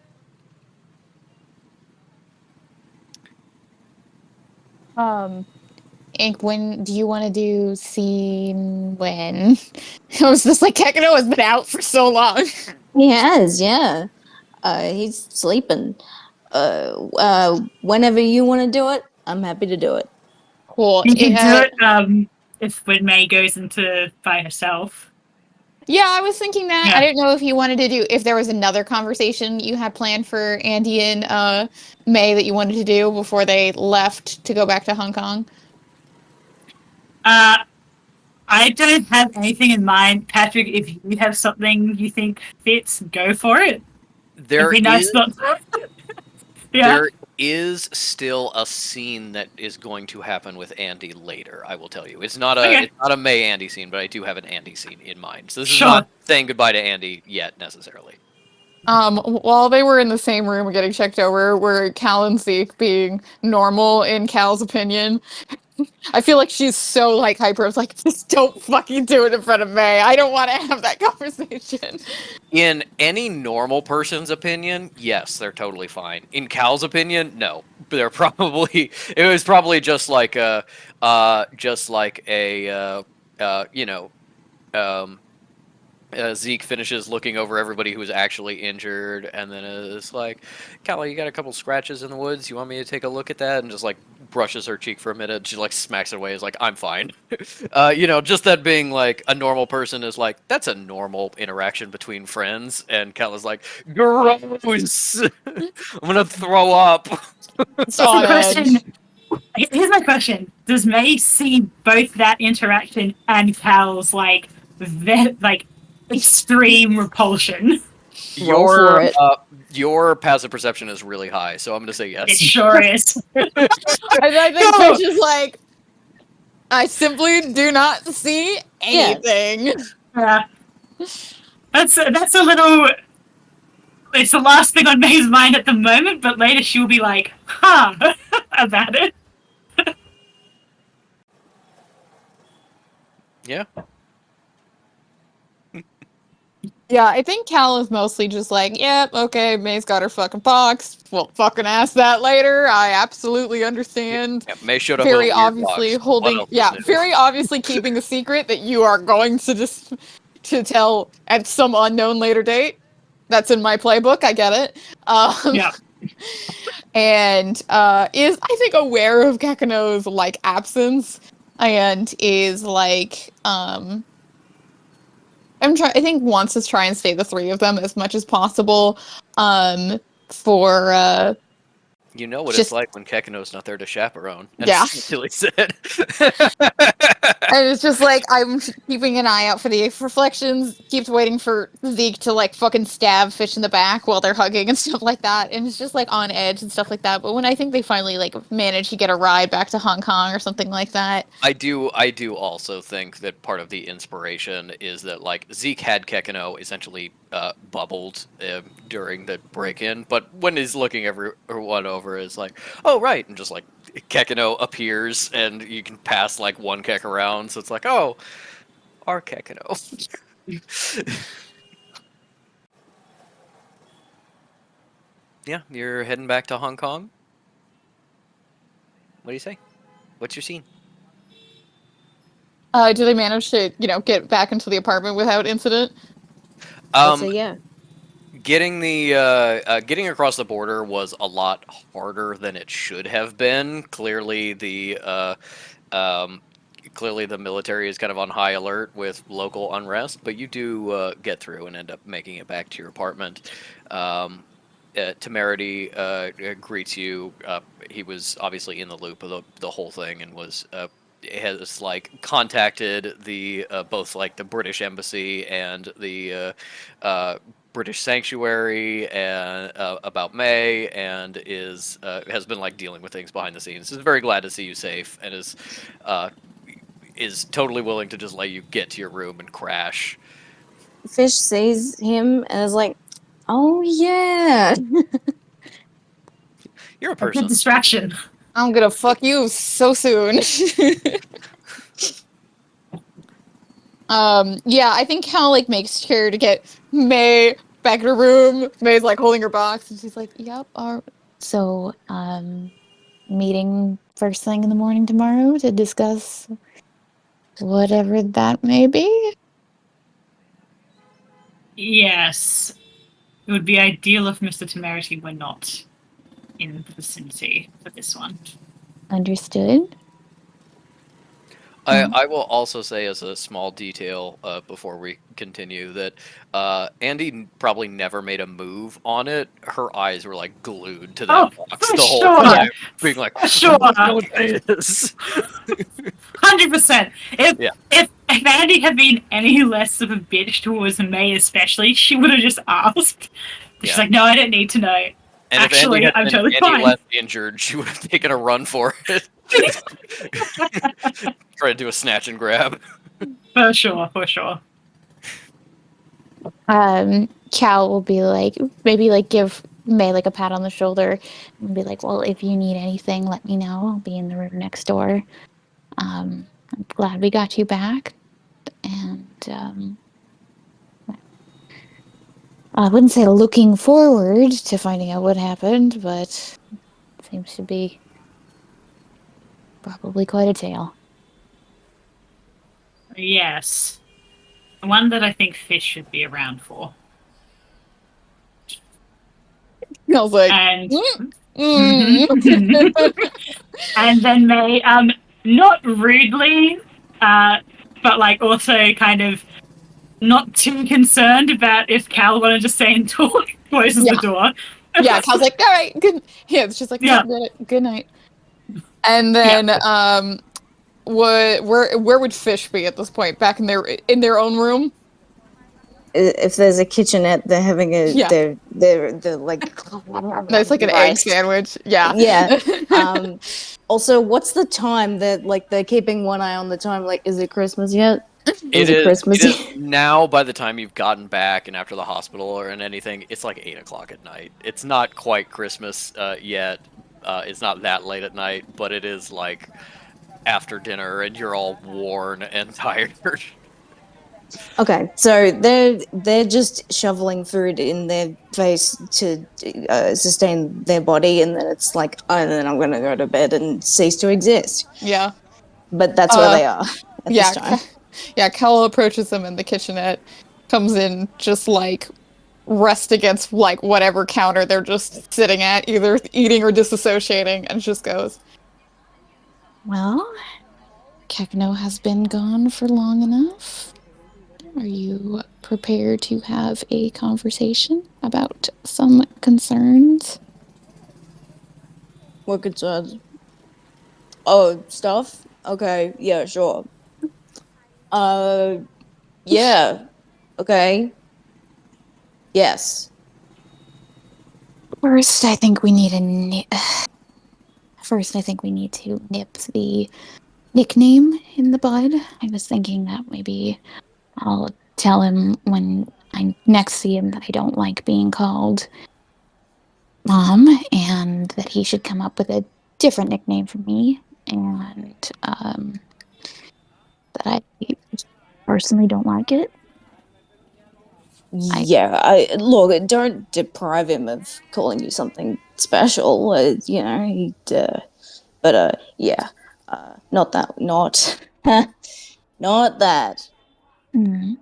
Ink, when do you want to do scene when? I was just like, Kekino has been out for so long. He has, yeah. He's sleeping. Whenever you want to do it, I'm happy to do it. Cool. You can do it if when May goes into by herself. Yeah, I was thinking that. Yeah. I didn't know if you wanted to do, if there was another conversation you had planned for Andy and May that you wanted to do before they left to go back to Hong Kong. I don't have anything in mind. Patrick, if you have something you think fits, go for it. There Yeah. There is still a scene that is going to happen with Andy later. I will tell you, it's not a May Andy scene, but I do have an Andy scene in mind. So this is not saying goodbye to Andy yet necessarily. While they were in the same room getting checked over, were Cal and Zeke being normal in Cal's opinion? I feel like she's so like hyper. It's like, just don't fucking do it in front of May. I don't want to have that conversation. In any normal person's opinion, yes, they're totally fine. In Cal's opinion, no. They're probably it was probably just like a Zeke finishes looking over everybody who's actually injured, and then it's like, Callie, you got a couple scratches in the woods. You want me to take a look at that? And just like brushes her cheek for a minute. She like smacks it away. Is like, I'm fine. Just that being like a normal person is like, that's a normal interaction between friends. And Callie's like, gross. I'm gonna throw up. Here's my question: does May see both that interaction and Cal's like extreme repulsion? Your passive perception is really high, so I'm gonna say yes. It sure is. I think Fish is like, I simply do not see anything. Yeah. That's a little. It's the last thing on May's mind at the moment, but later she'll be like, "Huh," about it. Yeah. Yeah, I think Cal is mostly just like, yep, okay, May's got her fucking pox. We'll fucking ask that later. I absolutely understand. Yeah, May showed up very obviously very obviously keeping a secret that you are going to tell at some unknown later date. That's in my playbook. I get it. Yeah. And is, I think, aware of Kekino's like absence, and is like I think wants to try and stay the three of them as much as possible. For You know what it's just like when Kekino's not there to chaperone. And Yeah. Chantilly said. and it's just like I'm keeping an eye out for the reflections. Keeps waiting for Zeke to like fucking stab Fish in the back while they're hugging and stuff like that. And it's just like on edge and stuff like that. But when I think they finally like manage to get a ride back to Hong Kong or something like that. I do also think that part of the inspiration is that like Zeke had Kekino essentially bubbled during the break-in, but when he's looking everyone over, is like, oh right, and just like Kekino appears, and you can pass like one Kek around, so it's like, oh, our Kekino. Yeah, you're heading back to Hong Kong. What do you say? What's your scene? Do they manage to, get back into the apartment without incident? I'd say yeah. Getting getting across the border was a lot harder than it should have been. Clearly, the military is kind of on high alert with local unrest, but you do get through and end up making it back to your apartment. Temerity greets you. He was obviously in the loop of the whole thing and has like contacted the both like the British embassy and the British sanctuary and about May, and has been like dealing with things behind the scenes. Is very glad to see you safe, and is totally willing to just let you get to your room and crash. Fish sees him and is like, "Oh yeah." You're a Good person. distraction. I'm gonna fuck you so soon. Yeah, I think Cal like makes sure to get May back in her room. May's like holding her box, and she's like, "Yep." So, meeting first thing in the morning tomorrow to discuss whatever that may be. Yes. It would be ideal if Mr. Temerity were not in the vicinity for this one. Understood. I will also say, as a small detail before we continue, that Andy probably never made a move on it. Her eyes were like glued to that box for the whole sure. time, being like, For sure. "Don't say this." 100%. Yeah. If Andy had been any less of a bitch towards May, especially, she would have just asked. She's Yeah. like, "No, I don't need to know." And Actually, if I'm Andy had totally been any fine. less injured, she would have taken a run for it. Try to do a snatch and grab. For sure, for sure. Cal will be like, maybe like give May like a pat on the shoulder and be like, "Well, if you need anything, let me know. I'll be in the room next door. I'm glad we got you back." And I wouldn't say looking forward to finding out what happened, but seems to be probably quite a tale. Yes. One that I think Fish should be around for. I was like, And mm. and then May, not rudely, but like also kind of not too concerned about if Cal wanted to stay and talk, closes Yeah. the door. Yeah, Cal's like, "All right, good." Yeah, it's just like, Yeah. Good night." And then, where would Fish be at this point? Back in their own room? If there's a kitchenette, they're having a Yeah. they're like That's like an egg sandwich. Yeah. Yeah. Also, what's the time that like they're keeping one eye on the time? Like, is it Christmas yet? It is Christmas? now. By the time you've gotten back and after the hospital or anything, it's like 8 o'clock at night. It's not quite Christmas yet. It's not that late at night, but it is like after dinner, and you're all worn and tired. Okay, so they're just shoveling food in their face to sustain their body, and then it's like, oh, and then I'm gonna go to bed and cease to exist. Yeah. But that's where they are at Yeah. this time. Cal approaches them in the kitchenette, comes in just like rest against like whatever counter they're just sitting at, either eating or disassociating, and just goes, "Well, Kekno has been gone for long enough. Are you prepared to have a conversation about some concerns? What concerns? Oh, stuff? Okay, yeah, sure. Uh, yeah. Okay. Yes. First, I think we need First, I think we need to nip the nickname in the bud. I was thinking that maybe I'll tell him when I next see him that I don't like being called Mom, and that he should come up with a different nickname for me, and that I personally don't like it. I Yeah, I look, don't deprive him of calling you something special. You know, but yeah, not that, not, not that. mm.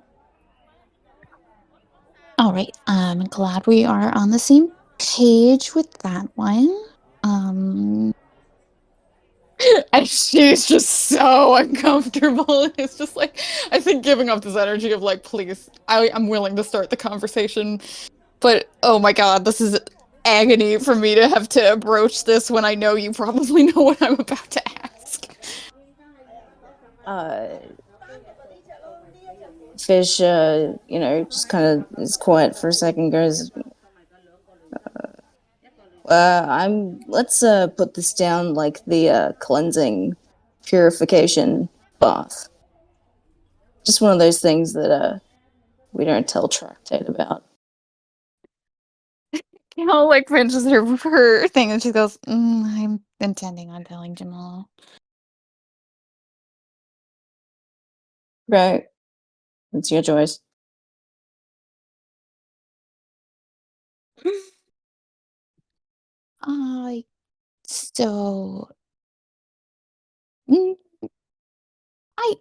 All right. I'm glad we are on the same page with that one. Um, and she's just so uncomfortable. It's just like, I think giving up this energy of like, please, I'm willing to start the conversation, but oh my God, this is agony for me to have to broach this when I know you probably know what I'm about to ask. Uh, Fish, you know, just kind of is quiet for a second, goes, let's put this down like the cleansing purification bath. Just one of those things that we don't tell Tractate about. Like pinches her thing and she goes, I'm intending on telling Jamal. Right. It's your choice. I so mm, I I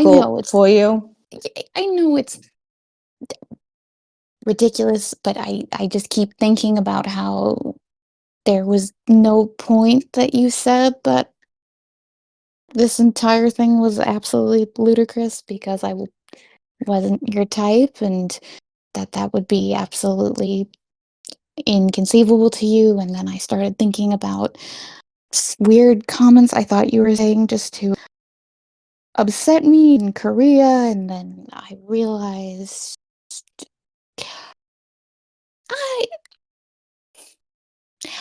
know Difficult it's for you? I know it's ridiculous, but I just keep thinking about how there was no point that you said that this entire thing was absolutely ludicrous because wasn't your type, and that would be absolutely inconceivable to you. And then I started thinking about weird comments I thought you were saying just to upset me in Korea, and then I realized I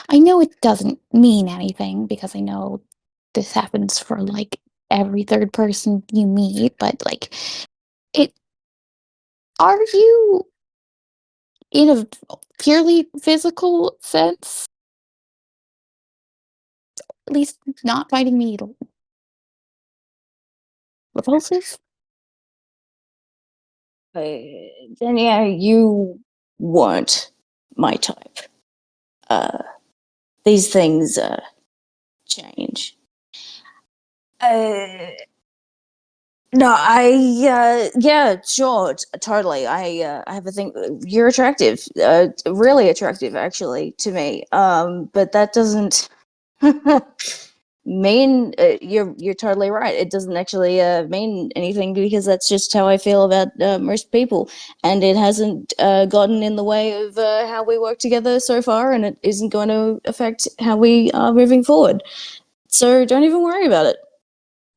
I know it doesn't mean anything because I know this happens for like every third person you meet, but like it are you in a purely physical sense at least not finding me repulsive? Then yeah, you weren't my type. Uh, these things change. Uh, no, yeah, sure, totally. I have a thing. You're attractive, really attractive, actually, to me. But that doesn't mean you're totally right. It doesn't actually mean anything because that's just how I feel about most people, and it hasn't gotten in the way of how we work together so far, and it isn't going to affect how we are moving forward. So don't even worry about it.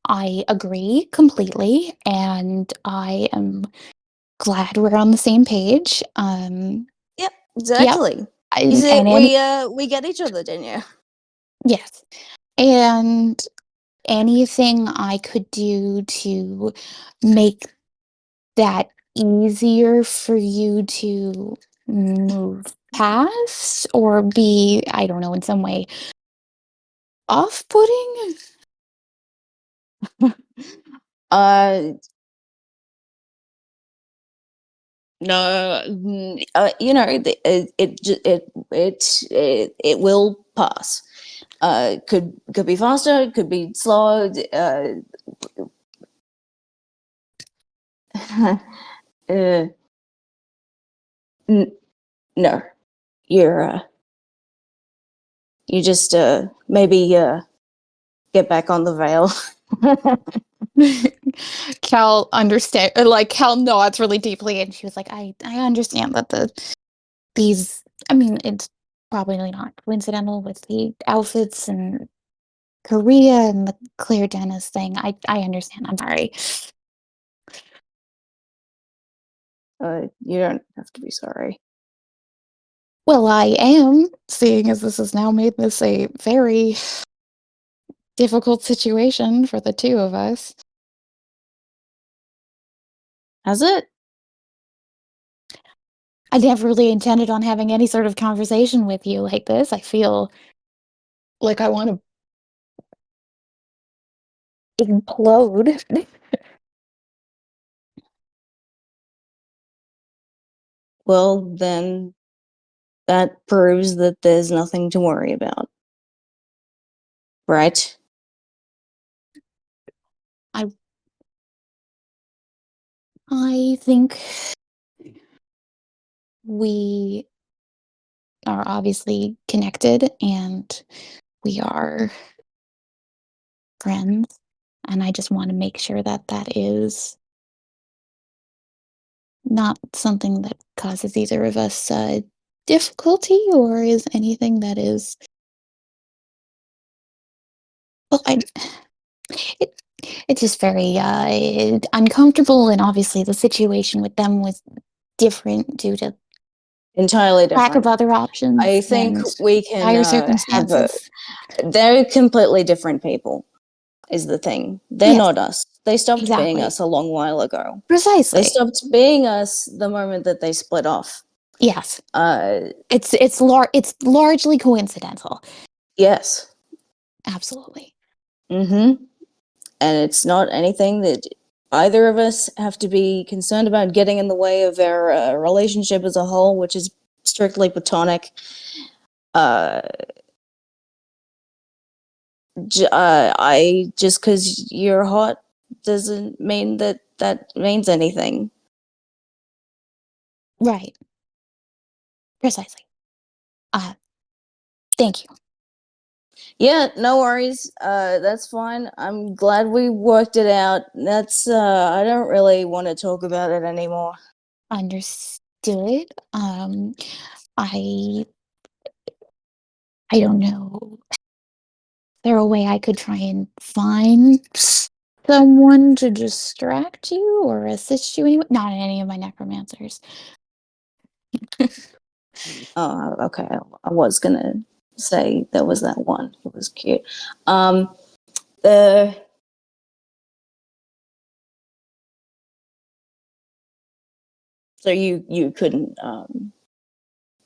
I agree completely, and I am glad we're on the same page. Yep, Yep. exactly. You And, see, and any we get each other, didn't you? yes. And anything I could do to make that easier for you to move past or be, I don't know, in some way off-putting? uh, no, you know, it will pass. Could be faster, could be slower. Uh, n- no, you're you just maybe get back on the veil. Cal understand like Cal nods really deeply, and she was like, I understand that these I mean it's probably not coincidental with the outfits and Korea and the Claire Dennis thing. I understand. I'm sorry. You don't have to be sorry. Well, I am, seeing as this has now made this a very difficult situation for the two of us. Has it? I never really intended on having any sort of conversation with you like this. I feel like I want to implode. Well, then that proves that there's nothing to worry about. Right? I think we are obviously connected and we are friends. And I just want to make sure that that is not something that causes either of us difficulty or is anything that is. Well, it, it's just very uncomfortable, and obviously the situation with them was different due to Entirely lack of different. other options I think and we can dire have a. circumstances. They're completely different people, is the thing. They're Yes, not us. They stopped being exactly. us a long while ago. They Precisely. stopped being us the moment that they split off. Yes. Uh, It's largely coincidental. yes. Absolutely. Mm-hmm. And it's not anything that either of us have to be concerned about getting in the way of our relationship as a whole, which is strictly platonic. I just because you're hot doesn't mean that that means anything. Right. Precisely. Thank you. Yeah, no worries. That's fine. I'm glad we worked it out. That's I don't really want to talk about it anymore. Understood. I I don't know. Is there a way I could try and find someone to distract you or assist you anyway? Not any of my necromancers. Oh, okay. I was gonna say there was that one. It was cute. The so you couldn't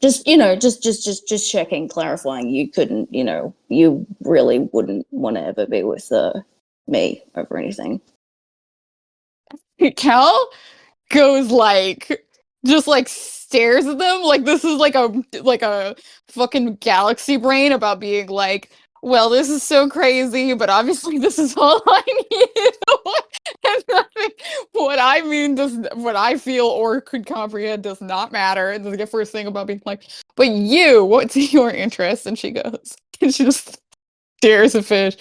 just just checking, clarifying. You couldn't, you really wouldn't want to ever be with me over anything. Cal goes just stares at them like this is like a fucking galaxy brain about being like, well, this is so crazy, but obviously this is all I need. And nothing, what I feel or could comprehend does not matter. And the first thing about being like, but you, what's your interest? And she goes, and she just stares at Fish,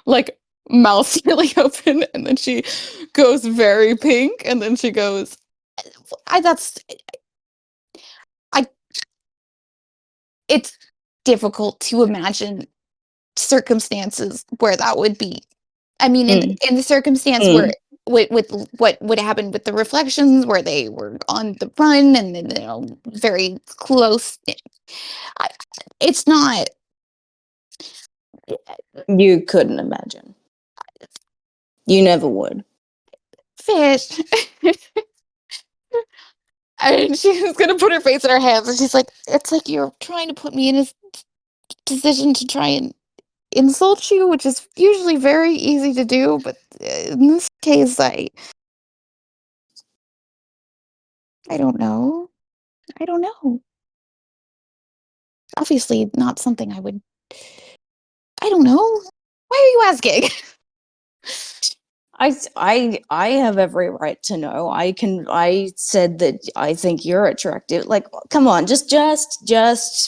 like mouth really open, and then she goes very pink, and then she goes, I that's I it's difficult to imagine circumstances where that would be. I mean, in the circumstance where Mm. with what would happen with the reflections, where they were on the run and then very close. I, it's not You couldn't imagine. You never would. Fish. And she was gonna put her face in her hands, and she's like, "It's like you're trying to put me in a position to try and insult you, which is usually very easy to do, but in this case, I don't know. I don't know. Obviously, not something I would. I don't know. Why are you asking?" I have every right to know. I said that I think you're attractive. Like, come on, just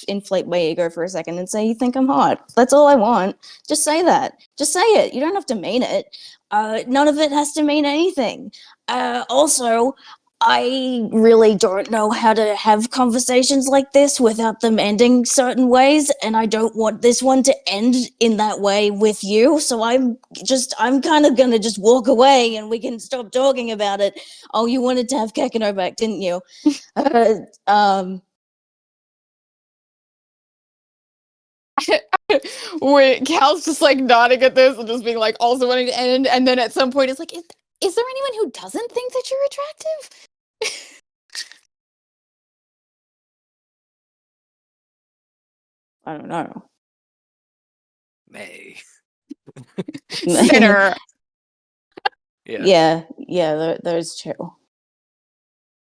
inflate my ego for a second and say you think I'm hot. That's all I want. Just say that. Just say it. You don't have to mean it. None of it has to mean anything. Also, I really don't know how to have conversations like this without them ending certain ways, and I don't want this one to end in that way with you. So I'm kind of gonna just walk away, and we can stop talking about it. Oh, you wanted to have Kekino back, didn't you? Um, Wait, Cal's just like nodding at this and just being like also wanting to end, and then at some point it's like, is there anyone who doesn't think that you're attractive? I don't know. May. Sinner. Yeah. Yeah, those two.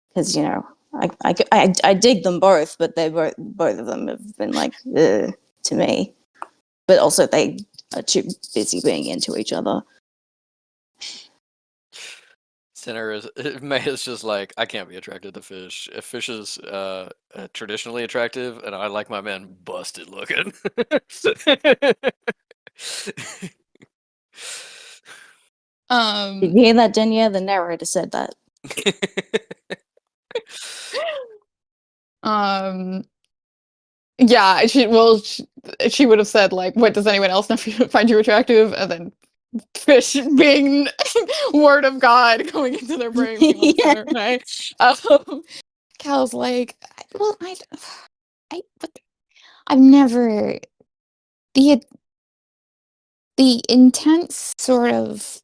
Because I dig them both, but they both of them have been like ugh, to me. But also they are too busy being into each other. Sinner is May is just like, I can't be attracted to Fish. If Fish is traditionally attractive, and I like my men busted looking. Did you hear that, Denya? The narrator said that. Yeah, she would have said like, what, does anyone else find you attractive? And then Fish being word of God going into their brain. Yeah. Right? Cal's like, well, but I've never the intense sort of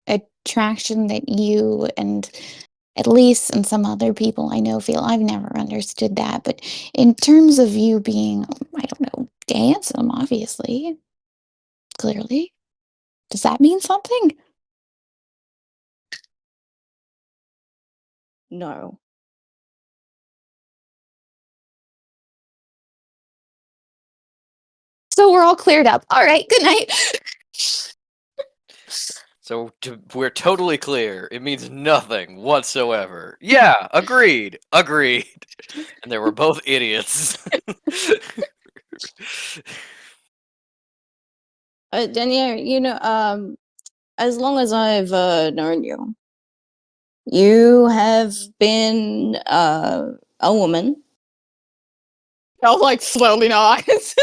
attraction that you and at least and some other people I know feel, I've never understood that. But in terms of you being, I don't know, handsome, obviously, clearly, does that mean something? No. So we're all cleared up. All right, good night. So we're totally clear. It means nothing whatsoever. Yeah, agreed. Agreed. And they were both idiots. Denya, as long as I've known you, you have been a woman. I'll like slowly nods.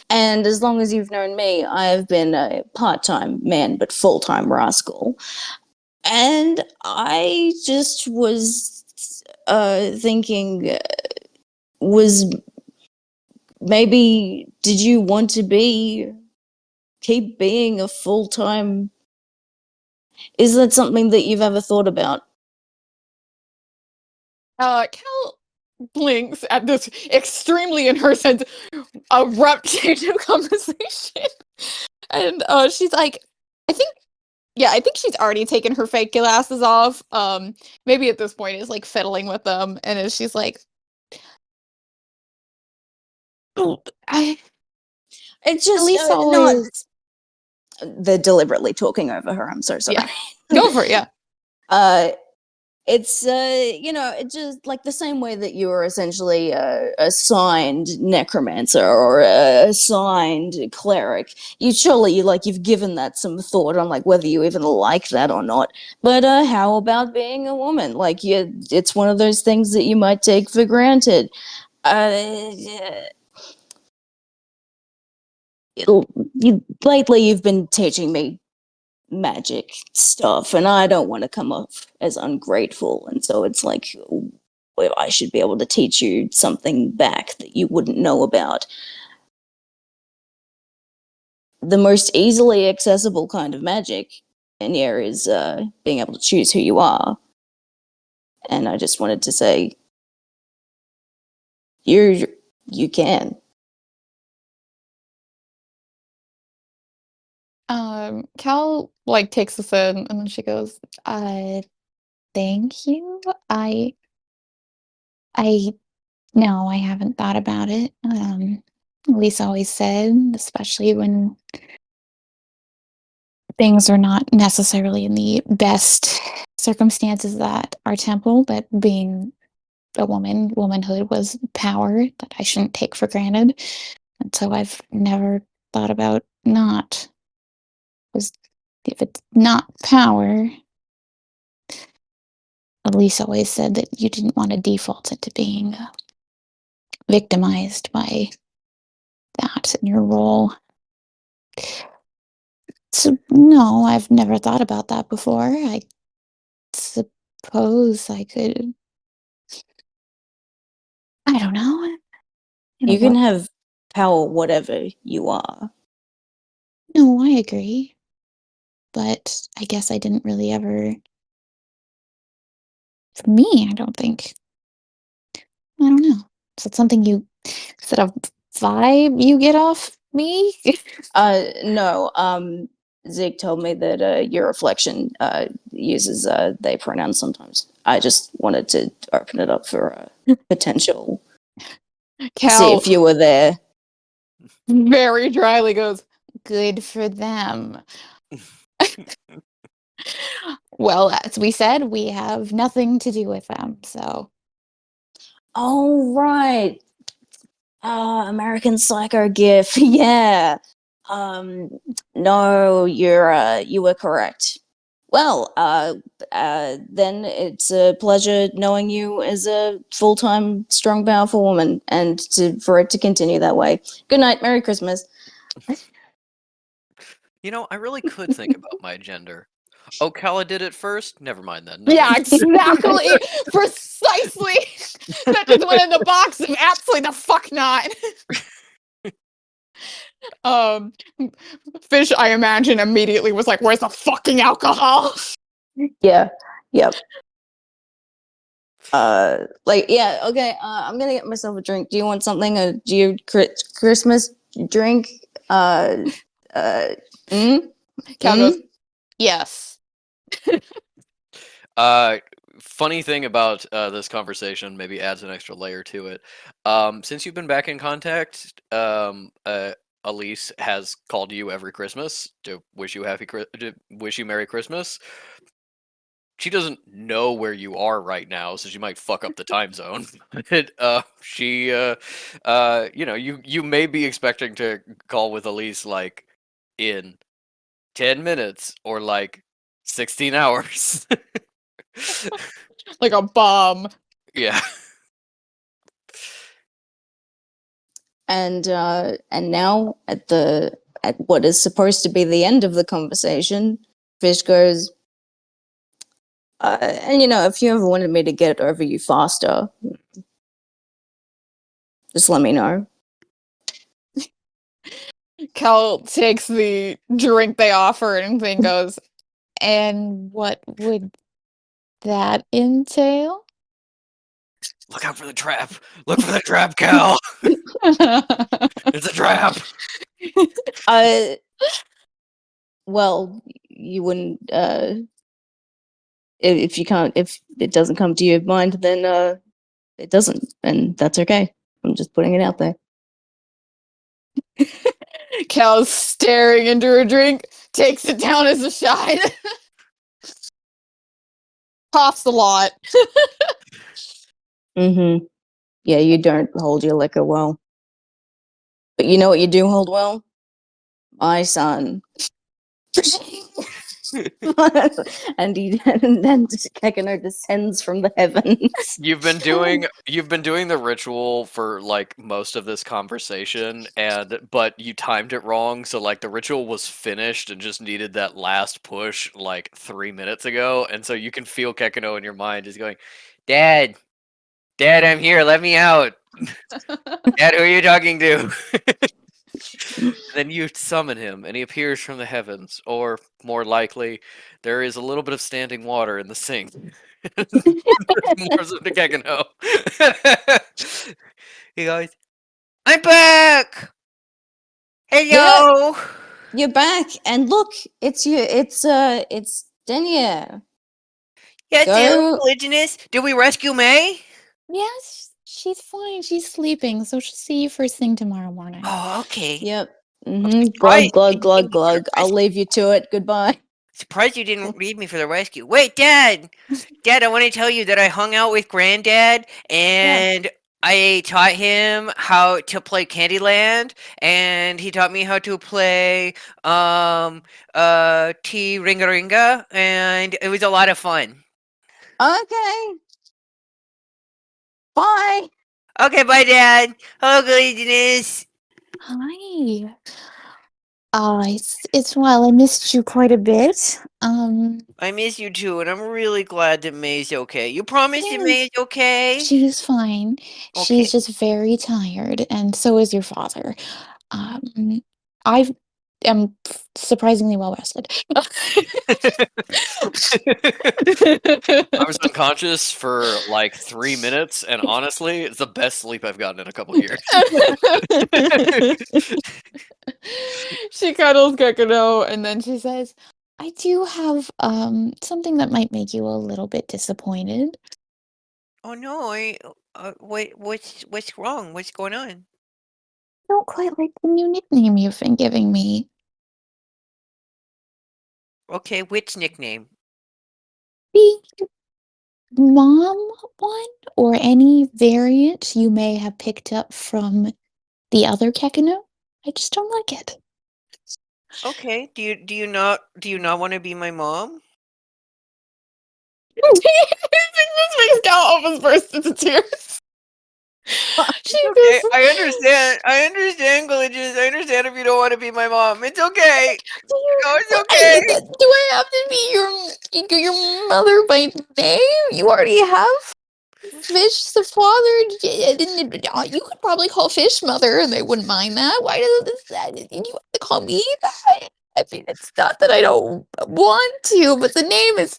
And as long as you've known me, I have been a part-time man, but full-time rascal. And I just was thinking, was maybe did you want to keep being a full-time? Is that something that you've ever thought about? Cal blinks at this extremely, in her sense, abrupt change of conversation. And she's like, I think she's already taken her fake glasses off. Maybe at this point is like fiddling with them, and as she's like, It's just at least not. always, They're deliberately talking over her. I'm so sorry. yeah, go for it, yeah. It's it's just like the same way that you are essentially a assigned necromancer or a assigned cleric. You've given that some thought on like whether you even like that or not. But how about being a woman? Like it's one of those things that you might take for granted. Lately you've been teaching me magic stuff, and I don't want to come off as ungrateful, and so it's like, well, I should be able to teach you something back that you wouldn't know about. The most easily accessible kind of magic in here is being able to choose who you are. And I just wanted to say, you can. Cal like takes this in, and then she goes, thank you. I no, I haven't thought about it. Lisa always said, especially when things are not necessarily in the best circumstances at our temple, but being a woman, womanhood was power that I shouldn't take for granted. And so I've never thought about not. Because if it's not power, Elise always said that you didn't want to default into being victimized by that in your role. So, no, I've never thought about that before. I suppose I could. I don't know. You can have power whatever you are. No, I agree. But I guess I didn't really ever. For me, I don't think. I don't know. Is that something you. Is that a vibe you get off me? No. Zeke told me that your reflection uses they pronouns sometimes. I just wanted to open it up for potential. See Cal if you were there. very dryly goes, "Good for them." Well, as we said, we have nothing to do with them, so. Oh right. American Psycho GIF. Yeah. No, you were correct. Well, then it's a pleasure knowing you as a full-time, strong, powerful woman, and for it to continue that way. Good night, Merry Christmas. You know, I really could think about my gender. Oh, Kala did it first? Never mind then. Yeah, exactly. Precisely. That just went in the box of absolutely the fuck not. Fish, I imagine, immediately was like, "Where's the fucking alcohol?" Yeah. Yep. Yeah. Okay. I'm gonna get myself a drink. Do you want something? Do you Christmas drink? Cal goes, "Yes." Funny thing about this conversation, maybe adds an extra layer to it. Since you've been back in contact, Elise has called you every Christmas to wish you Merry Christmas. She doesn't know where you are right now, so she might fuck up the time zone. You may be expecting to call with Elise like in 10 minutes or like 16 hours. Like a bomb. Yeah. And now at what is supposed to be the end of the conversation, Fish goes, and if you ever wanted me to get over you faster, just let me know. Cal takes the drink they offer and then goes, "And what would that entail?" Look out for the trap. Look for the trap, Cal. It's a trap. Well, you wouldn't if it doesn't come to your mind, then it doesn't, and that's okay. I'm just putting it out there. Cal's staring into her drink, takes it down as a shot. Coughs a lot. Mm-hmm. Yeah, you don't hold your liquor well. But you know what you do hold well? My son. and then Kekino descends from the heavens. You've been doing the ritual for like most of this conversation, but you timed it wrong, so like the ritual was finished and just needed that last push like 3 minutes ago, and so you can feel Kekino in your mind is going, Dad, I'm here, let me out. Dad, who are you talking to? Then you summon him, and he appears from the heavens, or more likely, there is a little bit of standing water in the sink. More so to Kekino. He goes, I'm back! Hello! You're back, and look, it's Denia. Yes, Polygonus. Did we rescue May? Yes, she's fine. She's sleeping, so she'll see you first thing tomorrow morning. Oh, okay. Yep. Glug, surprised glug, you didn't glug, leave me for the glug. I'll leave you to it. Goodbye. Surprised you didn't leave me for the rescue. Wait, Dad! Dad, I want to tell you that I hung out with Granddad and I taught him how to play Candyland and he taught me how to play T Ringa Ringa and it was a lot of fun. Okay. Bye. Okay, bye, Dad. Hello, Gladius. Hi. It's well, I missed you quite a bit. I miss you too, and I'm really glad that May's okay. You promise that Yeah, May is okay? she's fine. Okay. She's just very tired, and so is your father. Um, I am surprisingly well rested. I was unconscious for like 3 minutes, and honestly, it's the best sleep I've gotten in a couple years. She cuddles Gekko, and then she says, "I do have something that might make you a little bit disappointed. Oh no, what's wrong? What's going on? I don't quite like the new nickname you've been giving me. Okay, which nickname? The mom one, or any variant you may have picked up from the other Kekino. I just don't like it." Okay, do you not want to be my mom? This makes Cal almost burst into tears. She Okay, goes, I understand, Glitches. I understand if you don't want to be my mom. It's okay. No, it's Do I have to be your mother by name? You already have Fish the father. You could probably call Fish mother, and they wouldn't mind that. Why does that? You have to call me that? I mean, it's not that I don't want to, but the name is.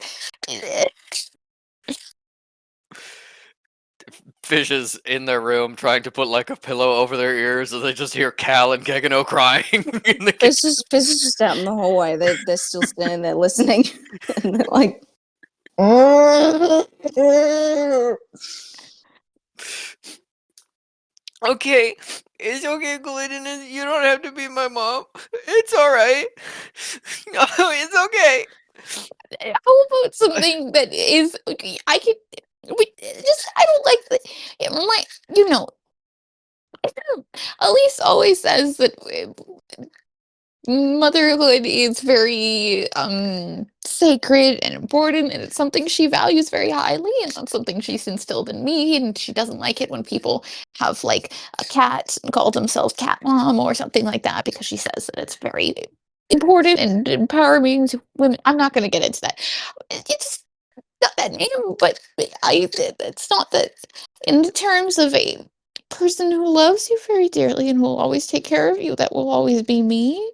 Fish is in their room trying to put like a pillow over their ears, and they just hear Cal and Gegano crying in the kitchen. Fish is just out in the hallway. They're still standing there listening, and they're like, Okay, it's okay, Glidden. You don't have to be my mom. It's all right. No, it's okay. How about something that is? I could. Just I don't like the. My, you know, Elise always says that motherhood is very sacred and important, and it's something she values very highly, and that's something she's instilled in me. And she doesn't like it when people have like a cat and call themselves cat mom or something like that, because she says that it's very important and empowering to women. I'm not going to get into that. It's not that name, but it's not that. In terms of a person who loves you very dearly and will always take care of you, that will always be me.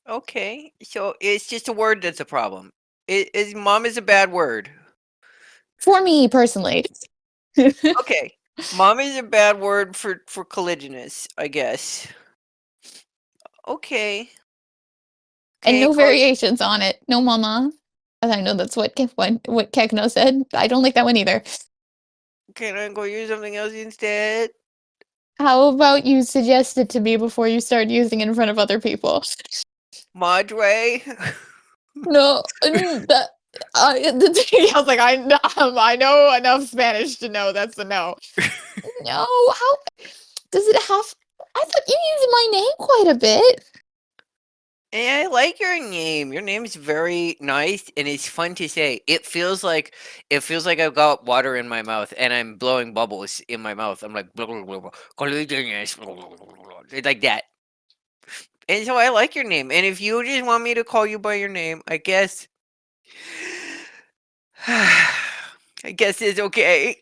Okay, so it's just a word that's a problem. Mom is a bad word. For me personally. Okay, mom is a bad word for colliginous, I guess. Okay. And Okay, no variations on it. No mama. And I know that's what what Kekno said. I don't like that one either. can I go use something else instead? How about you suggest it to me before you start using it in front of other people? Madre? No, that I was like, I know enough Spanish to know that's a no. No, how does it have? I thought you used my name quite a bit. I like your name. Your name's very nice and it's fun to say. I've got water in my mouth and I'm blowing bubbles in my mouth. I'm like blah, blah, blah, blah, colliginous, blah, blah, blah, blah, blah, like that. And so I like your name. And if you just want me to call you by your name, I guess I guess it's okay.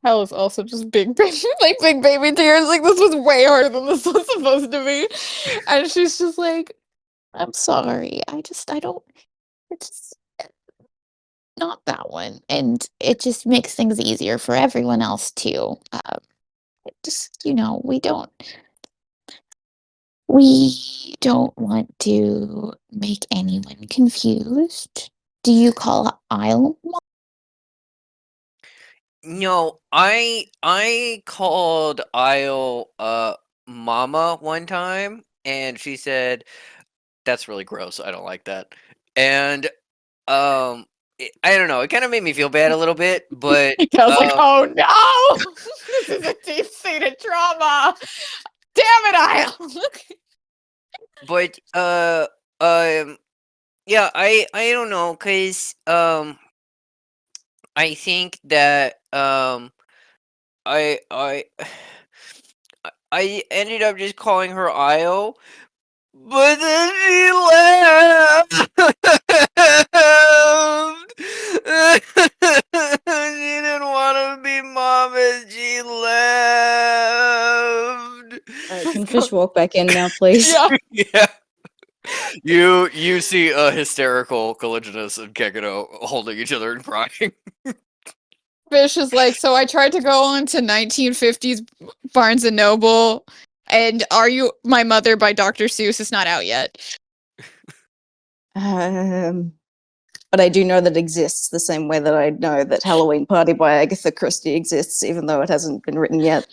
Hell is also just big baby, like big baby tears. Like this was way harder than this was supposed to be. And she's just like, I'm sorry. I don't. It's not that one, and it just makes things easier for everyone else too. Just we don't want to make anyone confused. Do you call Isle? No, I called Isle mama one time, and she said that's really gross. I don't like that. And I don't know. It kind of made me feel bad a little bit, but I was like, oh no, this is a deep-seated trauma. Damn it, Isle. but yeah, I don't know, cause I think that I I ended up just calling her Io, but then she left. She didn't want to be mom and she left. Can Fish walk back in now, please? Yeah. Yeah. You see a hysterical Caligulus and Kekino holding each other and crying. Fish is like, so I tried to go on to 1950s Barnes and Noble, and Are You My Mother by Dr. Seuss is not out yet. But I do know that it exists the same way that I know that Halloween Party by Agatha Christie exists, even though it hasn't been written yet.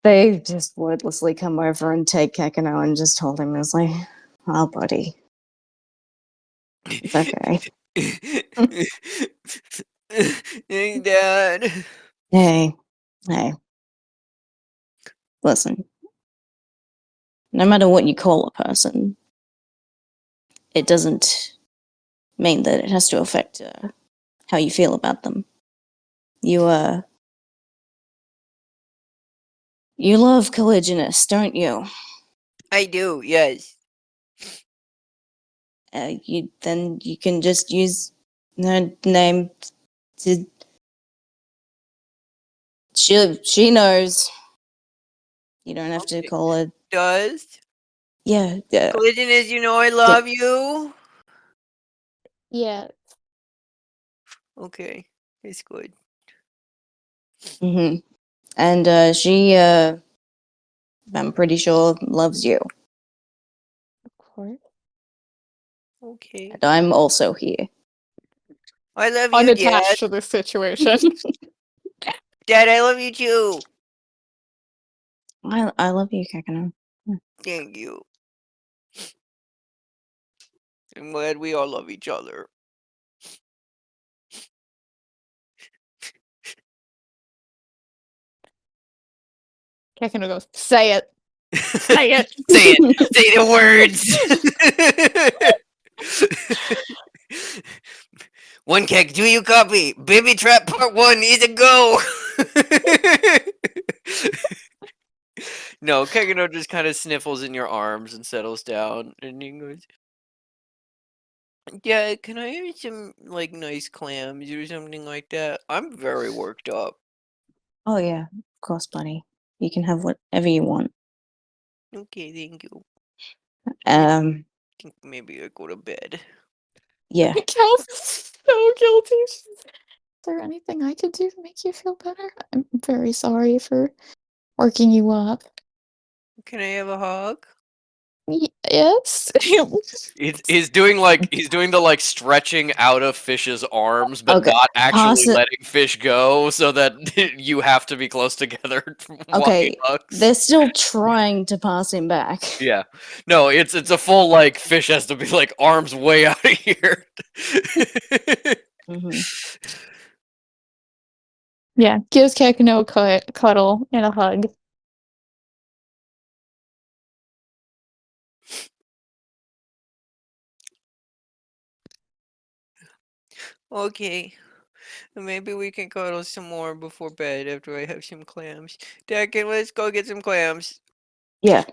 They just wordlessly come over and take Kakano and just hold him. I was like, oh, buddy. It's okay. Hey, Dad. Hey. Listen. No matter what you call a person, it doesn't mean that it has to affect how you feel about them. You love Caligulus, don't you? I do, yes. You can just use her name to. She knows. You don't have to Okay. call her. Does? Yeah. Caligulus, you know I love you. Yeah. Okay, it's good. Mm-hmm. And she, I'm pretty sure, loves you. Of course. Okay. And I'm also here. I love you, Unattached Dad. to this situation. Dad, I love you too. I love you, Kakano. Thank you. I'm glad we all love each other. Kekino goes, say it. Say it. Say it. Say the words. One keg, do you copy? Baby Trap Part 1 is a go! No, Kegano just kind of sniffles in your arms and settles down, and he goes, yeah, can I have some, like, nice clams or something like that? I'm very worked up. Oh yeah, of course, buddy. You can have whatever you want. Okay, thank you. Um, I think maybe I go to bed. yeah. Cal's so guilty. Is there anything I could do to make you feel better? I'm very sorry for working you up. Can I have a hug? Yes. He's doing the like stretching out of Fish's arms, but Okay, not pass actually it. letting Fish go, so that you have to be close together while he Okay, hugs. they're still trying to pass him back. Yeah, no, it's a full like Fish has to be like arms way out of here. Mm-hmm. Yeah, gives Kekino a cuddle and a hug. Okay, maybe we can cuddle some more before bed after I have some clams. Dad, let's go get some clams. Yeah.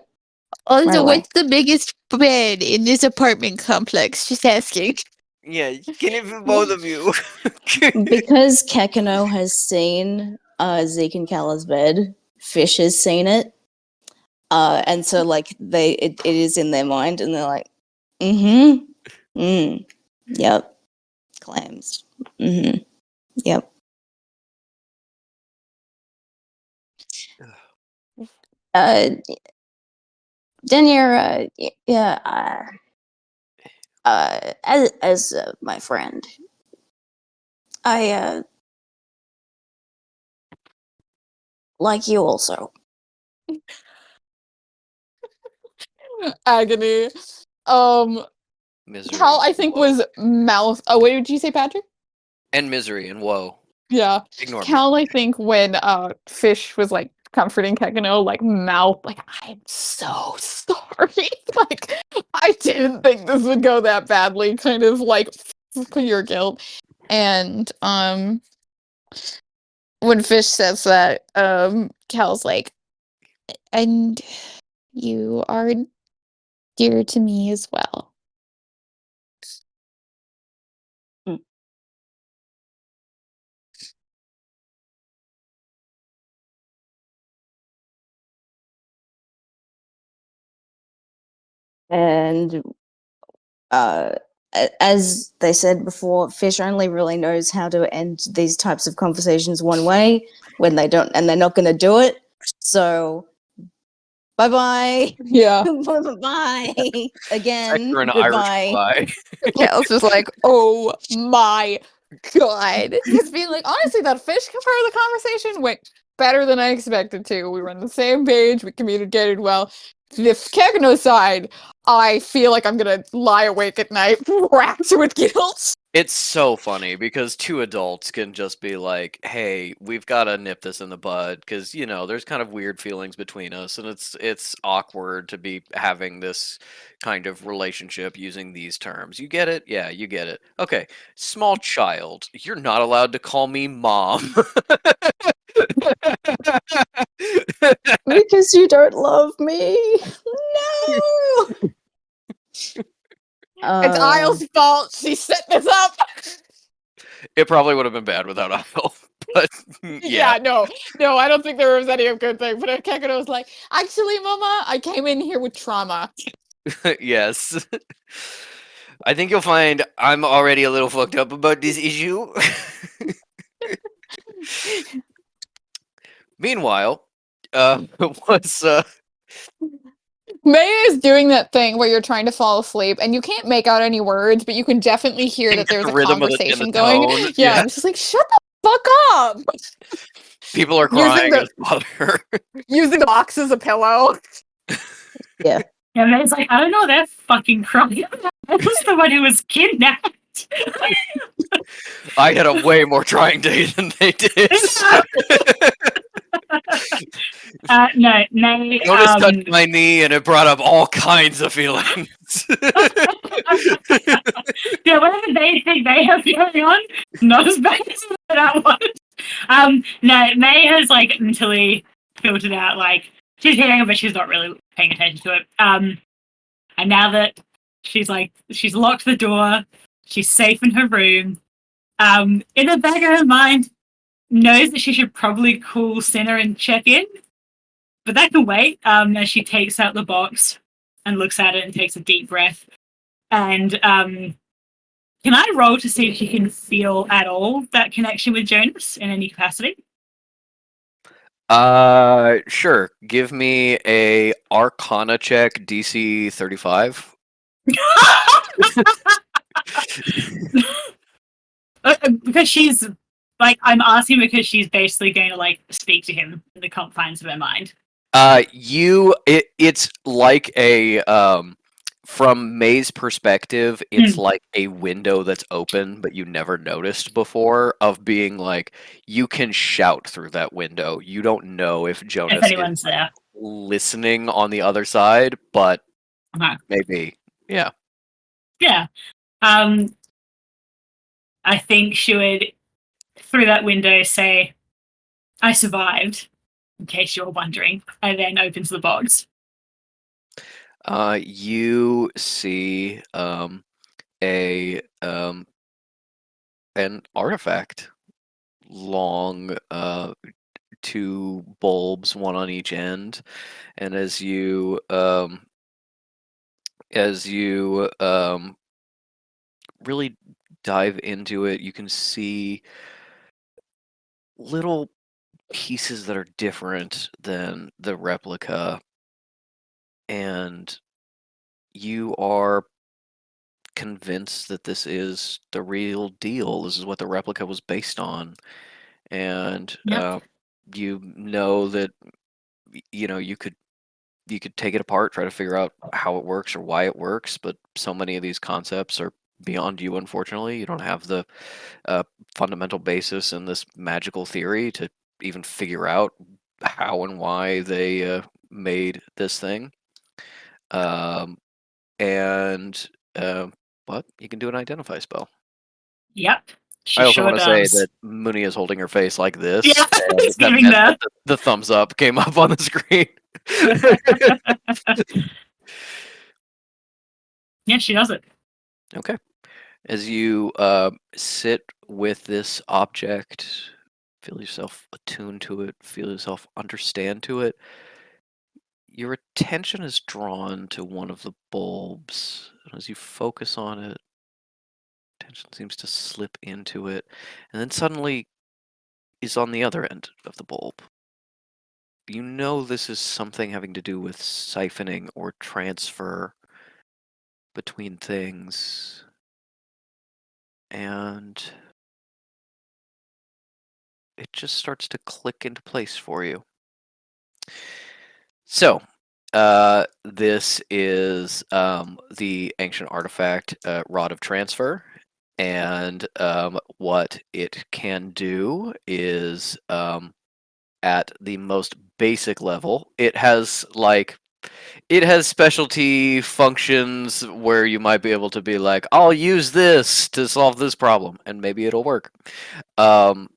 Also, Right away. what's the biggest bed in this apartment complex? She's asking. Yeah, can it for both of you? Because Kekano has seen Zeke and Kala's bed, Fish has seen it. And so like it is in their mind and they're like, mm-hmm. Yep. Clams. Mm-hmm. Yep. Denier, yeah, as my friend, I like you also. Agony. Misery. Cal, I think, Whoa. was mouth. Oh, wait, did you say Patrick? And misery and woe. Yeah. Ignore me. Cal, I think, when Fish was like comforting Kekano, like mouth, like, I'm so sorry. Like, I didn't think this would go that badly, kind of like your guilt. And when Fish says that, Cal's like, and you are dear to me as well. And as they said before, Fish only really knows how to end these types of conversations one way when they don't, and they're not going to do it. So, bye bye, Yeah. bye again, Sector and goodbye. Irish pie. Cal's just like, oh my god. He's being like, honestly, that Fish part of the conversation went better than I expected to. We were on the same page, we communicated well. The Kekano side, I feel like I'm gonna lie awake at night, racked with guilt. It's so funny because two adults can just be like, "Hey, we've got to nip this in the bud," because there's kind of weird feelings between us, and it's awkward to be having this kind of relationship using these terms. You get it? Yeah, you get it. Okay, small child, you're not allowed to call me mom. Because you don't love me. No. It's Isle's fault. She set this up. It probably would have been bad without Isle, but Yeah, no, I don't think there was any good thing. But Kekano was like, actually, Mama, I came in here with trauma. Yes. I think you'll find I'm already a little fucked up about this issue. Meanwhile, what's May is doing that thing where you're trying to fall asleep and you can't make out any words, but you can definitely hear that there's a rhythm of conversation the going. tone? Yeah, Yeah. and she's like, shut the fuck up! People are Using crying the- as father. Using the box as a pillow. Yeah. Yeah, May's like, I don't know, they're fucking crying. I was the one who was kidnapped. I had a way more trying day than they did. No, May. Jonas touched my knee and it brought up all kinds of feelings. Yeah, whatever they think they have going on, not as bad as that one. No, May has like mentally filtered out, like, she's hearing it, but she's not really paying attention to it. And now that she's locked the door, she's safe in her room. In the back of her mind, knows that she should probably call Senna and check in, but that can wait. As she takes out the box and looks at it and takes a deep breath. And can I roll to see if she can feel at all that connection with Jonas in any capacity? Sure. Give me a Arcana check, DC 35. Because she's like, I'm asking because she's basically going to like speak to him in the confines of her mind. It's like a from May's perspective, it's like a window that's open, but you never noticed before, of being like, you can shout through that window. You don't know if Jonas If anyone's is there. listening on the other side, but maybe. Yeah. Yeah. I think she would, through that window, say, I survived, in case you're wondering, and then opens the box. You see an artifact, long, two bulbs, one on each end, and as you really dive into it, you can see little pieces that are different than the replica, and you are convinced that this is the real deal. This is what the replica was based on, and Yep. you know that you could take it apart, try to figure out how it works or why it works, but so many of these concepts are beyond you. Unfortunately, you don't have the fundamental basis in this magical theory to even figure out how and why they made this thing. Um, and but you can do an identify spell. Yep. She I also sure want to say does. that Mooney is holding her face like this, Yeah, and he's that giving meant that the. the thumbs up came up on the screen. Yeah, she does it. Okay. As you sit with this object, feel yourself attuned to it, feel yourself understand to it, your attention is drawn to one of the bulbs. And as you focus on it, attention seems to slip into it, and then suddenly is on the other end of the bulb. You know this is something having to do with siphoning or transfer between things. And it just starts to click into place for you. So, this is the ancient artifact Rod of Transfer. And what it can do is, at the most basic level, it has specialty functions where you might be able to be like, I'll use this to solve this problem, and maybe it'll work. But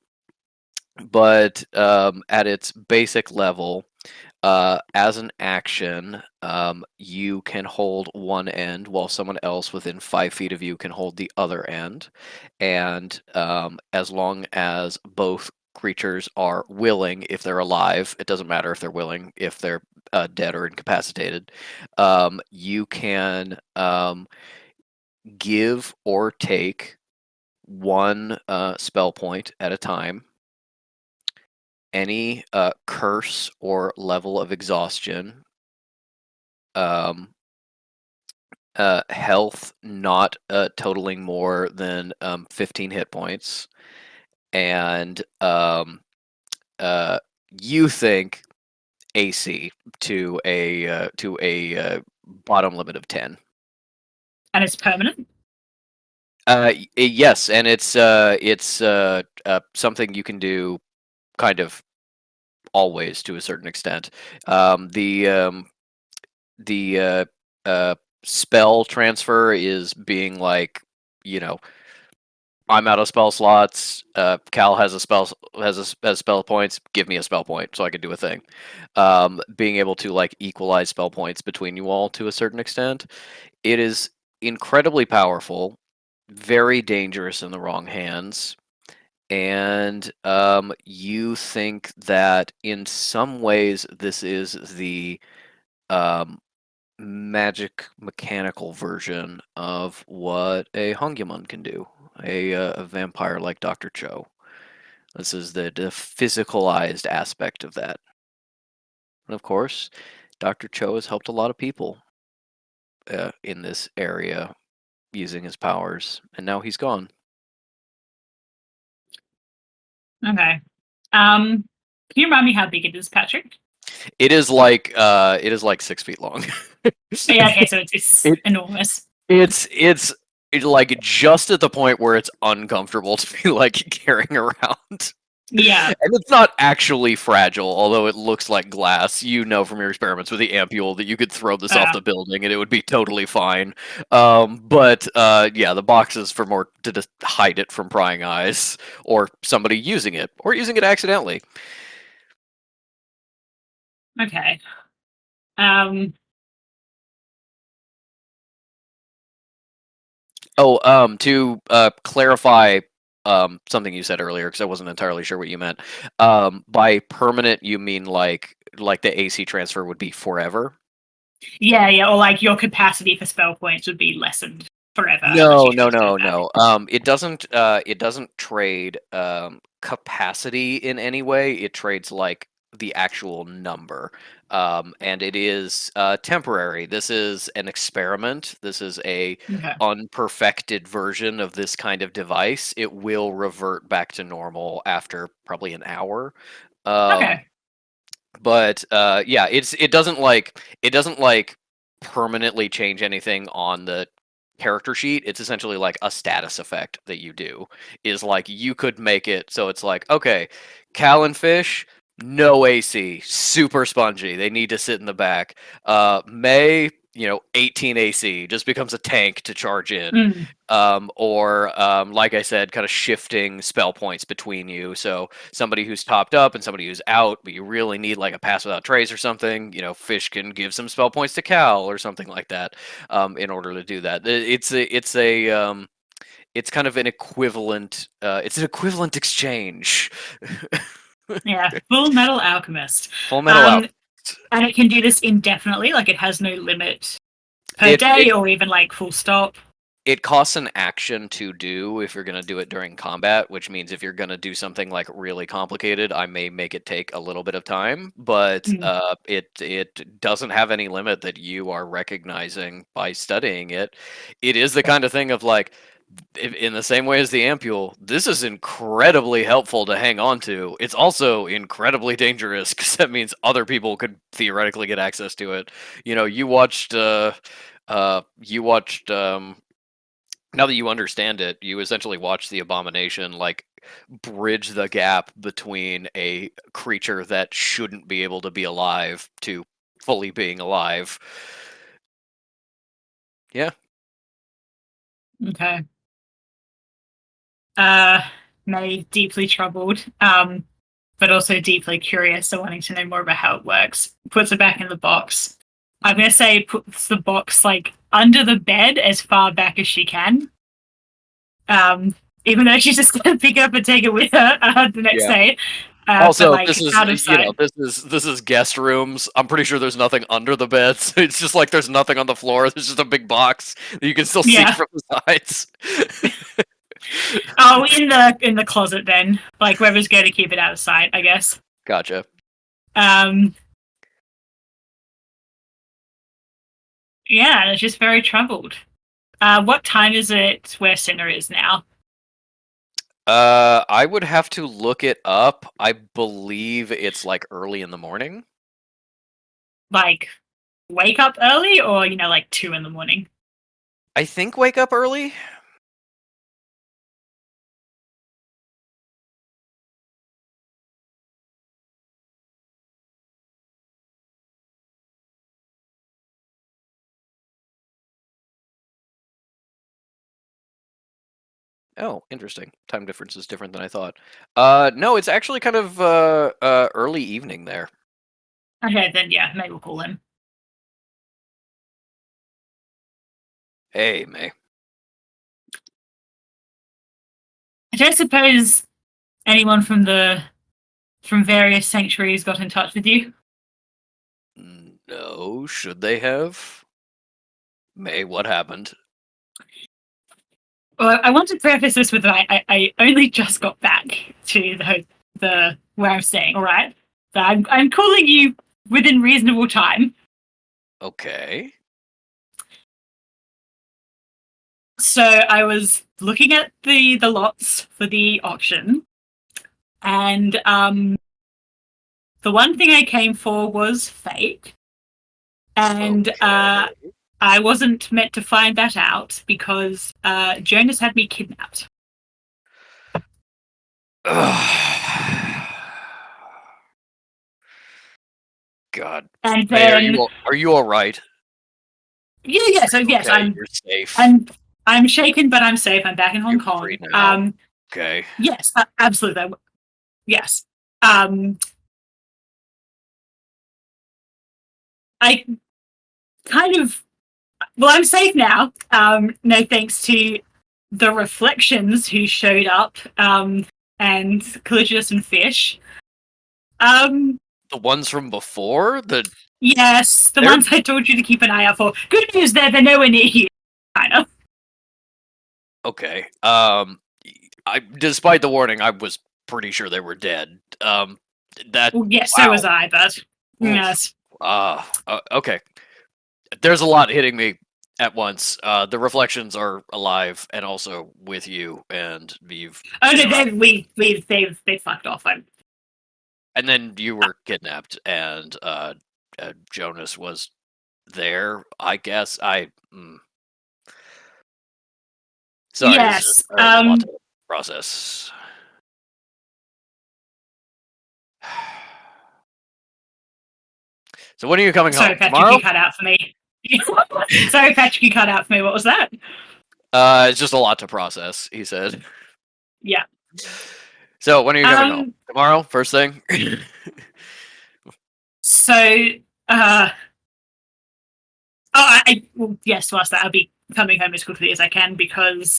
at its basic level, as an action, you can hold one end while someone else within 5 feet of you can hold the other end. And as long as both creatures are willing, if they're alive, it doesn't matter if they're willing, if they're dead or incapacitated, you can give or take one spell point at a time. Any curse or level of exhaustion, health not totaling more than 15 hit points, and you think AC to a bottom limit of 10. And it's permanent. Yes, and it's something you can do kind of always to a certain extent. The spell transfer is being like, I'm out of spell slots. Cal has a spell points. Give me a spell point so I can do a thing. Being able to like equalize spell points between you all to a certain extent. It is incredibly powerful, very dangerous in the wrong hands. And you think that in some ways this is the magic mechanical version of what a Hongyamun can do, a vampire like Dr. Cho. This is the physicalized aspect of that. And of course, Dr. Cho has helped a lot of people in this area using his powers, and now he's gone. Okay. Can you remind me how big it is, Patrick? It is like 6 feet long. Yeah, okay, so it's enormous. It's like just at the point where it's uncomfortable to be like carrying around. Yeah. And it's not actually fragile, although it looks like glass. You know from your experiments with the ampule that you could throw this off the building and it would be totally fine. But yeah, the box is for more to just hide it from prying eyes or somebody using it or using it accidentally. Okay. To clarify something you said earlier, because I wasn't entirely sure what you meant. By permanent, you mean like the AC transfer would be forever? Yeah, or like your capacity for spell points would be lessened forever. No. It doesn't trade capacity in any way. It trades like the actual number, and it is temporary. This is an experiment. This is a Okay. unperfected version of this kind of device. It will revert back to normal after probably an hour. Um, Okay. but yeah, it doesn't like permanently change anything on the character sheet. It's essentially like a status effect that you do. Is like you could make it so it's like, okay, Cal and Fish, no AC, super spongy. They need to sit in the back. May, 18 AC, just becomes a tank to charge in. Mm. Or like I said, kind of shifting spell points between you. So somebody who's topped up and somebody who's out, but you really need like a pass without trace or something. Fish can give some spell points to Cal or something like that, in order to do that. It's kind of an equivalent. It's an equivalent exchange. Yeah. Full Metal Alchemist. Full Metal Um, Alchemist. and it can do this indefinitely. Like it has no limit per It, day it or even like full stop. it costs an action to do if you're going to do it during combat, which means if you're going to do something like really complicated, I may make it take a little bit of time, but Mm. it doesn't have any limit that you are recognizing by studying it. It is the kind of thing of like, in the same way as the ampule, this is incredibly helpful to hang on to. It's also incredibly dangerous because that means other people could theoretically get access to it. You watched now that you understand it, you essentially watch the abomination like bridge the gap between a creature that shouldn't be able to be alive to fully being alive. Yeah. Okay. May deeply troubled, but also deeply curious, so wanting to know more about how it works. Puts it back in the box. I'm gonna say puts the box like under the bed as far back as she can. Even though she's just gonna pick it up and take it with her the next Yeah. day. Also, but like this is out of sight. this is guest rooms. I'm pretty sure there's nothing under the beds. It's just like there's nothing on the floor. There's just a big box that you can still see Yeah. from the sides. Oh, in the closet then. Like whoever's going to keep it out of sight, I guess. Gotcha. Yeah, it's just very troubled. What time is it where Cinna is now? I would have to look it up. I believe it's like early in the morning. Like wake up early or like 2 in the morning? I think wake up early. Oh, interesting. Time difference is different than I thought. No, it's actually kind of early evening there. Okay, then yeah, maybe we'll call him. Hey, May. I don't suppose anyone from various sanctuaries got in touch with you? No, should they have? May, what happened? Well, I want to preface this with that I only just got back to the where I'm staying. All right, so I'm calling you within reasonable time. Okay. So I was looking at the lots for the auction, and the one thing I came for was fake, and Okay. I wasn't meant to find that out because Jonas had me kidnapped. God. And May, then are you all right? yeah, so yes, Okay, you're safe. I'm shaken, but I'm safe. I'm back in Hong You're Kong. free now. Okay. Yes, absolutely. Yes. I kind of I'm safe now. No thanks to the reflections who showed up, and Caligulus and Fish. The ones from before? Yes, the They're- ones I told you to keep an eye out for. Good news, they're nowhere near you. Kind of. Okay. Despite the warning, I was pretty sure they were dead. That Well, yes, so wow. was I, but Oof. yes. Okay. There's a lot hitting me at once. The reflections are alive and also with you, and you've Oh no, survived. they fucked off. And then you were kidnapped, and Jonas was there. I guess sorry, Yes. there's a lot to process. So when are you coming Sorry, home? Patrick, Tomorrow? you cut out for me. Sorry, Patrick, you cut out for me. What was that? It's just a lot to process, he said. Yeah. So when are you coming home? Um. Tomorrow, first thing? So. Uh. Oh, well, yes. To ask that, I'll be coming home as quickly as I can because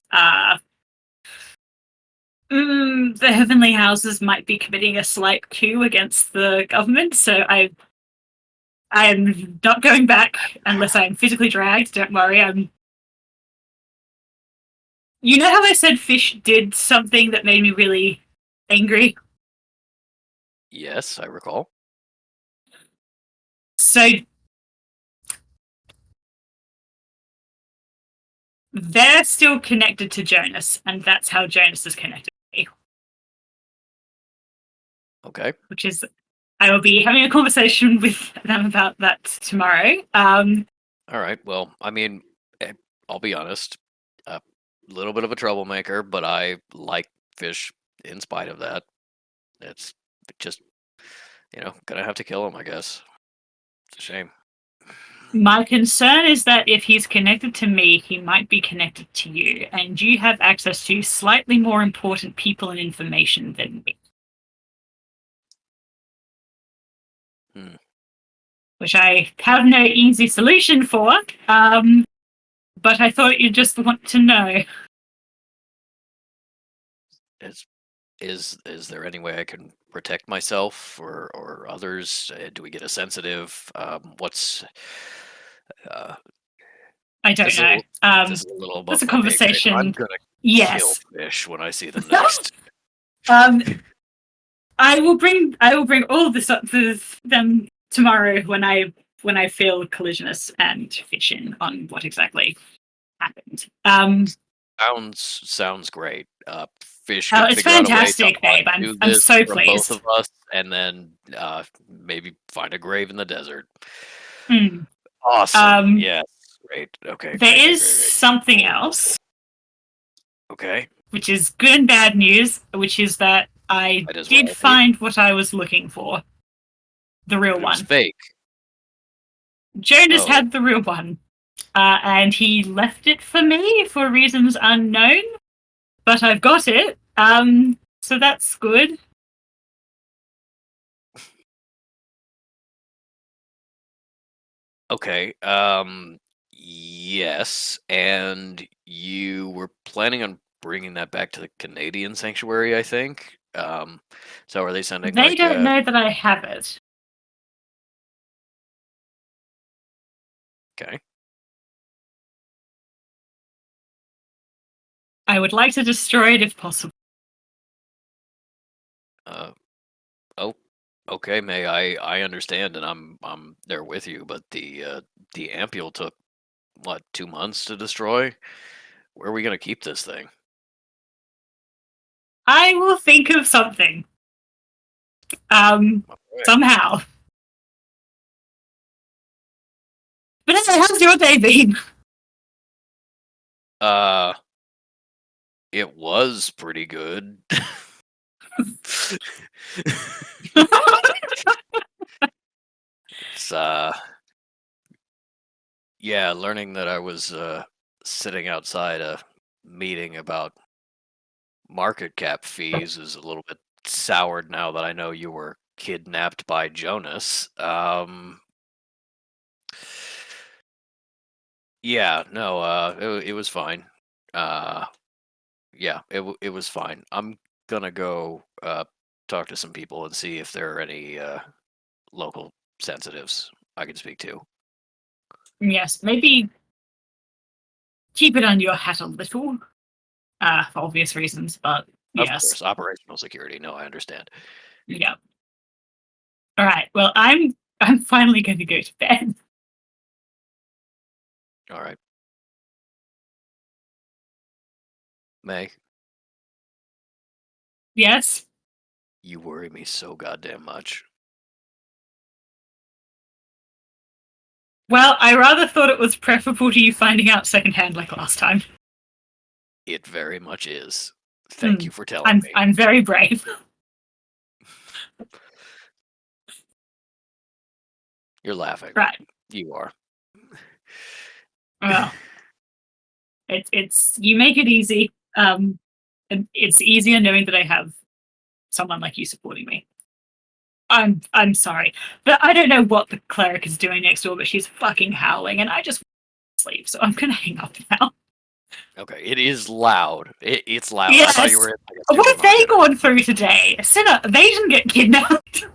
the Heavenly Houses might be committing a slight coup against the government. So I am not going back unless I am physically dragged. Don't worry. You know how I said Fish did something that made me really angry? Yes, I recall. So they're still connected to Jonas, and that's how Jonas is connected to me. Okay. Which is, I will be having a conversation with them about that tomorrow. All right. Well, I mean, I'll be honest. A little bit of a troublemaker, but I like Fish in spite of that. It's just, gonna have to kill him, I guess. It's a shame. My concern is that if he's connected to me, he might be connected to you, and you have access to slightly more important people and information than me. Which I have no easy solution for, but I thought you'd just want to know. Is there any way I can protect myself or others? Do we get a sensitive? What's I don't this is know. this is a little That's above a my pay grade. I'm conversation. gonna kill Yes. Fish when I see them next. I will bring all this up to them tomorrow when I feel collisionist and fish in on what exactly happened. Sounds great. Fish can It's figure out a way to fantastic, babe. undo I'm this so from both pleased. of us, and then maybe find a grave in the desert. Mm. Awesome. Yes. Great. Okay. There Great, is great, great. something else, Okay. which is good and bad news, which is that I That is did what I need. find what I was looking for. The real But it was one. fake. Jonas Oh. had the real one. And he left it for me for reasons unknown. But I've got it. So that's good. Okay. Yes, and you were planning on bringing that back to the Canadian sanctuary, I think. So are they sending They like don't know that I have it. okay. I would like to destroy it if possible. Oh, okay, May. I understand, and I'm there with you. But the ampule took what 2 months to destroy. Where are we gonna keep this thing? I will think of something. Alright. Somehow. But anyway, how's your day been? It was pretty good. It's yeah, learning that I was sitting outside a meeting about market cap fees is a little bit soured now that I know you were kidnapped by Jonas. Yeah, no, it was fine. Yeah, it was fine. I'm gonna go talk to some people and see if there are any local sensitives I can speak to. Yes, maybe keep it under your hat a little. For obvious reasons, but Of yes. course, operational security. No, I understand. Yeah. All right. Well, I'm finally going to go to bed. All right. May, Yes. you worry me so goddamn much. Well, I rather thought it was preferable to you finding out secondhand like last time. It very much is. Thank you for telling I'm me. I'm very brave. You're laughing. Right. You are. Well, it's you make it easy. And it's easier knowing that I have someone like you supporting me. I'm sorry, but I don't know what the cleric is doing next door, but she's fucking howling, and I just want to sleep, so I'm gonna hang up now. Okay, it is loud. It's loud. I Yes. thought you were in like a What have they supermarket. gone through today? Sinner, they didn't get kidnapped.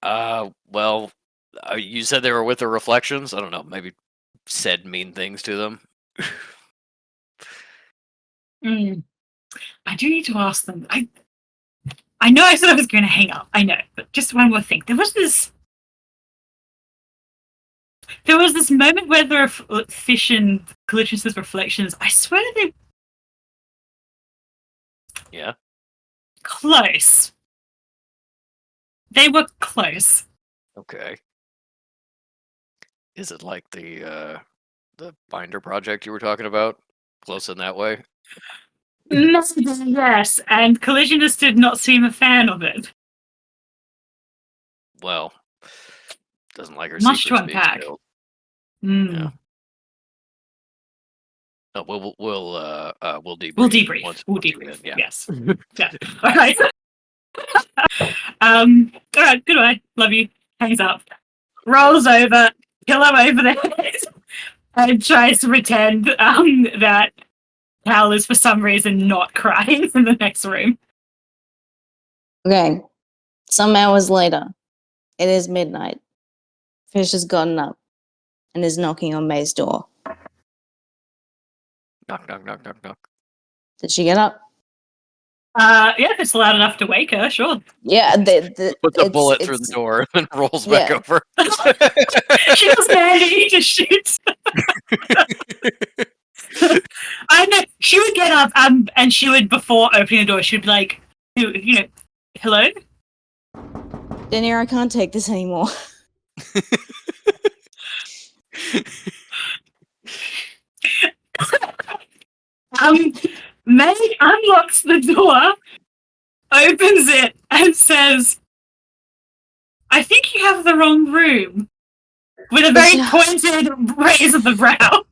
Well, you said they were with the reflections. I don't know. Maybe said mean things to them. I do need to ask them. I know I said I was going to hang up. I know, but just one more thing. There was this moment where the fish and Callitrius's reflections. I swear they Yeah. close. They were close. Okay. Is it like the binder project you were talking about? Close in that way? Yes, and Collisionist did not seem a fan of it. Well, doesn't like her Much to secrets being unpack. spilled. Mm. Yeah. Oh, we'll debrief. We'll debrief. Once We'll you're debrief. in, yeah. Yes. Yeah. All right. All right. Goodbye. Love you. Hangs up. Rolls over. Pillow over the head. And tries to pretend that Cal is for some reason not crying in the next room. Okay. Some hours later, it is midnight. Fish has gotten up and is knocking on May's door. Knock, knock, knock, knock, knock. Did she get up? Yeah, if it's loud enough to wake her, sure. Yeah, Puts a bullet through the door and then rolls back Yeah. over. She was Mandy, he just shoots. I know she would get up and she would, before opening the door, she'd be like, hello? Denier, I can't take this anymore. May unlocks the door, opens it, and says, I think you have the wrong room. With a very pointed raise of the brow.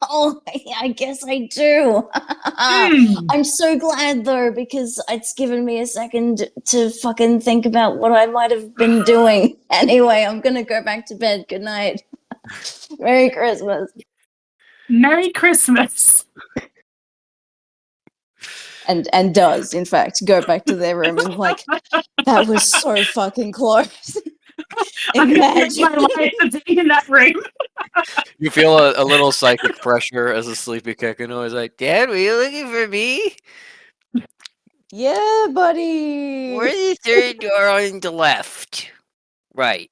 Oh, I guess I do. I'm so glad though, because it's given me a second to fucking think about what I might have been doing. Anyway, I'm gonna go back to bed. Good night. Merry Christmas. Merry Christmas. And does, in fact, go back to their room and like, that was so fucking close. Imagine my life to be in that room. You feel a little psychic pressure as a sleepy Kekino is like, Dad, were you looking for me? Yeah, buddy. Where's the third door on the left? Right.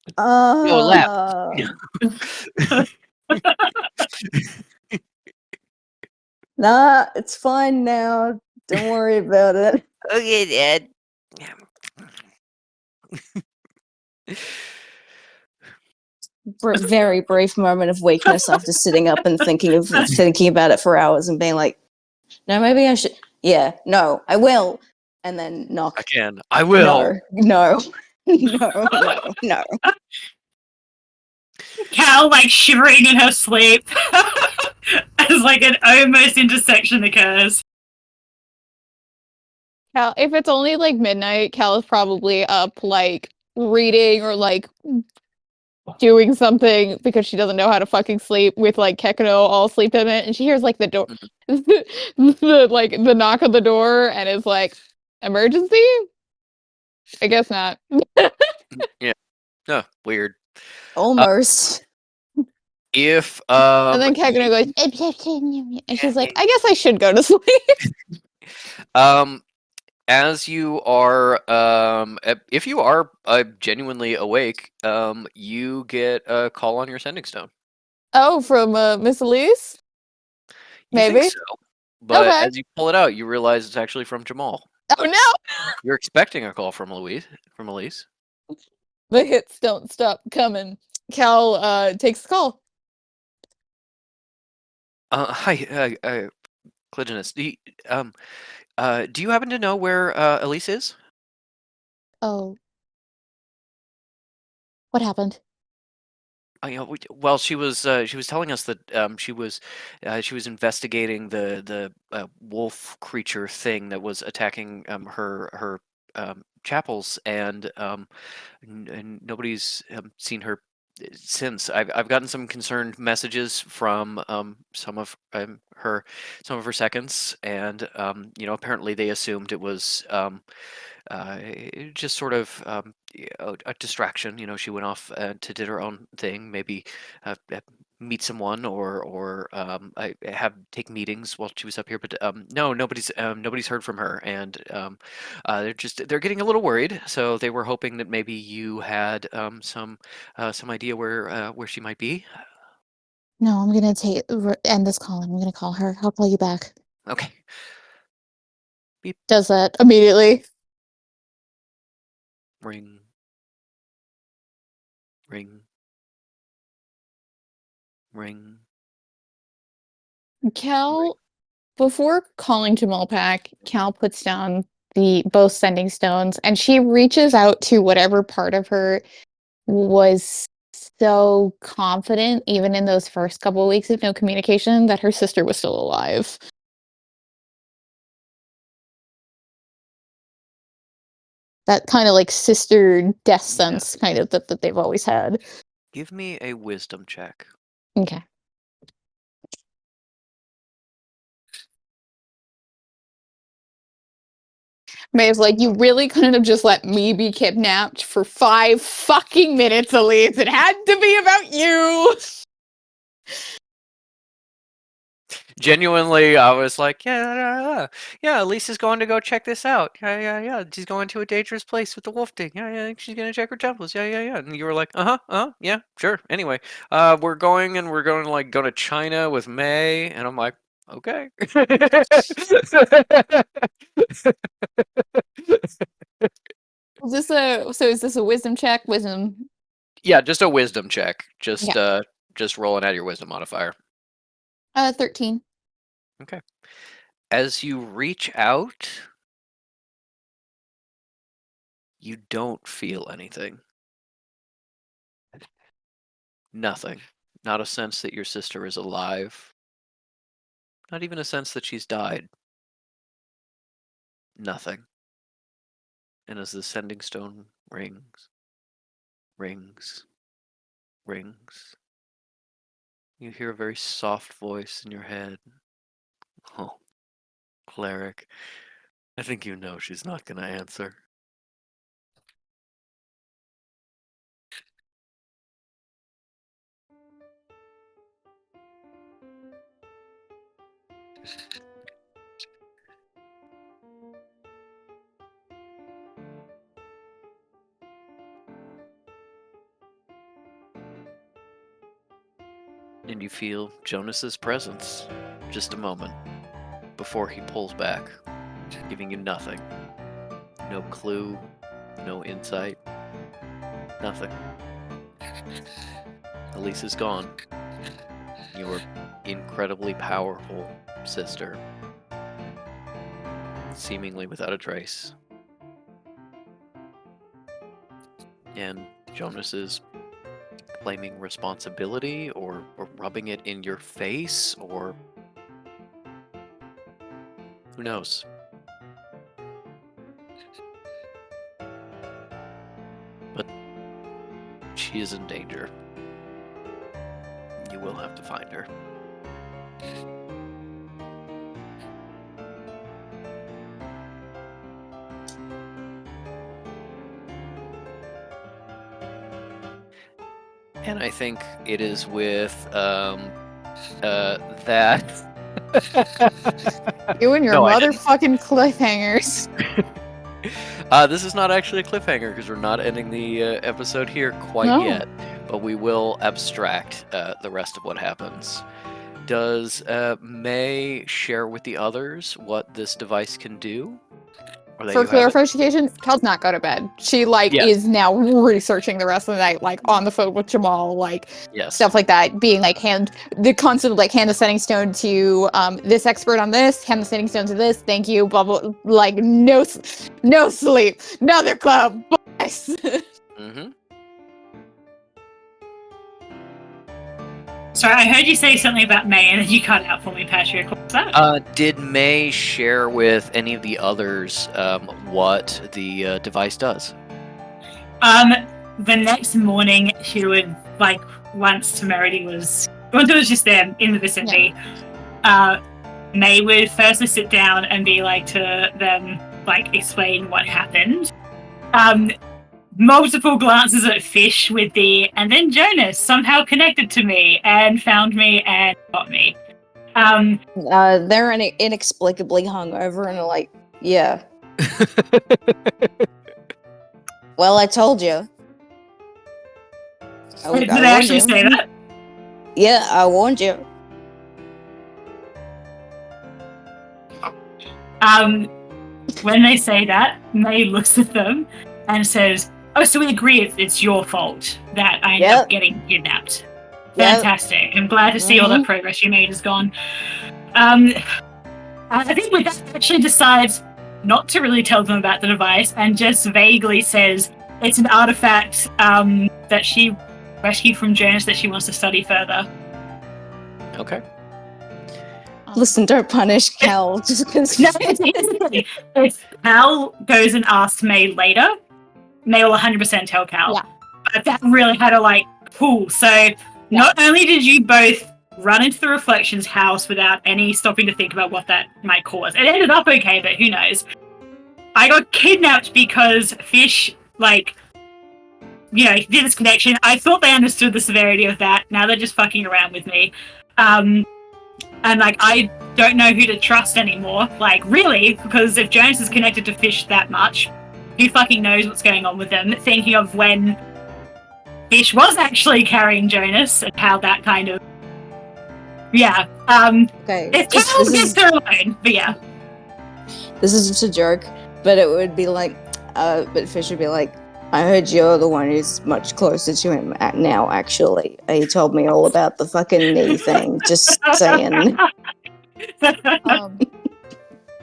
Nah, it's fine now. Don't worry about it. Okay, Dad. Very brief moment of weakness after sitting up and thinking about it for hours and being like, no, maybe I should. Yeah, no, I will. And then knock. I can. I will. No. No. Cal, like, shivering in her sleep as, like, an almost intersection occurs. Cal, if it's only like midnight, Cal is probably up like reading or like doing something because she doesn't know how to fucking sleep with like Kekino all sleep in it, and she hears like the door, the knock on the door, and is like, emergency? I guess not. Yeah. No, weird. Almost. If and then Kekino goes, and she's like, I guess I should go to sleep. as you are, if you are genuinely awake, you get a call on your sending stone. Oh, from Miss Elise? You think Maybe. so, but Okay. as you pull it out, you realize it's actually from Jamal. Oh no! You're expecting a call from Elise. The hits don't stop coming. Cal takes the call. Hi, Clintonus. Do you happen to know where Elise is? Oh. What happened? Well, she was telling us that she was investigating the wolf creature thing that was attacking her chapels, and nobody's seen her since. I've gotten some concerned messages from her seconds, and apparently they assumed it was just sort of a distraction. She went off to did her own thing, maybe meet someone or I have take meetings while she was up here. But no, nobody's heard from her, and they're getting a little worried. So they were hoping that maybe you had some idea where she might be. No, I'm gonna end this call. I'm gonna call her. I'll call you back. Okay. Does that immediately. Ring. Ring. Ring. Cal, before calling Jamal back, Cal puts down both sending stones, and she reaches out to whatever part of her was so confident, even in those first couple of weeks of no communication, that her sister was still alive. That kind of like sister death sense, kind of that they've always had. Give me a wisdom check. Okay. Maeve's like, you really couldn't have just let me be kidnapped for 5 fucking minutes, Elise. It had to be about you. Genuinely, I was like, yeah, Lisa's going to go check this out. Yeah. She's going to a dangerous place with the wolf thing. Yeah, she's going to check her temples. Yeah. And you were like, yeah, sure. Anyway, we're going to like go to China with May, and I'm like, okay. Is this a wisdom check? Wisdom. Yeah, just a wisdom check. Yeah. Just rolling out your wisdom modifier. 13. Okay. As you reach out, you don't feel anything. Nothing. Not a sense that your sister is alive. Not even a sense that she's died. Nothing. And as the sending stone rings, you hear a very soft voice in your head. Oh, cleric. I think you know she's not going to answer. And you feel Jonas's presence just a moment before he pulls back, giving you nothing. No clue, no insight, nothing. Elise is gone. Your incredibly powerful sister, seemingly without a trace. And Jonas is claiming responsibility or rubbing it in your face, or who knows? But she is in danger. You will have to find her. And I think it is with that. You and your No, I didn't. motherfucking cliffhangers. This is not actually a cliffhanger because we're not ending the episode here quite No. yet, but we will abstract the rest of what happens. Does May share with the others what this device can do? Or that For you have it? clarification, Kel's not go to bed. She Yes. is now researching the rest of the night, on the phone with Jamal, Yes. stuff like that, being hand the setting stone to this expert on this, hand the setting stone to this, thank you, blah blah, no sleep, another club, boys. Mm-hmm. Sorry, I heard you say something about May, and then you cut out for me, Patrick. What was that? Did May share with any of the others what the device does? The next morning, she would once Temerity was just there in the vicinity. May would firstly sit down and be to them explain what happened. Multiple glances at Fish with and then Jonas somehow connected to me and found me and got me. They're inexplicably hungover and are yeah. Well, I told you. Did they actually say that? Yeah, I warned you. When they say that, May looks at them and says, "Oh, so we agree it's your fault that I ended up getting kidnapped. Fantastic. I'm glad to see all the progress you made is gone." I think with that, actually decides not to really tell them about the device and just vaguely says it's an artifact that she rescued from Jonas that she wants to study further. Okay. Listen, don't punish Cal just because. No, if Cal goes and asks May later, May will 100% tell Cal. Yeah. But that really had a pull. So not only did you both run into the Reflections house without any stopping to think about what that might cause, it ended up okay, but who knows? I got kidnapped because Fish, did this connection. I thought they understood the severity of that. Now they're just fucking around with me. And I don't know who to trust anymore. Really, because if Jonas is connected to Fish that much, who fucking knows what's going on with them? Thinking of when Fish was actually carrying Jonas and how that kind of... Yeah. Okay. If Cal gets her alone, but yeah. This is just a joke, but it would be but Fish would be I heard you're the one who's much closer to him now, actually. He told me all about the fucking knee thing, just saying.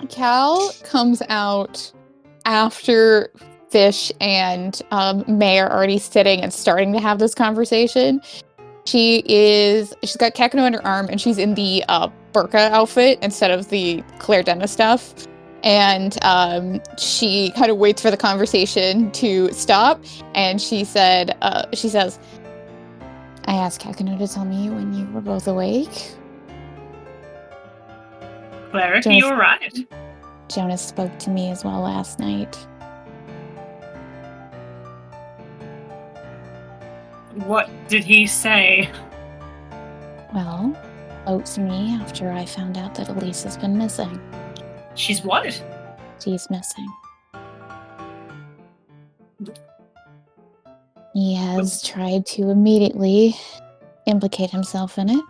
Cal comes out after Fish and May are already sitting and starting to have this conversation. She's got Kakano under arm and she's in the burqa outfit instead of the Claire Dennis stuff. And she kind of waits for the conversation to stop, and she says, "I asked Kakano to tell me when you were both awake." Claire, you were right. Jonas spoke to me as well last night. What did he say? Well, spoke to me after I found out that Elise has been missing. She's what? She's missing. He has tried to immediately implicate himself in it.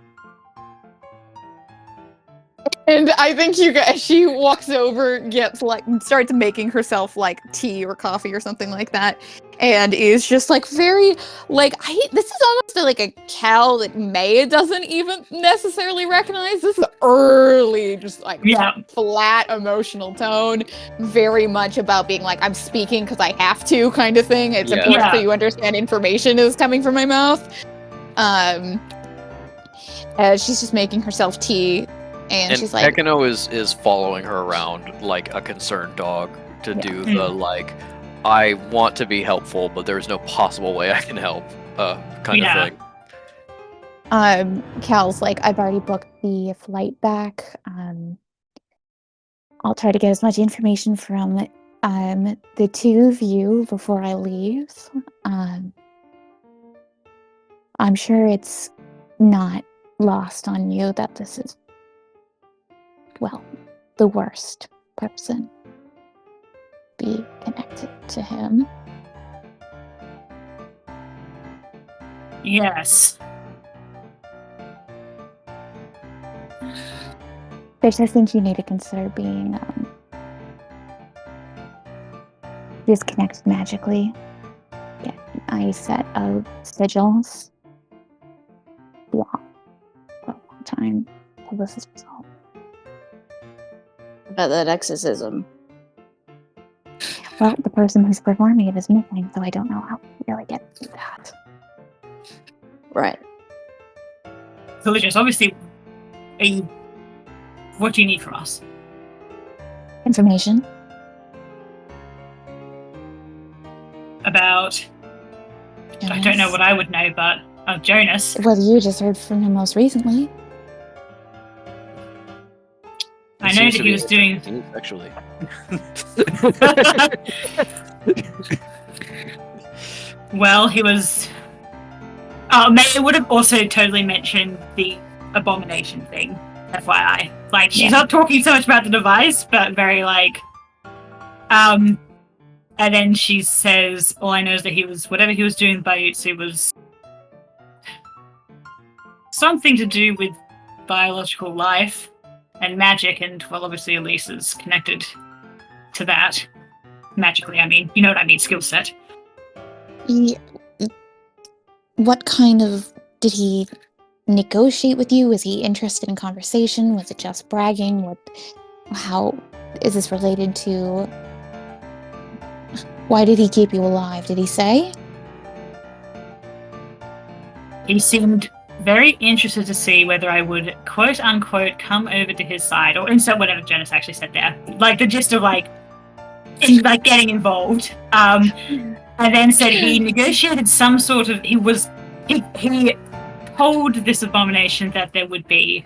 And I think she walks over, gets starts making herself tea or coffee or something like that, and is just very this is almost a Cal that May doesn't even necessarily recognize. This is early, just flat emotional tone, very much about being I'm speaking because I have to kind of thing. It's important so you understand information is coming from my mouth. She's just making herself tea. And she's Kakano is following her around like a concerned dog to do the I want to be helpful, but there's no possible way I can help kind of thing. Cal's I've already booked the flight back. I'll try to get as much information from the two of you before I leave. I'm sure it's not lost on you that this is the worst person. be connected to him. Yes. Which I think you need to consider being disconnected magically. Get a set of sigils. Block for a long time till this is resolved. About that exorcism. Well, the person who's performing it is missing, so I don't know how to really get through that. Right. Delicious. Obviously, what do you need from us? Information. About... I don't know what I would know, but... Jonas. Well, you just heard from him most recently. I know that he was doing... Actually. Well, he was... May would have also totally mentioned the abomination thing, FYI. Like, she's not talking so much about the device, but very like... And then she says, all I know is that he was... Whatever he was doing by Baiutsu was... something to do with biological life and magic, and, well, obviously Elise is connected to that. Magically, I mean. You know what I mean, skill set. What kind of... Did he negotiate with you? Was he interested in conversation? Was it just bragging? How is this related to... Why did he keep you alive? Did he say? He seemed very interested to see whether I would, quote unquote, come over to his side, or insert whatever Jonas actually said there. Like the gist of getting involved. And then said he negotiated some sort of... He told this abomination that there would be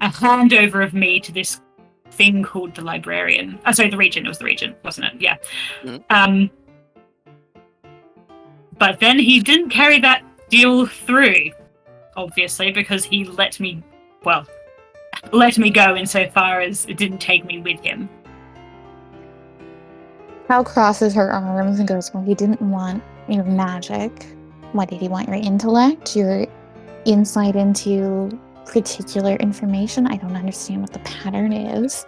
a handover of me to this thing called the librarian. Sorry, the Regent. It was the Regent, wasn't it? Yeah. Mm-hmm. But then he didn't carry that deal through, obviously, because he let me go insofar as it didn't take me with him. Cal crosses her arms and goes, well, he didn't want your magic. What did he want? Your intellect? Your insight into particular information? I don't understand what the pattern is.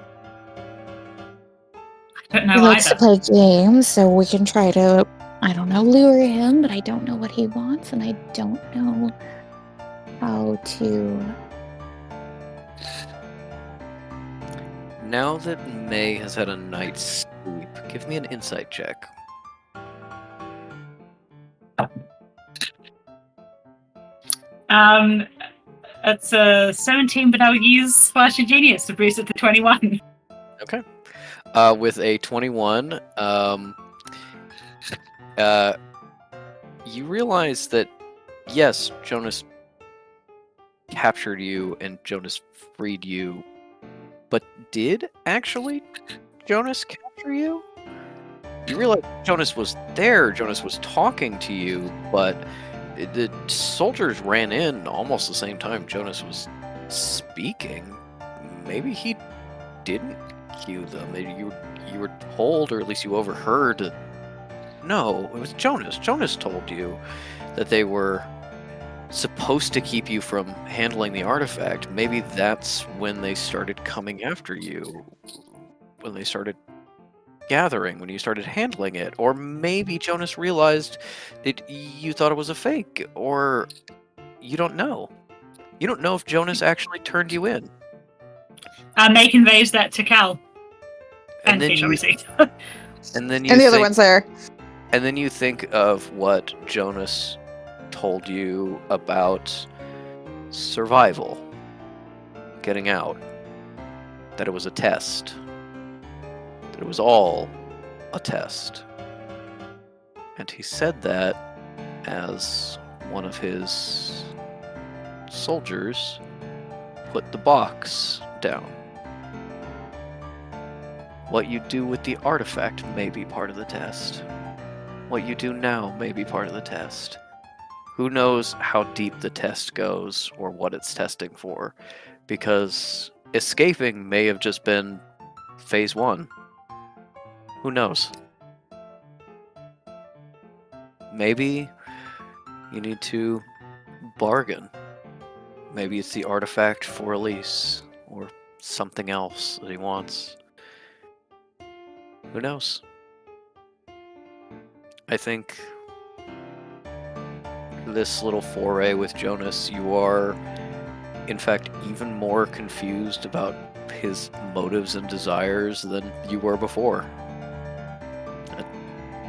I don't know He likes to either. play games, so we can try to, I don't know, lure him, but I don't know what he wants, and I don't know how to... Now that May has had a night's sleep, give me an insight check. It's a 17, but I'll use Flash of Genius to boost it to 21. Okay. With a 21, you realize that, yes, Jonas captured you and Jonas freed you, but did actually Jonas capture you? You realize Jonas was there, Jonas was talking to you, but the soldiers ran in almost the same time Jonas was speaking. Maybe he didn't cue them. Maybe you were told, or at least you overheard. No, it was Jonas. Jonas told you that they were supposed to keep you from handling the artifact. Maybe that's when they started coming after you. When they started gathering, when you started handling it. Or maybe Jonas realized that you thought it was a fake. Or you don't know. You don't know if Jonas actually turned you in. May conveys that to Cal. And then Fish, you, obviously. and then you And the other think- one's there. And then you think of what Jonas told you about survival, getting out, that it was a test, that it was all a test. And he said that as one of his soldiers put the box down. What you do with the artifact may be part of the test. What you do now may be part of the test. Who knows how deep the test goes or what it's testing for? Because escaping may have just been phase 1. Who knows? Maybe you need to bargain. Maybe it's the artifact for Elise, or something else that he wants. Who knows? I think this little foray with Jonas, you are, in fact, even more confused about his motives and desires than you were before.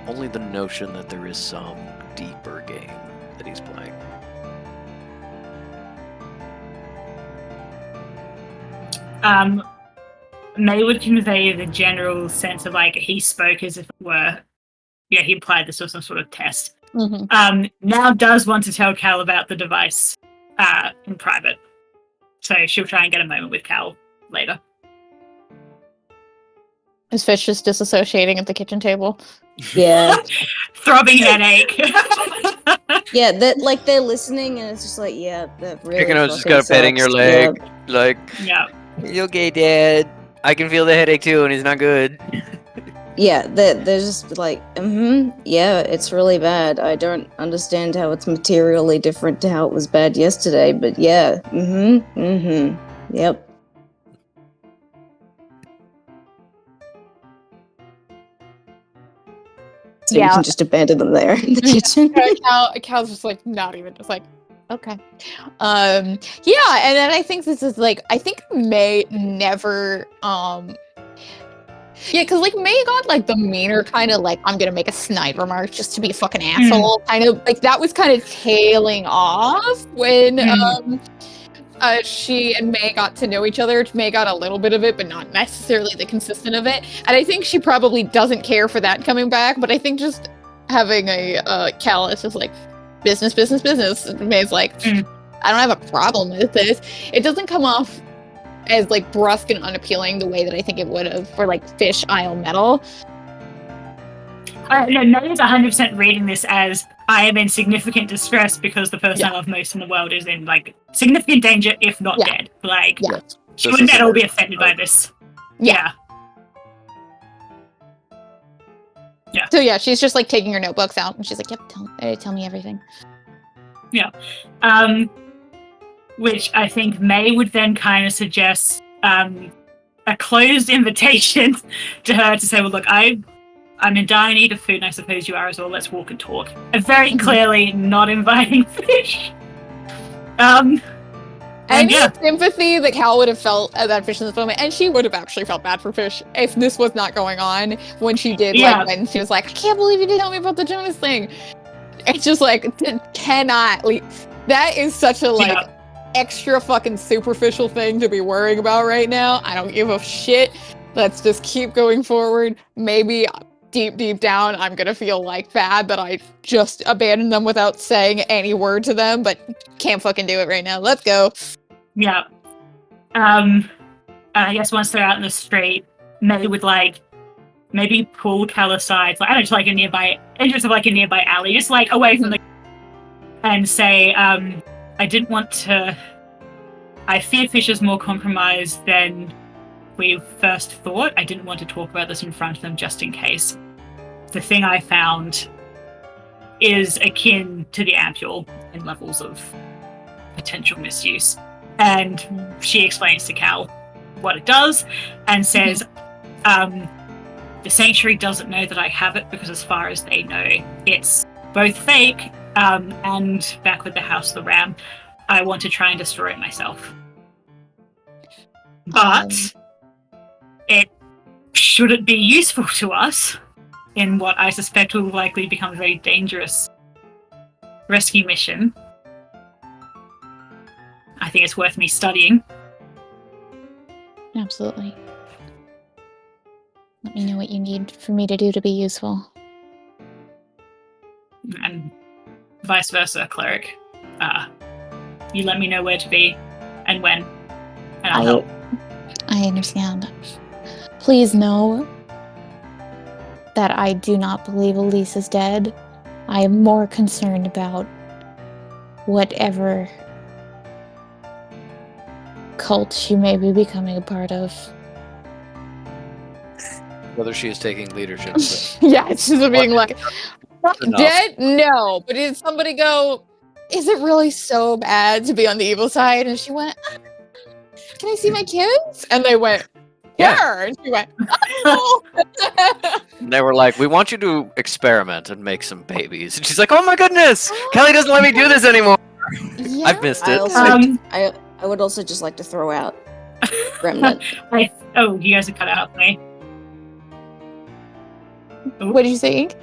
Only the notion that there is some deeper game that he's playing. May would convey the general sense of like he spoke as if it were, he implied this was some sort of test. Now does want to tell Cal about the device in private. So she'll try and get a moment with Cal later. Is Fish just disassociating at the kitchen table? Yeah. Throbbing headache. Yeah, they're listening and it's just like, yeah, that really Just fucking kind of petting your sucks. leg, like, Yeah. "You okay, Dad? I can feel the headache too, and it's not good." Yeah, they're just like, yeah, it's really bad. I don't understand how it's materially different to how it was bad yesterday, but yeah, yep. So you can just abandon them there in the kitchen. Cal's just like not even just like okay. Yeah, and then I think this is like I think May never yeah, because like May got like the meaner kind of like I'm gonna make a snide remark just to be a fucking asshole kind of like that was kind of tailing off when she and May got to know each other. May got a little bit of it, but not necessarily the consistent of it. And I think she probably doesn't care for that coming back. But I think just having a Cal is just like business. And May's like, I don't have a problem with this. It doesn't come off as like brusque and unappealing the way that I think it would have for like Fish Isle Metal. No, May is 100% reading this as I am in significant distress because the person I love most in the world is in like significant danger, if not dead. Like, she wouldn't at all be offended by this. Yeah. So yeah, she's just like taking her notebooks out and she's like, "Yep, tell me everything." Yeah. Which I think May would then kind of suggest a closed invitation to her to say, "Well, look, I'm in dire need of food, and I suppose you are as well. Let's walk and talk." And very clearly not inviting Fish. Any sympathy that Cal would have felt at that Fish in this moment, and she would have actually felt bad for Fish if this was not going on when she did, like when she was like, "I can't believe you didn't tell me about the Jonas thing." It's just like cannot. Like, that is such a like extra fucking superficial thing to be worrying about right now. I don't give a shit. Let's just keep going forward. Maybe deep down, I'm gonna feel like bad that I just abandoned them without saying any word to them, but can't fucking do it right now. Let's go. Yeah. I guess once they're out in the street, May would like maybe pull Cal aside, like I don't know, just like a nearby alley, just like away from the, and say, I didn't want to. I fear Fish is more compromised than we first thought. I didn't want to talk about this in front of them just in case. The thing I found is akin to the ampule in levels of potential misuse. And she explains to Cal what it does and says, the Sanctuary doesn't know that I have it because as far as they know, it's both fake and back with the House of the Ram, I want to try and destroy it myself. But it shouldn't be useful to us in what I suspect will likely become a very dangerous rescue mission. I think it's worth me studying. Absolutely. Let me know what you need for me to do to be useful. And vice versa, cleric. You let me know where to be and when, and I'll help. I understand. Please know that I do not believe Elise is dead. I am more concerned about whatever cult she may be becoming a part of. whether she is taking leadership. Yeah, she's being like, not Enough. dead? No. But did somebody go, is it really so bad to be on the evil side? And she went, can I see my kids? And they went, Yeah. sure. And she went, oh. And they were like, we want you to experiment and make some babies. And she's like, oh my goodness, Kelly doesn't let me do this anymore. Yeah. I've missed I it. also, I would also just like to throw out Remnant. Oh, you guys have cut out me. What did you say, Ink?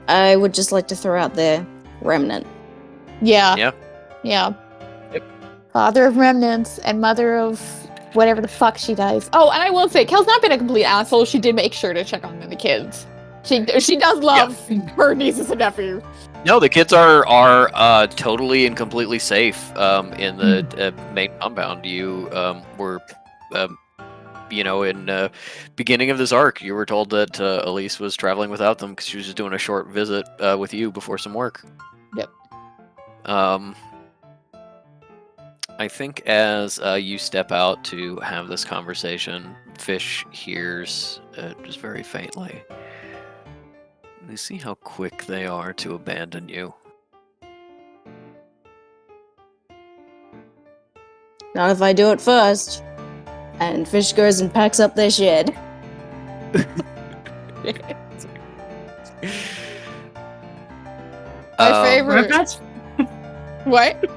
I would just like to throw out there Remnant. Yeah. Yeah. Yeah. Yep. Father of remnants and mother of whatever the fuck she does. Oh, and I will say, Kel's not been a complete asshole. She did make sure to check on the kids. She does love her nieces and nephews. No, the kids are totally and completely safe in the main compound. You were, in beginning of this arc, you were told that Elise was traveling without them because she was just doing a short visit with you before some work. Yep. I think as you step out to have this conversation, Fish hears just very faintly. You see how quick they are to abandon you. Not if I do it first. And Fish goes and packs up their shed. My We're favorite. about What?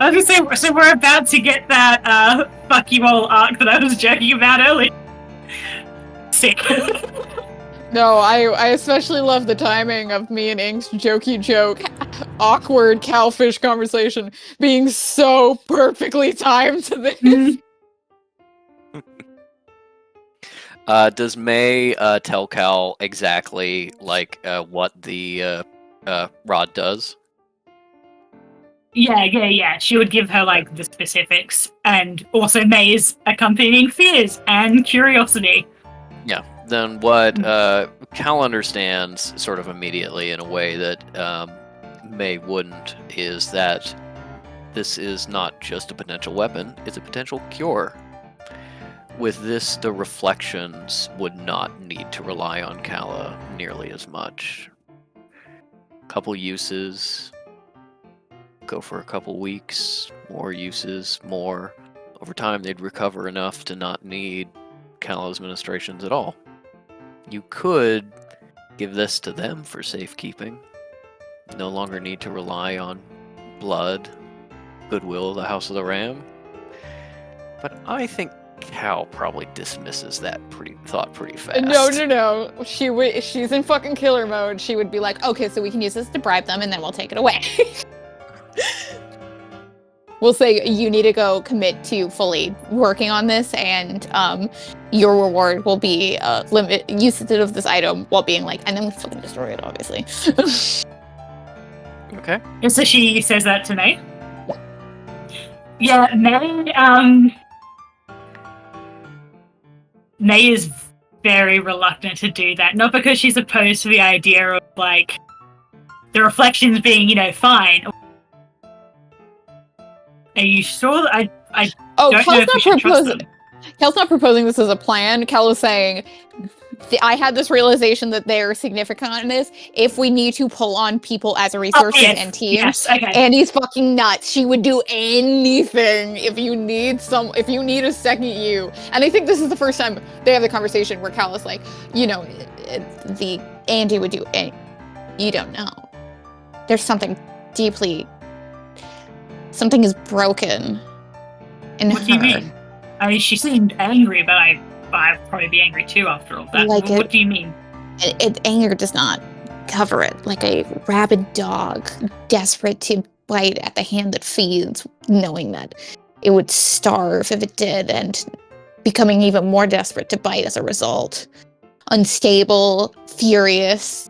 I was gonna say, so we're about to get that fuck you all arc that I was joking about earlier. Sick. No, I especially love the timing of me and Ink's jokey joke, awkward cowfish conversation being so perfectly timed to this. Does May tell Cal exactly what the rod does? Yeah. She would give her the specifics, and also May's accompanying fears and curiosity. Yeah. Then what Cal understands sort of immediately in a way that May wouldn't is that this is not just a potential weapon, it's a potential cure. With this, the reflections would not need to rely on Kala nearly as much. Couple uses, go for a couple weeks, more uses, more. Over time, they'd recover enough to not need Kala's ministrations at all. You could give this to them for safekeeping. No longer need to rely on blood, goodwill of the House of the Ram. But I think Cal probably dismisses that thought pretty fast. No. She's in fucking killer mode. She would be like, okay, so we can use this to bribe them and then we'll take it away. We'll say you need to go commit to fully working on this, and your reward will be limit usage of this item while being and then we fucking destroy it, obviously. Okay. And so she says that to May? Yeah, May is very reluctant to do that. Not because she's opposed to the idea of the reflections being, fine. Are you sure that I don't know if we should trust them? Kel's not proposing this as a plan. Kel is saying, I had this realization that they're significant on this. If we need to pull on people as a resources and teams, yes, okay. Andy's fucking nuts. She would do anything if you need a second you. And I think this is the first time they have the conversation where Cal is like, the Andy would do any. You don't know. There's something something is broken in her. What do you mean? I mean, she seemed angry, but I'd probably be angry too after all that. What do you mean? Anger does not cover it. Like a rabid dog, desperate to bite at the hand that feeds, knowing that it would starve if it did, and becoming even more desperate to bite as a result. Unstable, furious,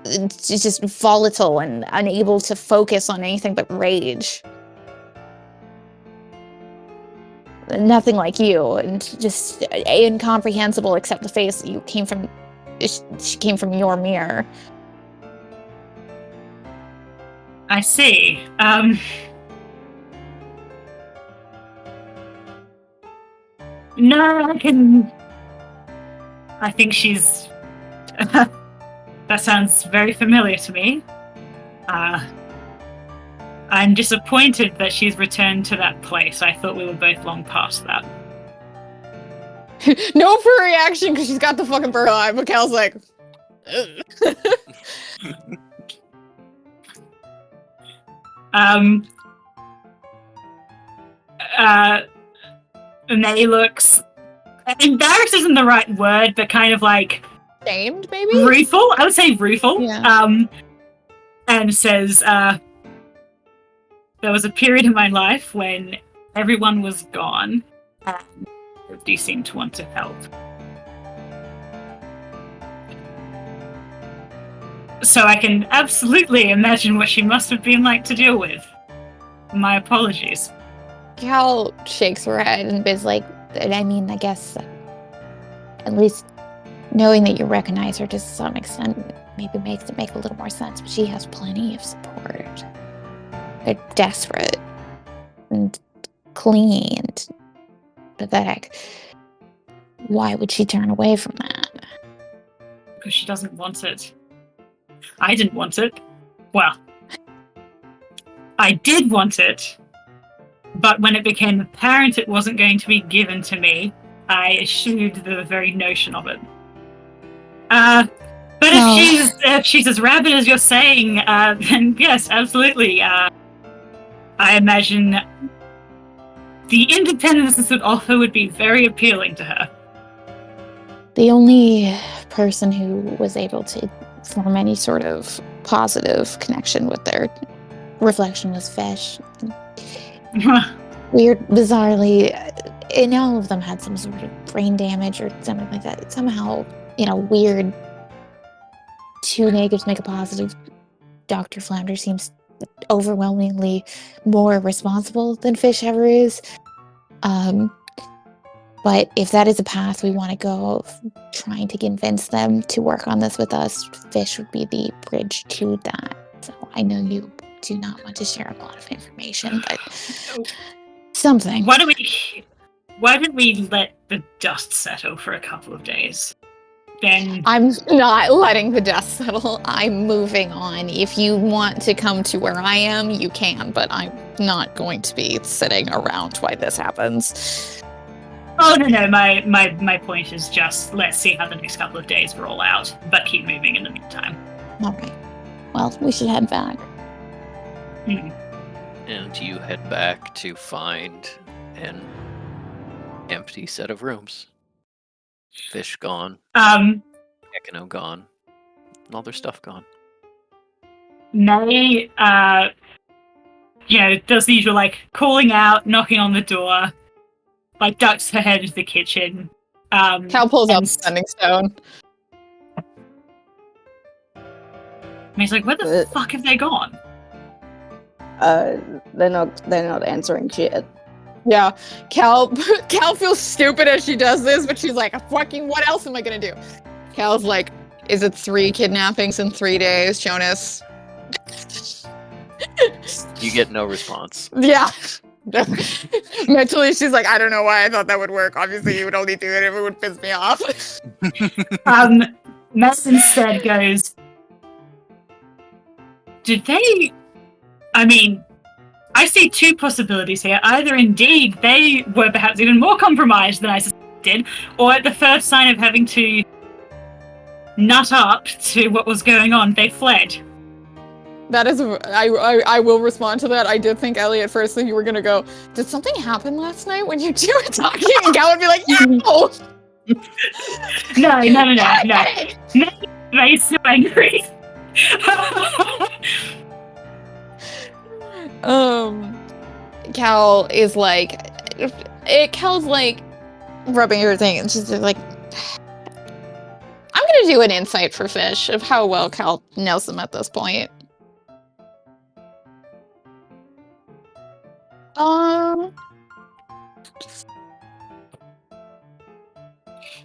it's just volatile and unable to focus on anything but rage. Nothing like you, and just incomprehensible except the face that she came from your mirror. I see. No, I think she's... that sounds very familiar to me. I'm disappointed that she's returned to that place. I thought we were both long past that. No fur reaction because she's got the fucking fur eye. Mikhail's like, May looks... Embarrassed isn't the right word, but kind of like... shamed, maybe? rueful? I would say rueful. Yeah. And says, there was a period in my life when everyone was gone, and nobody seemed to want to help. So I can absolutely imagine what she must have been like to deal with. My apologies. Cal shakes her head and is like, I mean, I guess at least knowing that you recognize her to some extent maybe makes it make a little more sense, but she has plenty of support. They're desperate and clingy and pathetic. Why would she turn away from that? Because she doesn't want it. I didn't want it. Well, I did want it, but when it became apparent it wasn't going to be given to me, I eschewed the very notion of it. But if she's as rabid as you're saying, then yes, absolutely. I imagine the independence this would offer would be very appealing to her. The only person who was able to form any sort of positive connection with their reflection was Fish. Weird, bizarrely, and all of them had some sort of brain damage or something like that. Somehow, weird, two negatives make a positive. Dr. Flounder seems overwhelmingly more responsible than Fish ever is. But if that is a path we want to go of trying to convince them to work on this with us, Fish would be the bridge to that. So I know you do not want to share a lot of information, but something. Why don't we let the dust settle for a couple of days? Then I'm not letting the dust settle. I'm moving on. If you want to come to where I am, you can, but I'm not going to be sitting around while this happens. Oh, no, my point is just, let's see how the next couple of days roll out, but keep moving in the meantime. All right. Well, we should head back. And you head back to find an empty set of rooms. Fish gone. Ekino gone. And all their stuff gone. May, does the usual, calling out, knocking on the door, ducks her head into the kitchen. Cal pulls out the sending stone. May's like, where the fuck have they gone? They're not answering shit. Yeah, Cal feels stupid as she does this, but she's like, fucking what else am I gonna do? Cal's like, is it 3 kidnappings in 3 days, Jonas? You get no response. Yeah. Mentally, she's like, I don't know why I thought that would work. Obviously, you would only do it if it would piss me off. Mess instead goes, did they... I mean, I see 2 possibilities here. Either indeed they were perhaps even more compromised than I suspected, or at the first sign of having to nut up to what was going on, they fled. That is, I will respond to that. I did think, Ellie, at first that you were gonna go, did something happen last night when you 2 were talking? And Gal would be like, no! No. Ray's so angry. Cal is Cal's rubbing her thing, and she's like, I'm gonna do an insight for Fish of how well Cal knows them at this point.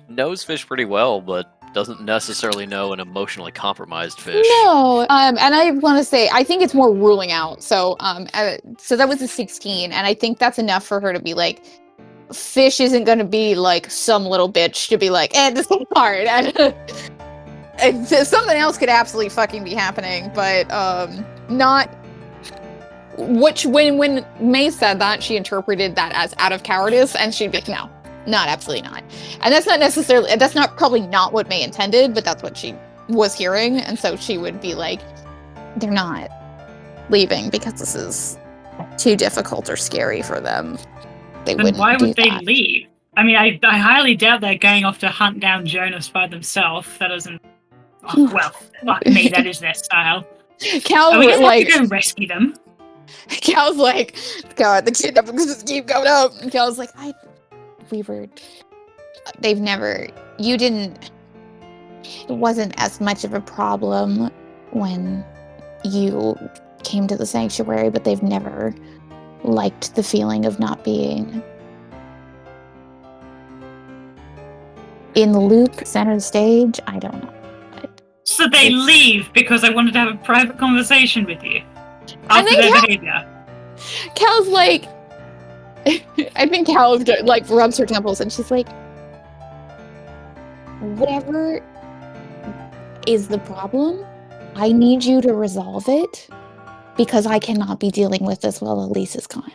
Knows Fish pretty well, but doesn't necessarily know an emotionally compromised Fish. No, and I want to say, I think it's more ruling out. So that was a 16, and I think that's enough for her to be like, Fish isn't gonna be like some little bitch to be like, this is hard. And something else could absolutely fucking be happening, but not. Which when May said that, she interpreted that as out of cowardice, and she'd be like, no, not absolutely not. And that's not probably not what May intended, but that's what she was hearing, and so she would be like, they're not leaving because this is too difficult or scary for them. They Then wouldn't why do would they that. leave? I mean, I highly doubt they're going off to hunt down Jonas by themselves. That doesn't. Oh, well, fuck me, that is their style. Cal, We just like, have to go rescue them. Cal's like, God, the kidnappings just keep going up. And Cal's like, they've never, it wasn't as much of a problem when you came to the sanctuary, but they've never liked the feeling of not being in the loop, center stage. I don't know. So they leave because I wanted to have a private conversation with you after their behavior. Cal's like, I think Cal like rubs her temples and she's like, whatever is the problem, I need you to resolve it because I cannot be dealing with this while Elise is gone.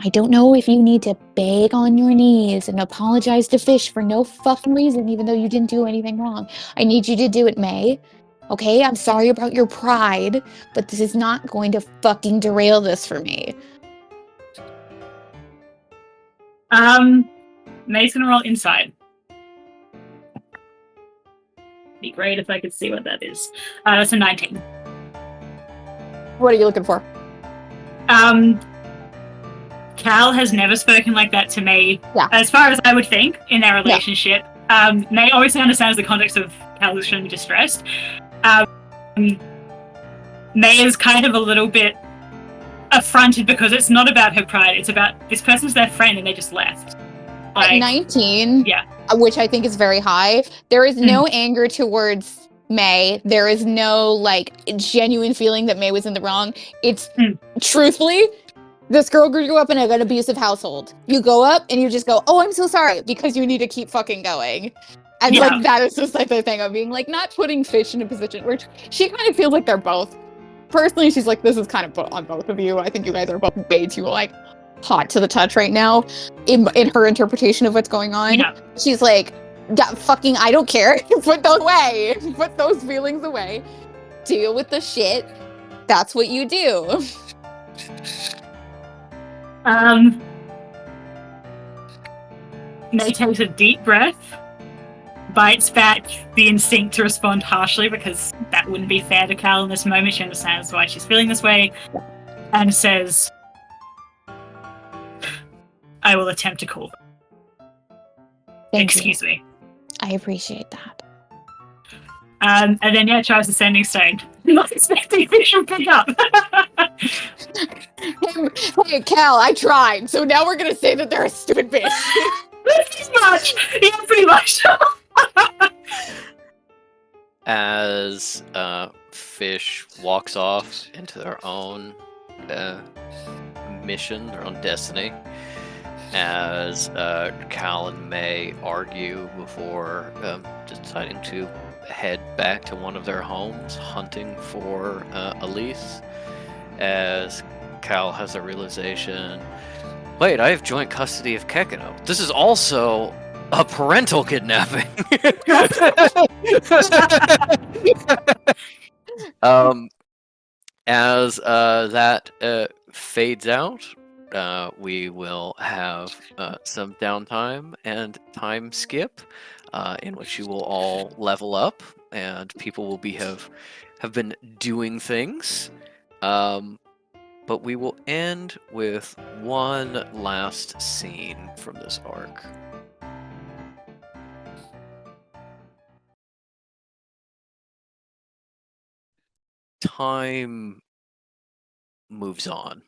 I don't know if you need to beg on your knees and apologize to Fish for no fucking reason, even though you didn't do anything wrong. I need you to do it, May. Okay, I'm sorry about your pride, but this is not going to fucking derail this for me. May's gonna roll inside. Be great if I could see what that is. That's a 19. What are you looking for? Cal has never spoken like that to May, Yeah. as far as I would think, in their relationship. Yeah. May obviously understands the context of Cal is feeling distressed. May is kind of a little bit affronted because it's not about her pride, it's about this person's their friend and they just left. At 19, yeah, which I think is very high, there is no anger towards May. There is no like genuine feeling that May was in the wrong. It's truthfully, this girl grew up in an abusive household. You go up and you just go, oh, I'm so sorry, because you need to keep fucking going. And like that is just like the thing of being like not putting Fish in a position where she kind of feels like they're both. Personally, she's like, this is kind of on both of you. I think you guys are both way too like hot to the touch right now in her interpretation of what's going on. Yeah. She's like, fucking, I don't care. Put those away. Put those feelings away. Deal with the shit. That's what you do. May takes a deep breath, bites back the instinct to respond harshly because that wouldn't be fair to Cal in this moment. She understands why she's feeling this way, and says, I will attempt to call them. Excuse me. I appreciate that. And then, tries the sending stone. Not expecting Fish to pick up. Hey, Cal, I tried. So now we're going to say that they're a stupid bitch. Pretty much. Yeah, pretty much. As Fish walks off into their own mission, their own destiny, as Cal and May argue before deciding to head back to one of their homes, hunting for Elise, as Cal has a realization, wait, I have joint custody of Kekino. This is also a parental kidnapping. As that fades out, we will have some downtime and time skip in which you will all level up and people will have been doing things. But we will end with one last scene from this arc. Time moves on,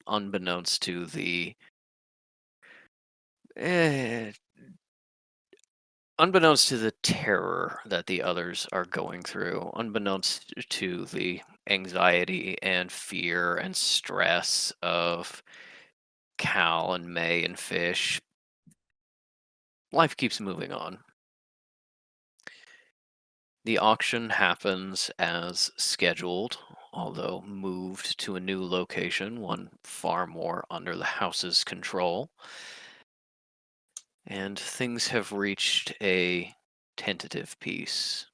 unbeknownst to the unbeknownst to the terror that the others are going through, unbeknownst to the anxiety and fear and stress of Cal and May and Fish. Life keeps moving on. The auction happens as scheduled, although moved to a new location, one far more under the house's control. And things have reached a tentative peace.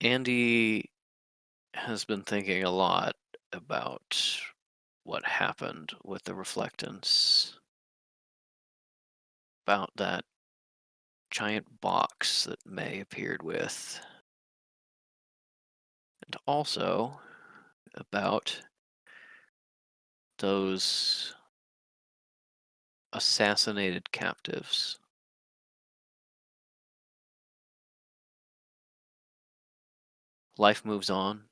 Andy has been thinking a lot about what happened with the Reflectance, about that giant box that May appeared with, and also about those assassinated captives. Life moves on.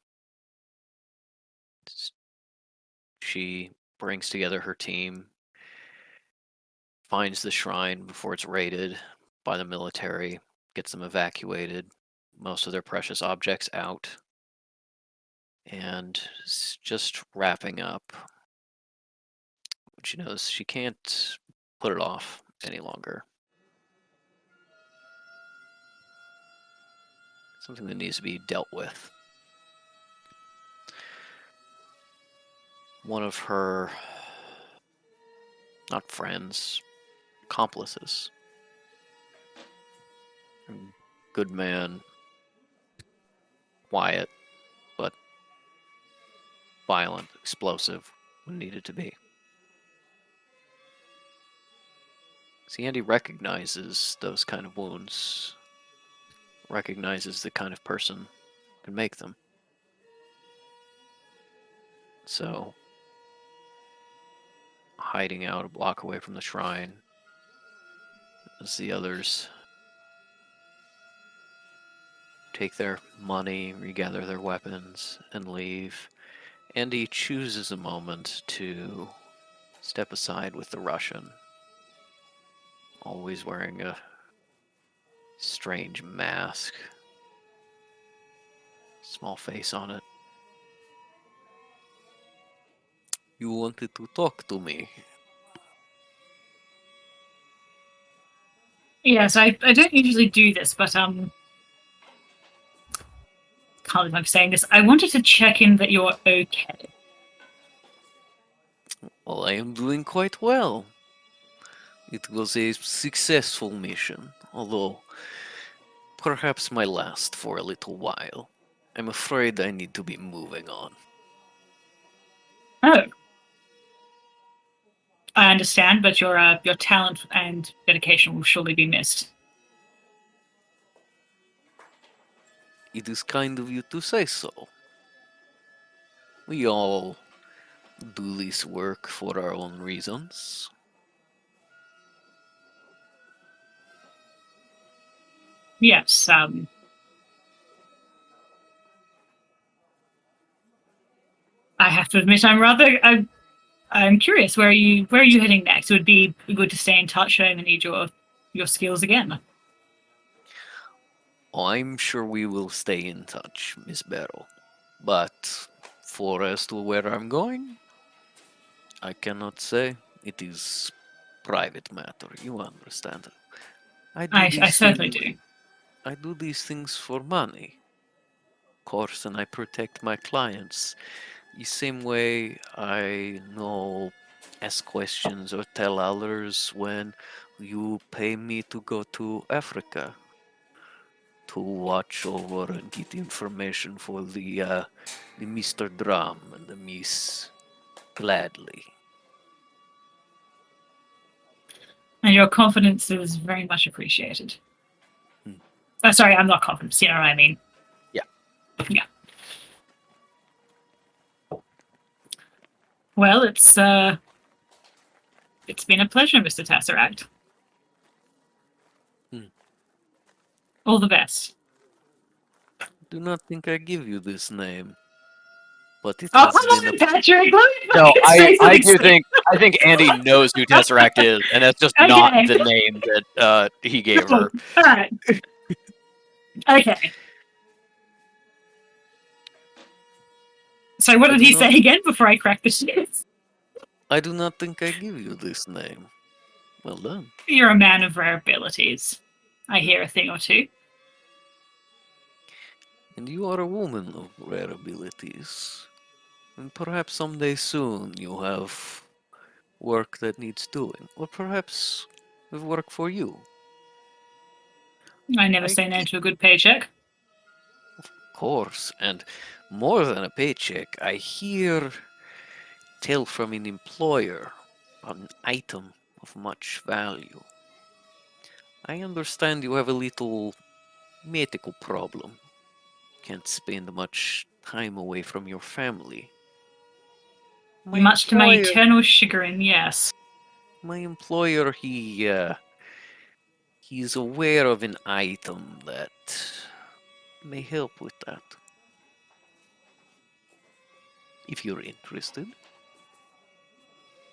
She brings together her team, finds the shrine before it's raided by the military, gets them evacuated, most of their precious objects out, and just wrapping up. She knows she can't put it off any longer. Something that needs to be dealt with. One of her, not friends, accomplices. A good man, quiet, but violent, explosive when needed to be. See, Andy recognizes those kind of wounds, recognizes the kind of person can make them. So, hiding out a block away from the shrine as the others take their money, regather their weapons, and leave, Andy chooses a moment to step aside with the Russian, always wearing a strange mask, small face on it. You wanted to talk to me. Yes, I don't usually do this, but can't believe I'm saying this. I wanted to check in that you're okay. Well, I am doing quite well. It was a successful mission, although perhaps my last for a little while. I'm afraid I need to be moving on. Oh. I understand, but your talent and dedication will surely be missed. It is kind of you to say so. We all do this work for our own reasons. Yes, I have to admit I'm curious. Where are you heading next? It would be good to stay in touch. I'm gonna need your skills again. Oh, I'm sure we will stay in touch, Miss Barrow. But for as to where I'm going, I cannot say. It is private matter, you understand. I certainly do. I do these things for money. Of course, and I protect my clients. The same way I know ask questions or tell others when you pay me to go to Africa to watch over and get information for the Mr. Drum and the Miss Gladly. And your confidence is very much appreciated. Sorry, I'm not confident. You know what I mean? Yeah. Yeah. Well, it's been a pleasure, Mr. Tesseract. All the best. Do not think I give you this name, but it Oh, has come been on, Patrick! No, I do think Andy knows who Tesseract is, and that's just not Okay. the name that he gave her. All right. Okay. So what did he say again before I cracked the shit? I do not think I give you this name. Well done. You're a man of rare abilities. I hear a thing or two. And you are a woman of rare abilities. And perhaps someday soon you'll have work that needs doing. Or perhaps with work for you. I never I say no get- to a good paycheck. Of course, and more than a paycheck, I hear tell from an employer about an item of much value. I understand you have a little medical problem. Can't spend much time away from your family. My Much to my employer, eternal chagrin, yes. he's aware of an item that may help with that. If you're interested.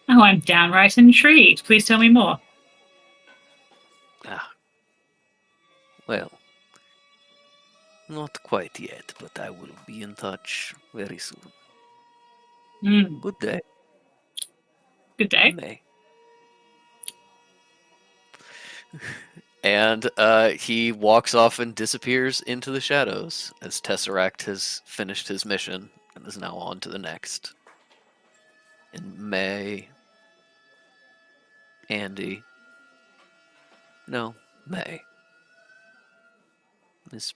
Oh, I'm downright intrigued. Please tell me more. Ah, well, not quite yet, but I will be in touch very soon. Mm, Good day, good day. May. And he walks off and disappears into the shadows as Tesseract has finished his mission and is now on to the next. And May, Andy, no, May is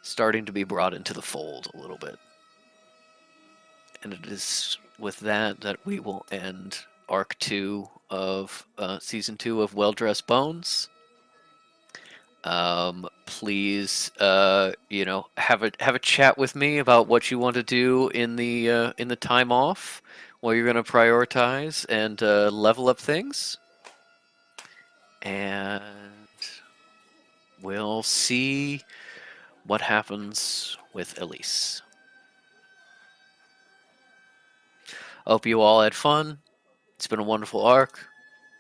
starting to be brought into the fold a little bit. And it is with that that we will end Arc 2 of Season 2 of Well Dressed Bones. Please, have a chat with me about what you want to do in the time off, what you're going to prioritize and level up things, and we'll see what happens with Elise. Hope you all had fun. It's been a wonderful arc.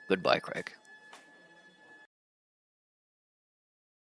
Goodbye, Craig.